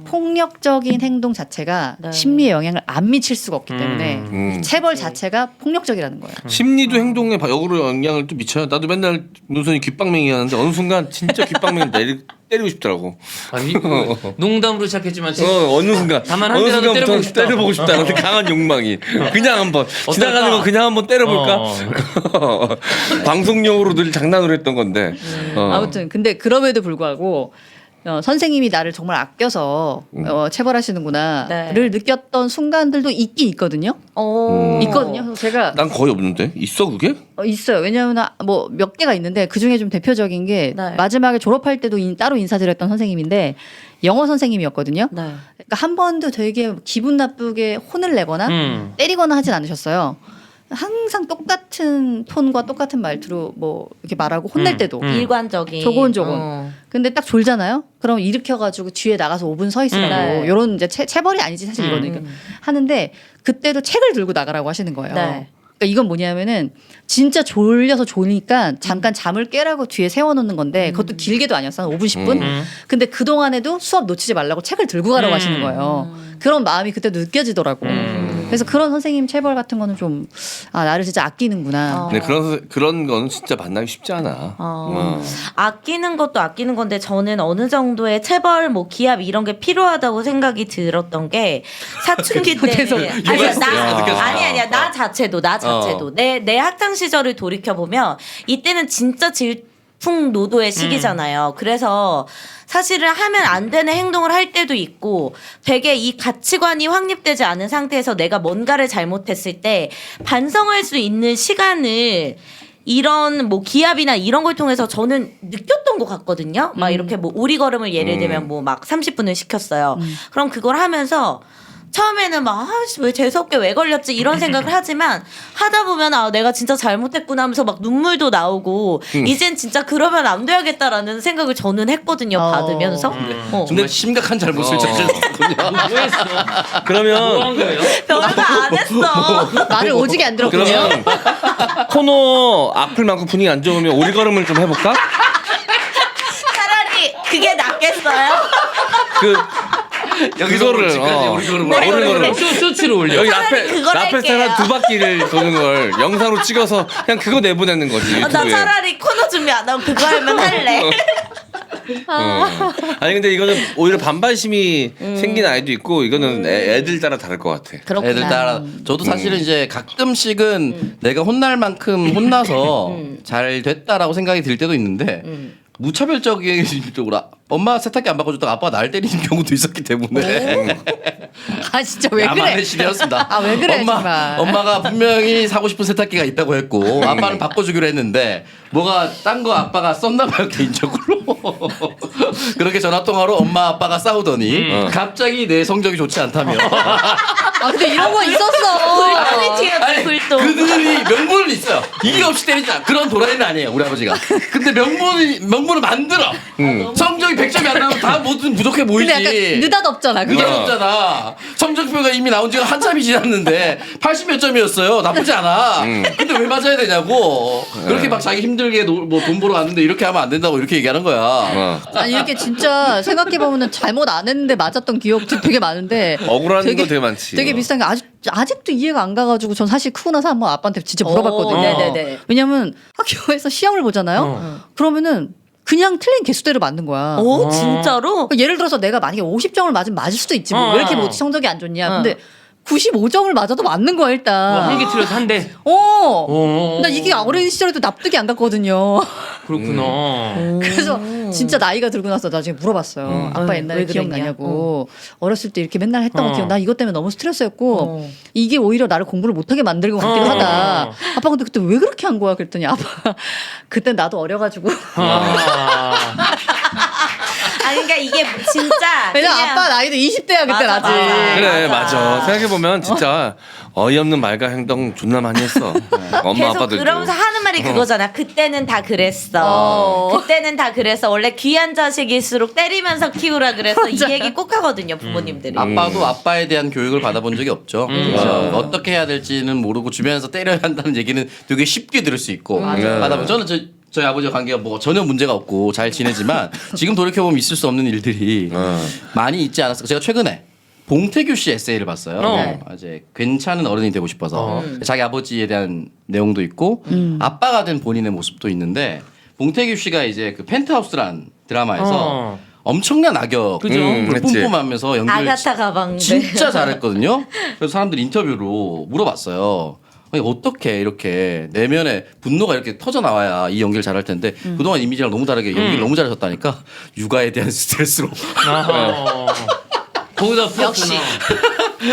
폭력적인 행동 자체가 네. 심리에 영향을 안 미칠 수가 없기 때문에 음. 체벌 자체가 폭력적이라는 거예요. 심리도 행동에 역으로 영향을 또 미쳐요. 나도 맨날 문선이 귓방맹이 하는데 어느 순간 진짜 귓방맹이 때리고 싶더라고. 아니 농담으로 시작했지만 어느 순간 다만 한 대라도 때려보고 싶다. 때려보고 싶다는 강한 욕망이 그냥 한번 지나가는 거 그냥 한번 때려볼까? 방송용으로 늘 장난으로 했던 건데. 아무튼 근데 그럼에도 불구하고 선생님이 나를 정말 아껴서 체벌하시는구나를 느꼈던 순간들도 있긴 있거든요. 있거든요. 그래서 제가 난 거의 없는데 있어 그게? 있어요. 왜냐하면 뭐 몇 개가 있는데 그 중에 좀 대표적인 게 네. 마지막에 졸업할 때도 따로 인사드렸던 선생님인데 영어 선생님이었거든요. 네. 그러니까 한 번도 되게 기분 나쁘게 혼을 내거나 때리거나 하진 않으셨어요. 항상 똑같은 톤과 똑같은 말투로 뭐 이렇게 말하고 혼낼 때도 일관적인 조곤조곤. 근데 딱 졸잖아요. 그럼 일으켜가지고 뒤에 나가서 5분 서 있으라고. 네. 이런 이제 체벌이 아니지 사실 이거는. 그러니까 하는데 그때도 책을 들고 나가라고 하시는 거예요. 네. 그러니까 이건 뭐냐면은 진짜 졸려서 졸리니까 잠깐 잠을 깨라고 뒤에 세워놓는 건데 그것도 길게도 아니었어. 한 5분 10분. 근데 그 동안에도 수업 놓치지 말라고 책을 들고 가라고 하시는 거예요. 그런 마음이 그때도 느껴지더라고. 그래서 그런 선생님 체벌 같은 거는 좀 나를 진짜 아끼는구나. 근데 그런 거는 진짜 만나기 쉽지 않아. 아끼는 것도 아끼는 건데 저는 어느 정도의 체벌 뭐 기합 이런 게 필요하다고 생각이 들었던 게 사춘기 때는 아니야 나 자체도 내 학창 시절을 돌이켜 보면 이때는 진짜 질풍노도의 시기잖아요. 그래서 사실은 하면 안 되는 행동을 할 때도 있고 되게 이 가치관이 확립되지 않은 상태에서 내가 뭔가를 잘못했을 때 반성할 수 있는 시간을 이런 뭐 기합이나 이런 걸 통해서 저는 느꼈던 것 같거든요. 막 이렇게 뭐 오리걸음을 예를 들면 뭐 막 30분을 시켰어요. 그럼 그걸 하면서 처음에는 막 왜 재수없게 왜 걸렸지 이런 생각을 하지만 하다 보면 내가 진짜 잘못했구나 하면서 막 눈물도 나오고 이젠 진짜 그러면 안 돼야겠다라는 생각을 저는 했거든요. 받으면서. 정말 심각한 잘못을 저질렀군요. 뭐 했어? 그러면 뭐한 거예요? 별거 안 했어. 말을 오지게 안 들었군요. 그러면 코너 악플 많고 분위기 안 좋으면 오리걸음을 좀 해볼까? 차라리 그게 낫겠어요? 그거를 오리걸음 쇼츠로 올려. 여기 차라리 그걸 라페스타 할게요. 한 2바퀴를 도는 걸 영상으로 찍어서 그냥 그거 내보내는 거지 나 유튜브에. 차라리 코너 준비 준비 안 하고 그거 하면 할래. 아니 근데 이거는 오히려 반발심이 생긴 아이도 있고 이거는 애들 따라 다를 것 같아. 그렇구나. 애들 따라 저도 사실은 이제 가끔씩은 내가 혼날 만큼 혼나서 잘 됐다라고 생각이 들 때도 있는데 무차별적인 쪽으로 엄마 세탁기 안 바꿔줬다가 아빠가 날 때리는 경우도 있었기 때문에 아 진짜 왜 그래? 나만의 시대였습니다. 아, 왜 그래, 정말. 엄마가 분명히 사고 싶은 세탁기가 있다고 했고 아빠는 바꿔주기로 했는데 뭐가 딴 거 아빠가 썼나 봐요 개인적으로. 그렇게 전화통화로 엄마 아빠가 싸우더니 갑자기 내 성적이 좋지 않다며. 아 근데 이런 거 있었어. 불꽃이었지 불꽃. 그들이 명분은 있어요. 이유 없이 때리지 않아. 그런 도라이는 아니에요 우리 아버지가. 근데 명분을 만들어. 성적이 100점이 안 나오면 다 뭐든 부족해 보이지. 근데 약간 느닷없잖아. 그게. 없잖아. 성적표가 이미 나온 지가 한참이 지났는데 80몇 점이었어요. 나쁘지 않아. 근데 왜 맞아야 되냐고. 그렇게 막 자기 힘들게 뭐 돈 벌어 왔는데 이렇게 하면 안 된다고 이렇게 얘기하는 거야. 아니 이렇게 진짜 생각해 보면은 잘못 안 했는데 맞았던 기억도 되게 많은데 억울한 거 되게 많지. 되게 비슷한 게 아직도 이해가 안 가가지고 전 사실 크고 나서 한번 아빠한테 진짜 물어봤거든요. 네네네. 왜냐면 학교에서 시험을 보잖아요. 그러면은 그냥 틀린 개수대로 맞는 거야. 오 진짜로? 예를 들어서 내가 만약에 50점을 맞으면 맞을 수도 있지. 뭐 왜 이렇게 뭐 성적이 안 좋냐. 근데 95점을 맞아도 맞는 거야 일단. 한 개 틀려서 한 대. 나 이게 어린 시절에도 납득이 안 갔거든요. 그렇구나. 그래서 진짜 나이가 들고 나서 나중에 물어봤어요. 아빠 옛날에 왜 그랬냐? 기억나냐고. 어렸을 때 이렇게 맨날 했던 거 기억. 나 이것 때문에 너무 스트레스였고 어. 이게 오히려 나를 공부를 못하게 만들고 같기도 하다. 아빠 근데 그때 왜 그렇게 한 거야? 그랬더니 아빠 그때 나도 어려가지고. 아니 그러니까 이게 진짜 왜냐면 그냥 아빠 나이도 20대야 그때 맞아, 아직. 맞아. 그래 맞아. 생각해 보면 진짜 어이없는 말과 행동 존나 많이 했어. 엄마 계속 아빠들도. 그러면서 하는 말이 그거잖아. 그때는 다 그랬어. 그때는 다 그랬어. 원래 귀한 자식일수록 때리면서 키우라 그래서 이 얘기 꼭 하거든요 부모님들이. 아빠도 아빠에 대한 교육을 받아본 적이 없죠. 그래서 어떻게 해야 될지는 모르고 주변에서 때려야 한다는 얘기는 되게 쉽게 들을 수 있고 받아본 저는 저희 아버지와 관계가 뭐 전혀 문제가 없고 잘 지내지만 지금 돌이켜보면 있을 수 없는 일들이 많이 있지 않았을까. 제가 최근에 봉태규 씨 에세이를 봤어요. 이제 괜찮은 어른이 되고 싶어서 자기 아버지에 대한 내용도 있고 아빠가 된 본인의 모습도 있는데 봉태규 씨가 이제 그 펜트하우스란 드라마에서 엄청난 악역을 그죠? 뿜뿜하면서 연기를 아가타 가방. 진짜 잘했거든요. 그래서 사람들이 인터뷰로 물어봤어요. 아니, 어떻게 이렇게 내면에 분노가 이렇게 터져 나와야 이 연기를 잘할 텐데 그동안 이미지랑 너무 다르게 연기를 너무 잘하셨다니까 육아에 대한 스트레스로 거기다 풀었구나.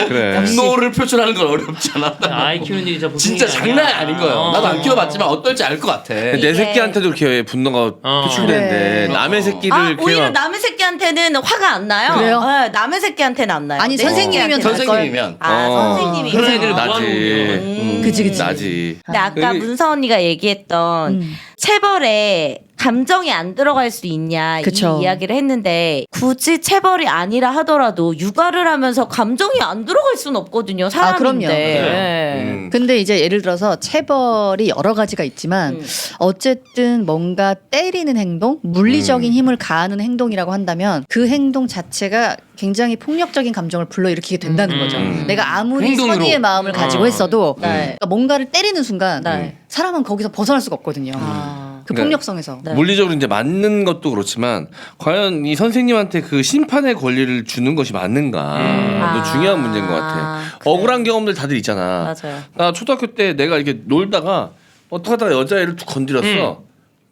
그래. 분노를 표출하는 건 어렵지 않아. 아이 키우는 일이 보통 진짜 일이 장난이 아니야. 아닌 거예요. 나도 안 키워봤지만 어떨지 알 것 같아. 내 새끼한테도 이렇게 분노가 표출되는데 그래. 남의 새끼를 아 오히려 그냥 남의 새끼한테는 화가 안 나요. 그래요? 네, 남의 새끼한테는 안 나요. 아니, 내 선생님이면 새끼한테는 선생님이면 아 선생님이 그런 애들 나지. 그치 그치. 나지. 근데 아까 여기- 문서 언니가 얘기했던 체벌에 감정이 안 들어갈 수 있냐 그쵸. 이 이야기를 했는데 굳이 체벌이 아니라 하더라도 육아를 하면서 감정이 안 들어갈 수는 없거든요. 사람인데. 그럼요. 네. 근데 이제 예를 들어서 체벌이 여러 가지가 있지만 어쨌든 뭔가 때리는 행동, 물리적인 힘을 가하는 행동이라고 한다면 그 행동 자체가 굉장히 폭력적인 감정을 불러일으키게 된다는 거죠. 내가 아무리 행동으로. 선의의 마음을 가지고 했어도 네. 그러니까 뭔가를 때리는 순간 네. 사람은 거기서 벗어날 수가 없거든요. 그 그러니까 폭력성에서. 네. 물리적으로 이제 맞는 것도 그렇지만 과연 이 선생님한테 그 심판의 권리를 주는 것이 맞는가 또 중요한 문제인 것 같아. 그래. 억울한 경험들 다들 있잖아. 맞아요. 나 초등학교 때 내가 이렇게 놀다가 어떡하다가 여자애를 툭 건드렸어.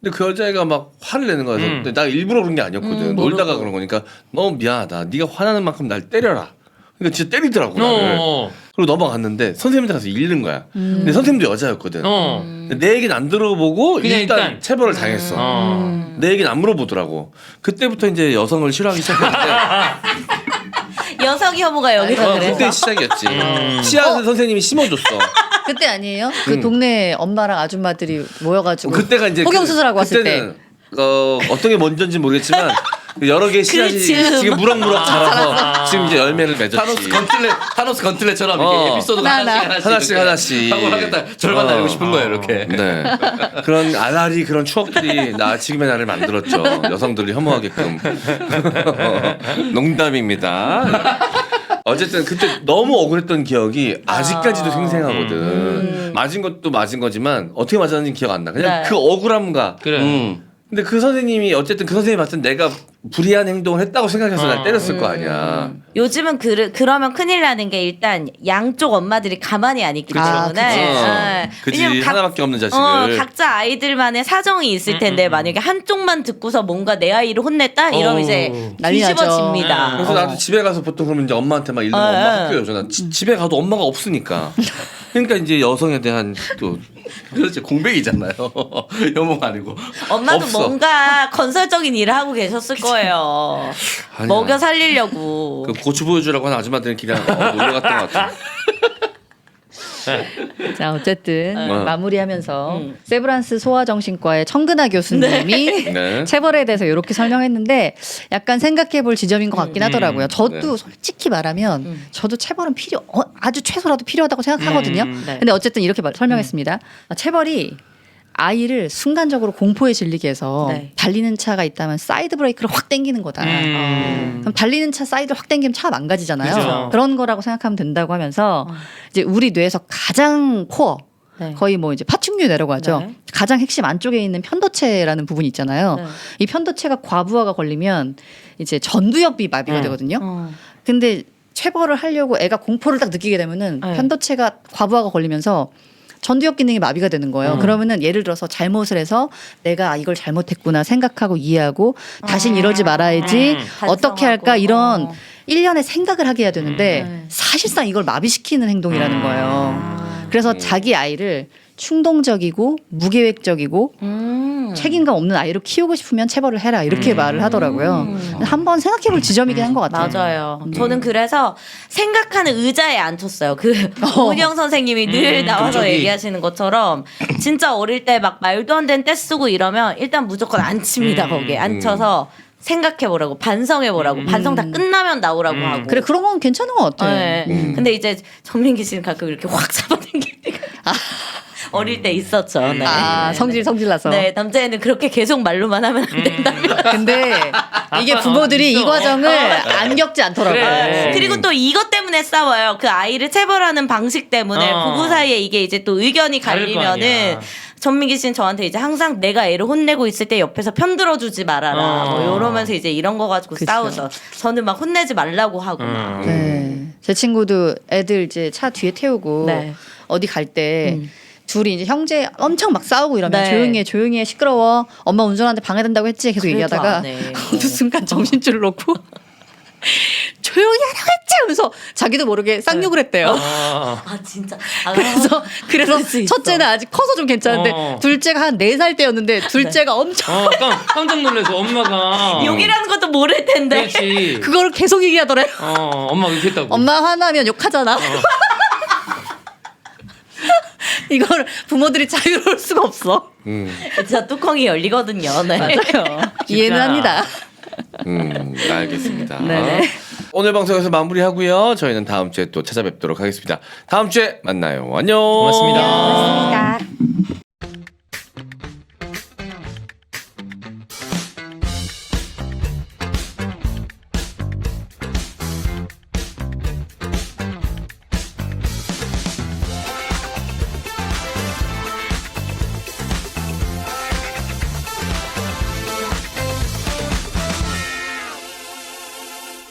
근데 그 여자애가 막 화를 내는 거야. 근데 나 일부러 그런 게 아니었거든. 놀다가 그런 거니까 너무 미안하다. 네가 화나는 만큼 날 때려라. 그러니까 진짜 때리더라고 나를. 그리고 넘어갔는데 선생님한테 가서 잃는 거야. 근데 선생님도 여자였거든. 근데 내 얘기는 안 들어보고 그냥 일단 일단. 체벌을 당했어. 내 얘기는 안 물어보더라고. 그때부터 이제 여성을 싫어하기 시작했는데 여성 혐오가 여기서 그때 그래서 시작이었지. 씨앗을 선생님이 심어줬어. 그때 아니에요? 그 동네 엄마랑 아줌마들이 모여가지고 그때가 이제 폭염 수술하고 왔을 때. 그때는 어떤 게 먼저인지 모르겠지만 여러 개의 씨앗이 그렇지. 지금 무럭무럭 자라서 지금 이제 열매를 맺었지. 타노스 건틀렛처럼 이렇게 에피소드가 하나씩 하나씩. 하고 하겠다. 절반 나누고 싶은 거예요 이렇게. 네. 그런 아라리 그런 추억들이 지금의 나를 만들었죠. 여성들이 혐오하게끔. 농담입니다. 어쨌든 그때 너무 억울했던 기억이 아직까지도 생생하거든. 맞은 것도 맞은 거지만 어떻게 맞았는지 기억 안 나. 그냥 네. 그 억울함과. 그래. 근데 그 선생님이 어쨌든 그 선생님이 봤을 때 내가 불이한 행동을 했다고 생각해서 날 때렸을 거 아니야. 요즘은 그러면 큰일 나는 게 일단 양쪽 엄마들이 가만히 안 있기 때문에. 그치. 왜냐면 하나밖에 없는 자식을. 각자 아이들만의 사정이 있을 텐데 만약에 한쪽만 듣고서 뭔가 내 아이를 혼냈다 이러면 이제 난리 나죠. 뒤집어집니다. 그래서 나도 집에 가서 보통 그러면 이제 엄마한테 막 일러면 엄마 학교에 오잖아. 집에 가도 엄마가 없으니까. 그러니까 이제 여성에 대한 또 그렇지 공백이잖아요. 여몽 아니고. 엄마도 없어. 뭔가 건설적인 일을 하고 계셨을 거예요. 아니야. 먹여 살리려고. 그 고추 보여주라고 하는 아줌마들은 그냥 놀려갔던 것 같아. 자 어쨌든 네. 마무리하면서 세브란스 소아정신과의 청근아 교수님이 네. 체벌에 대해서 이렇게 설명했는데 약간 생각해볼 지점인 것 같긴 하더라고요. 저도 네. 솔직히 말하면 저도 체벌은 아주 최소라도 필요하다고 생각하거든요. 네. 근데 어쨌든 이렇게 설명했습니다. 체벌이 아이를 순간적으로 공포에 질리게 해서 네. 달리는 차가 있다면 사이드 브레이크를 확 당기는 거다. 그럼 달리는 차 사이드 확 당기면 차 망가지잖아요. 그죠. 그런 거라고 생각하면 된다고 하면서 이제 우리 뇌에서 가장 코어 네. 거의 뭐 이제 파충류 내라고 하죠. 네. 가장 핵심 안쪽에 있는 편도체라는 부분이 있잖아요. 네. 이 편도체가 과부하가 걸리면 이제 전두엽이 마비가 되거든요. 어. 근데 체벌을 하려고 애가 공포를 딱 느끼게 되면은 네. 편도체가 과부하가 걸리면서 전두엽 기능이 마비가 되는 거예요. 그러면은 예를 들어서 잘못을 해서 내가 이걸 잘못했구나 생각하고 이해하고 다신 이러지 말아야지 어떻게 할까 이런 일련의 생각을 하게 해야 되는데 사실상 이걸 마비시키는 행동이라는 거예요. 그래서 자기 아이를 충동적이고 무계획적이고 책임감 없는 아이로 키우고 싶으면 체벌을 해라 이렇게 말을 하더라고요. 한번 생각해볼 지점이긴 한 것 같아요. 맞아요. 저는 그래서 생각하는 의자에 앉혔어요. 그 오은영 선생님이 늘 나와서 저기. 얘기하시는 것처럼 진짜 어릴 때 막 말도 안 되는 떼 쓰고 이러면 일단 무조건 앉힙니다. 거기에 앉혀서 생각해보라고 반성해보라고 반성 다 끝나면 나오라고 하고. 그래 그런 건 괜찮은 것 같아요. 네. 근데 이제 전민기 씨는 가끔 이렇게 확 잡아당길 때가 어릴 때 있었죠. 네. 아 성질 나서. 네, 남자애는 그렇게 계속 말로만 하면 안 된다면. 근데 이게 부모들이 이 있어. 과정을 안 겪지 않더라고요. 그래. 그리고 또 이것 때문에 싸워요. 그 아이를 체벌하는 방식 때문에 부부 사이에 이게 이제 또 의견이 다를 거 갈리면은 아니야. 전민기 씨는 저한테 이제 항상 내가 애를 혼내고 있을 때 옆에서 편 들어주지 말아라. 뭐 이러면서 이제 이런 거 가지고 그쵸. 싸우죠. 저는 막 혼내지 말라고 하고 막. 네. 제 친구도 애들 이제 차 뒤에 태우고 네. 어디 갈 때 둘이 이제 형제 엄청 막 싸우고 이러면 네. 조용히 해 시끄러워 엄마 운전하는데 방해된다고 했지 계속 그래도 얘기하다가 안 해. 어느 순간 정신줄을 놓고 조용히 하라고 했지 하면서 자기도 모르게 쌍욕을 했대요. 아 진짜. 아, 그래서 그럴 수 있어. 첫째는 아직 커서 좀 괜찮은데 어. 둘째가 한 4살 때였는데 둘째가 엄청 깜짝 놀라서 엄마가 욕이라는 것도 모를 텐데. 그렇지. 그걸 계속 얘기하더래요. 엄마가 이렇게 했다고. 엄마 화나면 욕하잖아. 이걸 부모들이 자유로울 수가 없어. 진짜 뚜껑이 열리거든요. 네. 맞아요. 이해는 합니다. 알겠습니다. 네. 오늘 방송에서 마무리하고요. 저희는 다음 주에 또 찾아뵙도록 하겠습니다. 다음 주에 만나요. 안녕. 고맙습니다. 고맙습니다.